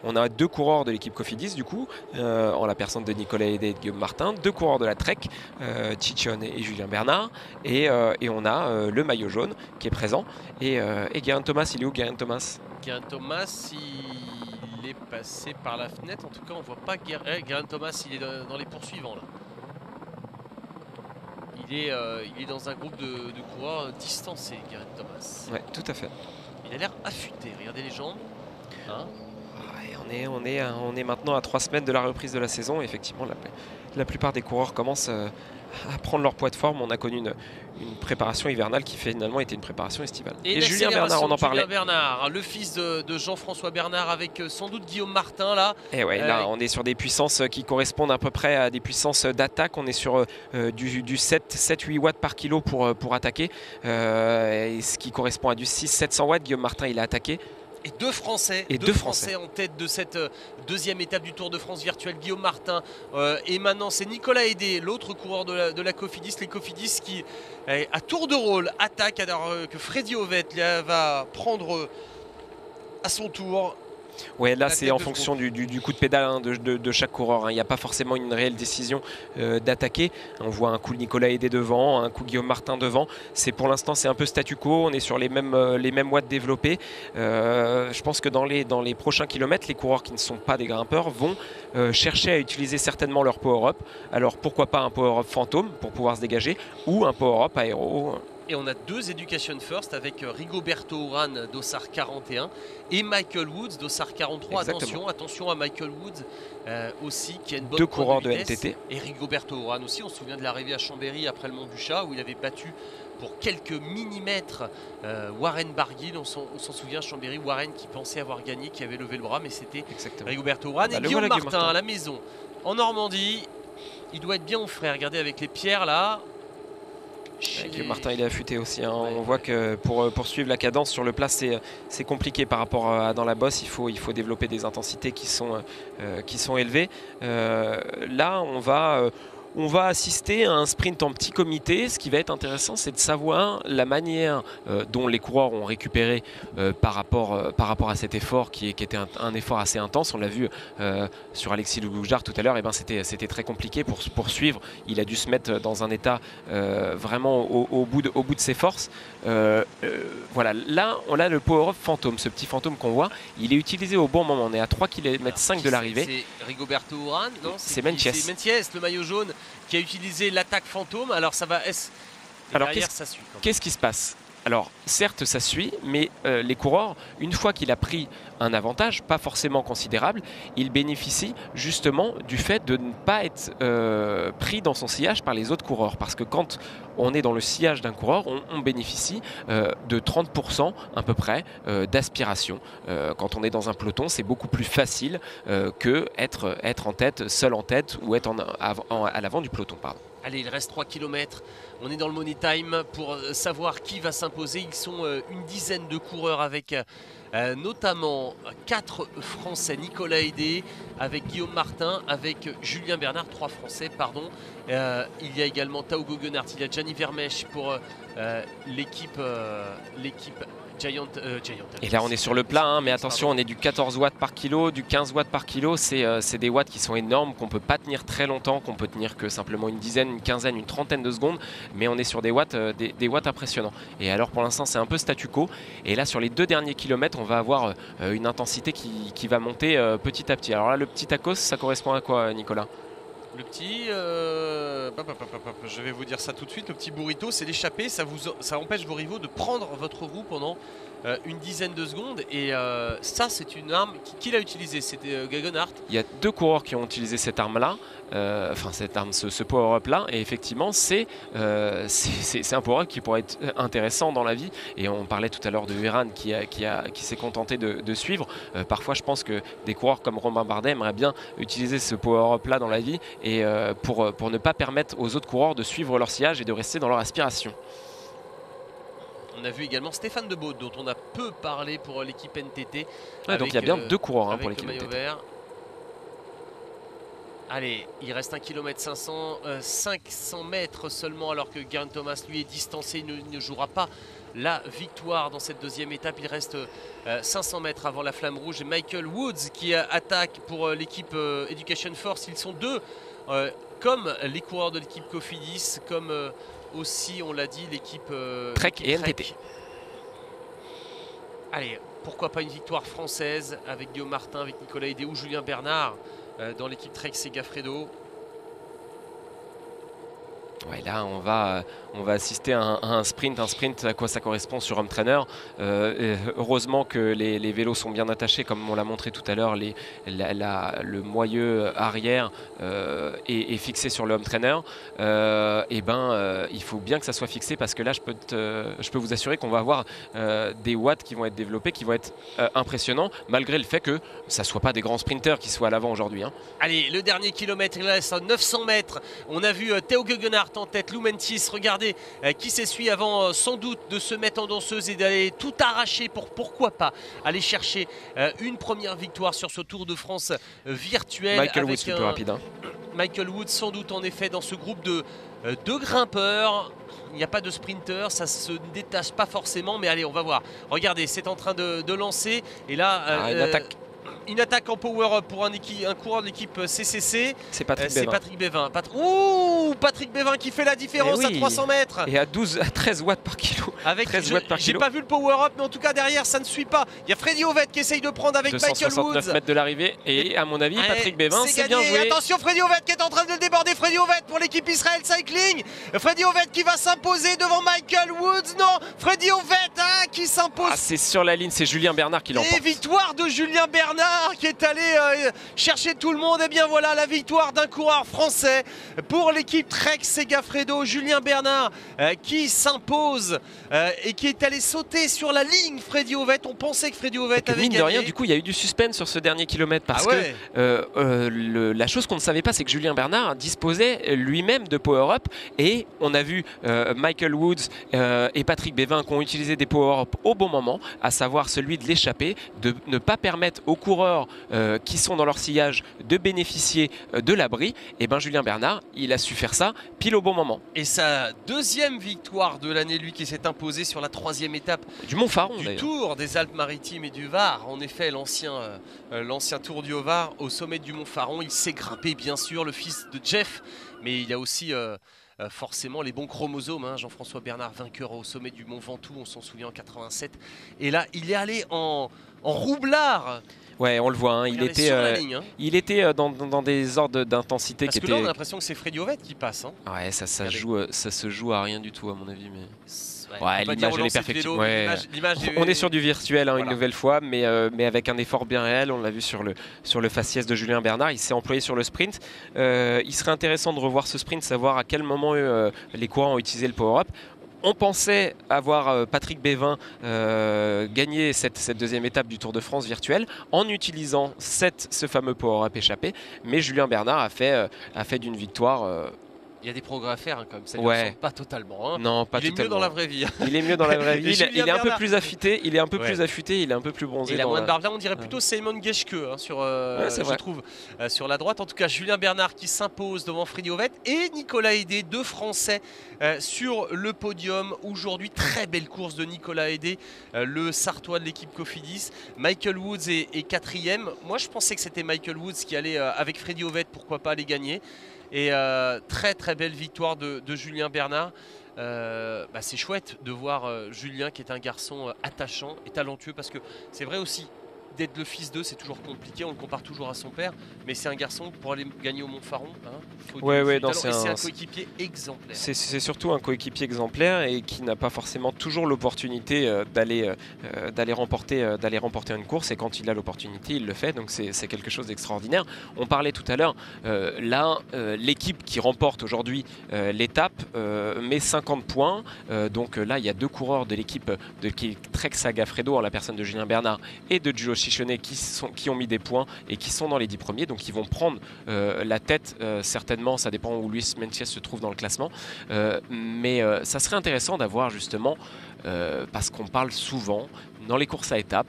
On a 2 coureurs de l'équipe Cofidis du coup, en la personne de Nicolas Hédé et de Guillaume Martin, 2 coureurs de la Trek, Ciccione et Julien Bernard, et on a le maillot jaune qui est présent, et Geraint Thomas, il est où Geraint Thomas? Geraint Thomas, il est passé par la fenêtre, en tout cas on ne voit pas Geraint Thomas, il est dans les poursuivants là. il est dans un groupe de coureurs distancés, Geraint Thomas. Ouais, tout à fait. Il a l'air affûté, regardez les jambes. Hein, Ouais, on est maintenant à 3 semaines de la reprise de la saison. Effectivement, la plupart des coureurs commencent à prendre leur poids de forme. On a connu une préparation hivernale qui finalement était une préparation estivale. Et Julien Bernard, on en parlait. Julien Bernard, le fils de Jean-François Bernard avec sans doute Guillaume Martin là. Et ouais, là on est sur des puissances qui correspondent à peu près à des puissances d'attaque. On est sur du 7-8 watts par kilo pour attaquer, et ce qui correspond à du 600-700 watts. Guillaume Martin il a attaqué. Et deux Français en tête de cette deuxième étape du Tour de France virtuel, Guillaume Martin. Et maintenant, c'est Nicolas Hédé, l'autre coureur de la Cofidis. Les Cofidis qui, à tour de rôle, attaquent alors que Freddy Ovett va prendre à son tour. Ouais, là c'est en fonction du coup de pédale hein, de chaque coureur. Hein. Il n'y a pas forcément une réelle décision d'attaquer. On voit un coup Nicolas Hédé devant, un coup Guillaume Martin devant. Pour l'instant c'est un peu statu quo. On est sur les mêmes watts développés. Je pense que dans les prochains kilomètres, les coureurs qui ne sont pas des grimpeurs vont chercher à utiliser certainement leur power-up. Alors pourquoi pas un power-up fantôme pour pouvoir se dégager ou un power-up aéro. Et on a deux Education First avec Rigoberto Urán d'Ossard 41 et Michael Woods d'Ossard 43. Attention à Michael Woods aussi qui a une bonne deux coureurs de vitesse. NTT. Et Rigoberto Urán aussi. On se souvient de l'arrivée à Chambéry après le Mont du Chat où il avait battu pour quelques millimètres Warren Barguil. On s'en souvient, Chambéry, Warren qui pensait avoir gagné, qui avait levé le bras, mais c'était Rigoberto Urán. Et Guillaume Martin à la maison en Normandie. Il doit être bien au frais. Regardez avec les pierres là. Guillaume Martin il est affûté aussi hein. On voit que pour poursuivre la cadence sur le plat c'est compliqué par rapport à dans la bosse. Il faut développer des intensités qui sont élevées. Là on va assister à un sprint en petit comité. Ce qui va être intéressant, c'est de savoir la manière dont les coureurs ont récupéré par rapport à cet effort qui était un effort assez intense. On l'a vu sur Alexis Lougoujard tout à l'heure. C'était très compliqué pour suivre. Il a dû se mettre dans un état vraiment au bout de ses forces. Voilà, là on a le power-up fantôme, ce petit fantôme qu'on voit. Il est utilisé au bon moment. On est à 3 km 5 de l'arrivée. C'est Rigoberto Urán, non? C'est Meintjes. C'est Meintjes, le maillot jaune, qui a utilisé l'attaque fantôme. Alors ça va. Alors ça suit. Qu'est-ce qui se passe? Alors certes ça suit, mais les coureurs, une fois qu'il a pris un avantage, pas forcément considérable, il bénéficie justement du fait de ne pas être pris dans son sillage par les autres coureurs. Parce que quand on est dans le sillage d'un coureur, on bénéficie de 30% à peu près d'aspiration. Quand on est dans un peloton, c'est beaucoup plus facile que être en tête, seul en tête ou être à l'avant du peloton. Pardon. Allez, il reste 3 km. On est dans le Money Time pour savoir qui va s'imposer. Ils sont une dizaine de coureurs avec notamment 4 Français. Nicolas Hédé, avec Guillaume Martin, avec Julien Bernard, 3 Français, pardon. Il y a également Tao Geoghenaert, il y a Gianni Vermeersch pour l'équipe Giant. Et là on est sur le plat, hein, mais attention, on est du 14 watts par kilo, du 15 watts par kilo. C'est des watts qui sont énormes, qu'on ne peut pas tenir très longtemps, qu'on peut tenir que simplement une dizaine, une quinzaine, une trentaine de secondes. Mais on est sur des watts impressionnants. Et alors pour l'instant c'est un peu statu quo. Et là sur les 2 derniers kilomètres, on va avoir une intensité qui va monter petit à petit. Alors là le petit tacos, ça correspond à quoi, Nicolas? Le petit, je vais vous dire ça tout de suite, le petit burrito, c'est l'échappée, ça empêche vos rivaux de prendre votre roue pendant une dizaine de secondes. Et ça, c'est une arme, qui l'a utilisée? C'était Geoghenaert. Il y a 2 coureurs qui ont utilisé cette arme-là, ce power-up là, et effectivement c'est un power-up qui pourrait être intéressant dans la vie. Et on parlait tout à l'heure de Urán qui s'est contenté de suivre. Parfois je pense que des coureurs comme Romain Bardet aimeraient bien utiliser ce power-up là dans la vie, et pour ne pas permettre aux autres coureurs de suivre leur sillage et de rester dans leur aspiration. On a vu également Stéphane Debaut, dont on a peu parlé pour l'équipe NTT. Ouais, donc il y a bien 2 coureurs pour l'équipe NTT. Vert. Allez, il reste 1 km 500 mètres seulement, alors que Geraint Thomas lui est distancé. Il ne jouera pas la victoire dans cette deuxième étape. Il reste 500 mètres avant la flamme rouge. Et Michael Woods qui attaque pour l'équipe Education Force. Ils sont 2 comme les coureurs de l'équipe Cofidis, comme aussi, on l'a dit, l'équipe Trek et NTT. Allez, pourquoi pas une victoire française avec Guillaume Martin, avec Nicolas Hédé ou Julien Bernard dans l'équipe Trek Segafredo. Ouais, là, on va assister à un sprint. Un sprint, à quoi ça correspond sur Home Trainer. Heureusement que les vélos sont bien attachés, comme on l'a montré tout à l'heure. Le moyeu arrière est fixé sur le Home Trainer. Il faut bien que ça soit fixé parce que là, je peux vous assurer qu'on va avoir des watts qui vont être développés, qui vont être impressionnants, malgré le fait que ça ne soit pas des grands sprinters qui soient à l'avant aujourd'hui. Hein. Allez, le dernier kilomètre, il reste à 900 mètres. On a vu Théo Gegenhardt en tête, Lou Mentis, regardez qui s'essuie avant sans doute de se mettre en danseuse et d'aller tout arracher pour pourquoi pas aller chercher une première victoire sur ce Tour de France virtuel. Michael Woods le plus rapide. Hein. Michael Woods sans doute en effet dans ce groupe de grimpeurs. Il n'y a pas de sprinter, ça se détache pas forcément, mais allez, on va voir. Regardez, c'est en train de lancer et là une attaque en power-up pour un coureur de l'équipe CCC. C'est Patrick Bévin. Patrick Bévin qui fait la différence à 300 mètres. Et à 13 watts par kilo. J'ai pas vu le power-up, mais en tout cas derrière ça ne suit pas. Il y a Freddy Ovett qui essaye de prendre avec Michael Woods. 269 mètres de l'arrivée. Et à mon avis, Patrick Bévin, c'est bien joué. Et attention, Freddy Ovett qui est en train de le déborder. Freddy Ovett pour l'équipe Israel Cycling. Freddy Ovett qui va s'imposer devant Michael Woods. Non, Freddy Ovett qui s'impose. C'est sur la ligne, c'est Julien Bernard qui l'emporte. Et victoire de Julien Bernard qui est allé chercher tout le monde. Et bien voilà la victoire d'un coureur français pour l'équipe Trek Segafredo. Julien Bernard qui s'impose et qui est allé sauter sur la ligne Freddy Ovett. On pensait que Freddy Ovett avait gagné. De rien, du coup il y a eu du suspense sur ce dernier kilomètre parce que la chose qu'on ne savait pas, c'est que Julien Bernard disposait lui-même de power-up et on a vu Michael Woods et Patrick Bévin qui ont utilisé des power-up au bon moment, à savoir celui de l'échapper, de ne pas permettre aux coureurs qui sont dans leur sillage de bénéficier de l'abri. Et bien Julien Bernard, il a su faire ça pile au bon moment. Et sa deuxième victoire de l'année, lui qui s'est imposé sur la 3e étape du Montfaron, du Tour des Alpes-Maritimes et du Var. En effet, l'ancien Tour du Haut-Var au sommet du Montfaron. Il s'est grimpé bien sûr, le fils de Jeff, mais il y a aussi forcément les bons chromosomes. Hein. Jean-François Bernard, vainqueur au sommet du Mont Ventoux, on s'en souvient en 87. Et là, il est allé en roublard. Ouais, on le voit, hein. il était dans des ordres d'intensité qui étaient... Parce que là, on a l'impression que c'est Freddy Ovett qui passe. Hein. Ouais, ça se joue à rien du tout, à mon avis. Mais... l'image, elle est perfectible. On est sur du virtuel une nouvelle fois, mais avec un effort bien réel. On l'a vu sur le faciès de Julien Bernard. Il s'est employé sur le sprint. Il serait intéressant de revoir ce sprint, savoir à quel moment les coureurs ont utilisé le power-up. On pensait avoir Patrick Bévin gagner cette deuxième étape du Tour de France virtuel en utilisant ce fameux power-up échappé, mais Julien Bernard a fait d'une victoire... Il y a des progrès à faire quand même, ça ne ressemble pas totalement. Hein. Non, pas il est mieux dans la vraie vie. Il est mieux dans la vraie vie. Il est un peu plus affûté, il est un peu plus affûté, il est un peu plus bronzé. Il a moins de barbe. Là, on dirait plutôt Simon Geschke je trouve, sur la droite. En tout cas, Julien Bernard qui s'impose devant Freddy Ovett et Nicolas Hédé, 2 Français sur le podium. Aujourd'hui, très belle course de Nicolas Hédé, le Sartois de l'équipe Cofidis. Michael Woods est 4e. Moi, je pensais que c'était Michael Woods qui allait avec Freddy Ovett, pourquoi pas aller gagner. Et très très belle victoire de Julien Bernard. C'est chouette de voir Julien qui est un garçon attachant et talentueux, parce que c'est vrai aussi d'être le fils d'eux, c'est toujours compliqué, on le compare toujours à son père, mais c'est un garçon pour aller gagner au Montfaron. C'est un coéquipier exemplaire. C'est surtout un coéquipier exemplaire et qui n'a pas forcément toujours l'opportunité d'aller remporter une course, et quand il a l'opportunité, il le fait, donc c'est quelque chose d'extraordinaire. On parlait tout à l'heure, l'équipe qui remporte aujourd'hui l'étape met 50 points, donc là il y a 2 coureurs de l'équipe de Trek Segafredo en la personne de Julien Bernard et de Giulio Ciccone qui ont mis des points et qui sont dans les 10 premiers, donc ils vont prendre la tête certainement, ça dépend où Luis Meintjes se trouve dans le classement, mais ça serait intéressant d'avoir justement, parce qu'on parle souvent dans les courses à étapes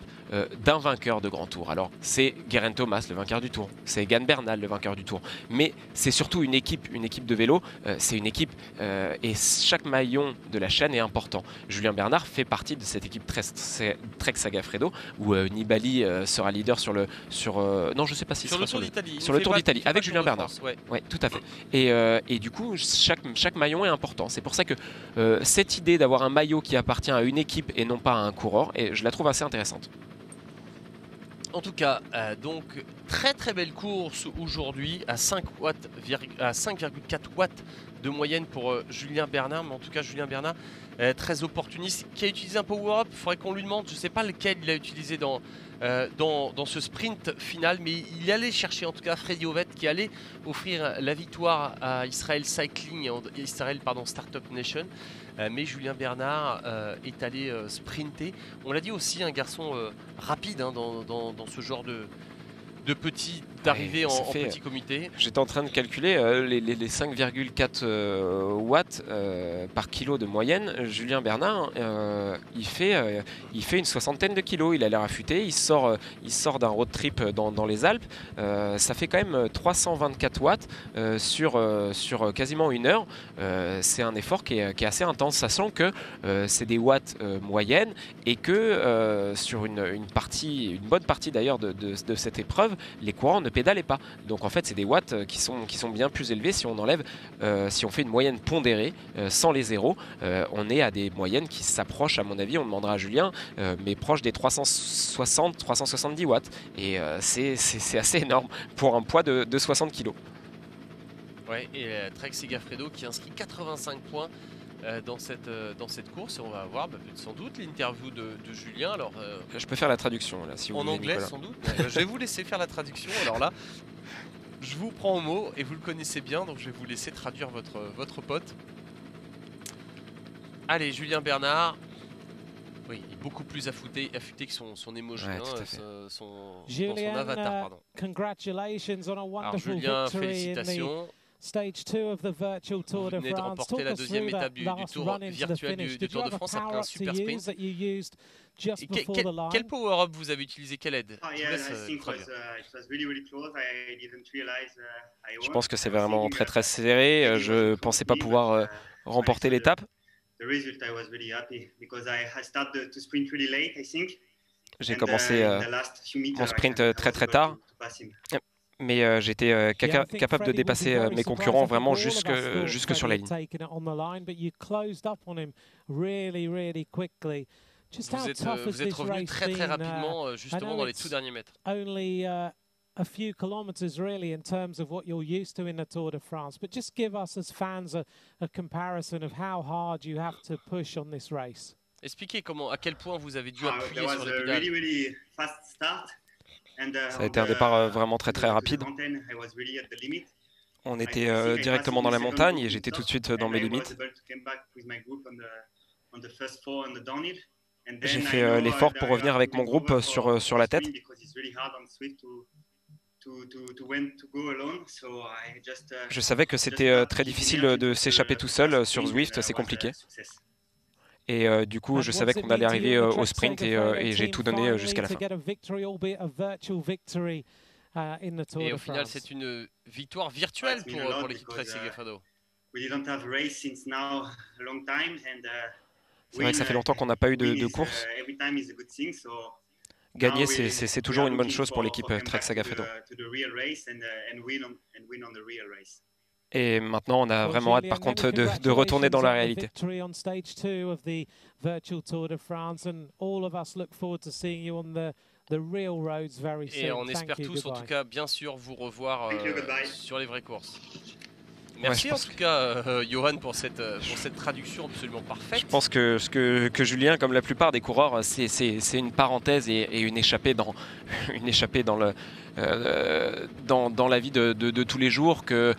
d'un vainqueur de grand tour. Alors c'est Geraint Thomas, le vainqueur du tour, c'est Egan Bernal, le vainqueur du tour, mais c'est surtout une équipe de vélo, c'est une équipe et chaque maillon de la chaîne est important. Julien Bernard fait partie de cette équipe Trek Segafredo où Nibali sera leader sur le Tour d'Italie avec Julien Bernard. Ouais, tout à fait. Et du coup chaque maillon est important. C'est pour ça que cette idée d'avoir un maillot qui appartient à une équipe et non pas à un coureur, et je la trouve assez intéressante. En tout cas, donc Très très belle course aujourd'hui à 5,4 watts de moyenne pour Julien Bernard, mais en tout cas Julien Bernard très opportuniste, qui a utilisé un power up. Il faudrait qu'on lui demande, je ne sais pas lequel il a utilisé dans ce sprint final, mais il allait chercher en tout cas Freddy Ovett, qui allait offrir la victoire à Israel Cycling, Israel Startup Nation. Mais Julien Bernard est allé sprinter. On l'a dit aussi, un garçon rapide dans ce genre de petits d'arrivée en petit comité. J'étais en train de calculer les 5,4 watts par kilo de moyenne. Julien Bernard, il fait une soixantaine de kilos. Il a l'air affûté. Il sort d'un road trip dans les Alpes. Ça fait quand même 324 watts sur quasiment une heure. C'est un effort qui est assez intense, sachant que c'est des watts moyennes et que sur une bonne partie d'ailleurs de cette épreuve, les coureurs ne pédalaient pas. Donc en fait c'est des watts qui sont bien plus élevés. Si on enlève, si on fait une moyenne pondérée sans les zéros, on est à des moyennes qui s'approchent, à mon avis, on demandera à Julien, mais proche des 360-370 watts. Et c'est assez énorme pour un poids de 60 kg. Ouais, et Trek Segafredo qui inscrit 85 points dans cette course, et on va avoir sans doute l'interview de Julien. Alors, je peux faire la traduction là, si vous voulez, anglais Nicolas. sans doute. Je vais vous laisser faire la traduction. Alors là, je vous prends au mot et vous le connaissez bien, donc je vais vous laisser traduire votre pote. Allez, Julien Bernard. Oui, il est beaucoup plus affûté que son emoji, son avatar, pardon. Congratulations on a Alors wonderful Julien, victory in the félicitations. Stage 2 of the Virtual Tour de Vous venez de France. remporter la deuxième étape du tour virtuel du Tour de France après un super sprint. Quel power-up vous avez utilisé? Quelle aide? Je pense que c'est vraiment très très serré. Je ne pensais pas pouvoir remporter l'étape. J'ai commencé mon sprint très très tard. Mais j'étais capable de dépasser mes concurrents vraiment jusque sur la ligne. Vous êtes revenu très très rapidement justement dans les tout derniers mètres. A few kilometers really in terms of what you're used to in the Tour de France, but just give us as fans a comparison of how hard you have to push on this race. Expliquez à quel point vous avez dû appuyer sur les pédales. Ça a été un départ vraiment très très rapide. On était directement dans la montagne et j'étais tout de suite dans mes limites. J'ai fait l'effort pour revenir avec mon groupe sur la tête. Je savais que c'était très difficile de s'échapper tout seul sur Zwift, c'est compliqué. Et du coup, je savais qu'on allait arriver au sprint et j'ai tout donné jusqu'à la fin. Et au final, c'est une victoire virtuelle pour l'équipe Trek Segafredo. C'est vrai que ça fait longtemps qu'on n'a pas eu de course. Gagner, c'est toujours une bonne chose pour l'équipe Trek Segafredo. Et maintenant, on a vraiment hâte, par contre, de retourner dans la réalité. Et on espère tous, en tout cas, bien sûr, vous revoir sur les vraies courses. Merci en tout cas, Johan, pour cette traduction absolument parfaite. Je pense que Julien, comme la plupart des coureurs, c'est une parenthèse et une échappée dans la vie de tous les jours que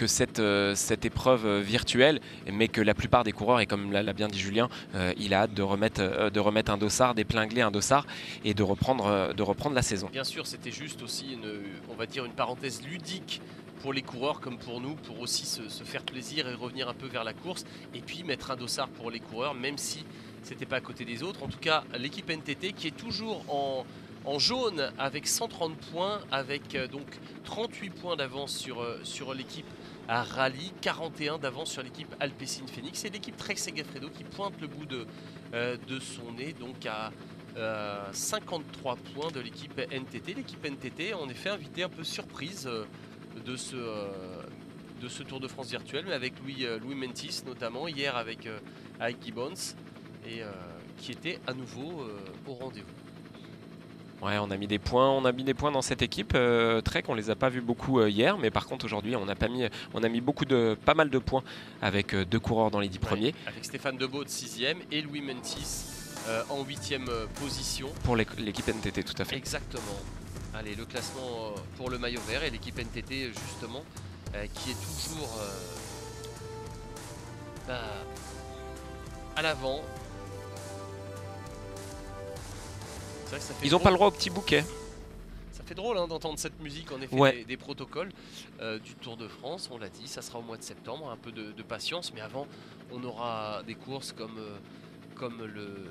cette épreuve virtuelle, mais que la plupart des coureurs, et comme l'a bien dit Julien, il a hâte de remettre un dossard, d'épingler un dossard et de reprendre la saison. Bien sûr, c'était juste aussi on va dire une parenthèse ludique pour les coureurs comme pour nous, pour aussi se faire plaisir et revenir un peu vers la course, et puis mettre un dossard pour les coureurs, même si c'était pas à côté des autres. En tout cas, l'équipe NTT qui est toujours en jaune avec 130 points, avec donc 38 points d'avance sur l'équipe à Rally, 41 d'avance sur l'équipe Alpecin Phoenix, et l'équipe Trek Segafredo qui pointe le bout de son nez, donc à 53 points de l'équipe NTT. L'équipe NTT en effet invité un peu surprise de ce Tour de France virtuel, mais avec Louis Mentis notamment, hier avec Gibbons, et qui était à nouveau au rendez-vous. Ouais, on a mis des points dans cette équipe. Trek, on les a pas vus beaucoup hier, mais par contre aujourd'hui, on a mis pas mal de points avec 2 coureurs dans les 10 premiers. Avec Stéphane Debaud de 6e et Louis Mentis en 8e position. Pour l'équipe NTT, tout à fait. Exactement. Allez, le classement pour le maillot vert et l'équipe NTT justement qui est toujours à l'avant. Ils n'ont pas le droit au petit bouquet. Ça fait drôle d'entendre cette musique, en effet, ouais. des protocoles du Tour de France, on l'a dit, ça sera au mois de septembre, un peu de patience, mais avant, on aura des courses comme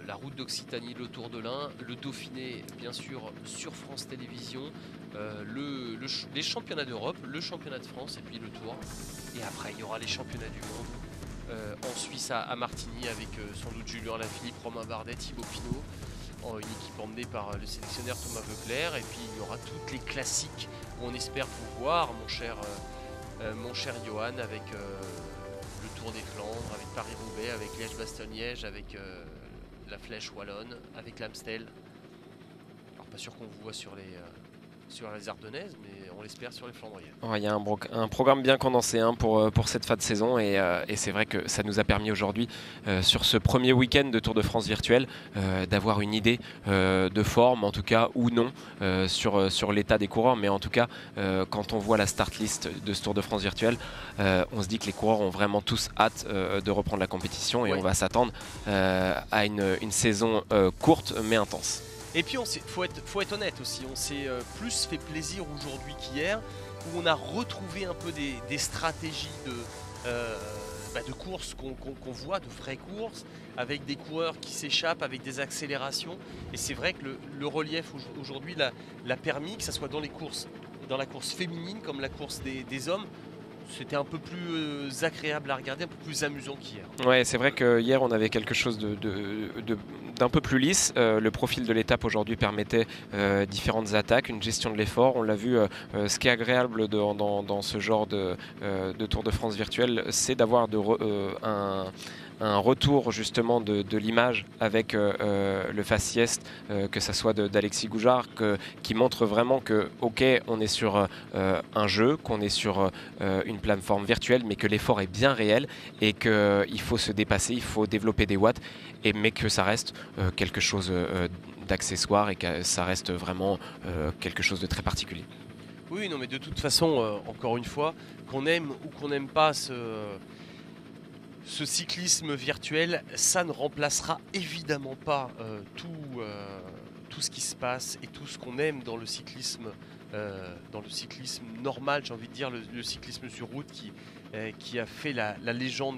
la route d'Occitanie, le Tour de l'Ain, le Dauphiné, bien sûr, sur France Télévisions, les championnats d'Europe, le championnat de France et puis le Tour. Et après, il y aura les championnats du monde en Suisse à Martigny avec sans doute Julien Alaphilippe, Romain Bardet, Thibaut Pinot. Une équipe emmenée par le sélectionneur Thomas Voeckler, et puis il y aura toutes les classiques où on espère vous voir, mon cher Johan, avec le Tour des Flandres, avec Paris-Roubaix, avec Liège-Bastogne-Liège, avec la Flèche Wallonne, avec l'Amstel. Alors pas sûr qu'on vous voit sur les Ardennaises, mais on l'espère sur les Flandriennes. Il y a un programme bien condensé pour cette fin de saison, et c'est vrai que ça nous a permis aujourd'hui, sur ce premier week-end de Tour de France virtuel, d'avoir une idée de forme, en tout cas, ou non, sur l'état des coureurs. Mais en tout cas, quand on voit la start list de ce Tour de France virtuel, on se dit que les coureurs ont vraiment tous hâte de reprendre la compétition, et on va s'attendre à une saison courte mais intense. Et puis, faut être honnête aussi, on s'est plus fait plaisir aujourd'hui qu'hier, où on a retrouvé un peu des stratégies de courses qu'on voit, de vraies courses, avec des coureurs qui s'échappent, avec des accélérations. Et c'est vrai que le relief aujourd'hui l'a permis, que ce soit dans la course féminine comme la course des hommes. C'était un peu plus agréable à regarder, un peu plus amusant qu'hier. Ouais, c'est vrai que hier on avait quelque chose d'un peu plus lisse. Le profil de l'étape aujourd'hui permettait différentes attaques, une gestion de l'effort. On l'a vu, ce qui est agréable dans ce genre de Tour de France virtuel, c'est d'avoir un retour justement de l'image avec le faciès, que ça soit d'Alexis Goujard, qui montre vraiment que ok, on est sur un jeu, qu'on est sur une plateforme virtuelle, mais que l'effort est bien réel et qu'il faut se dépasser, il faut développer des watts, mais que ça reste quelque chose d'accessoire et que ça reste vraiment quelque chose de très particulier. Oui, non, mais de toute façon, encore une fois, qu'on aime ou qu'on n'aime pas ce cyclisme virtuel, ça ne remplacera évidemment pas tout ce qui se passe et tout ce qu'on aime dans le cyclisme normal, j'ai envie de dire, le cyclisme sur route qui a fait la légende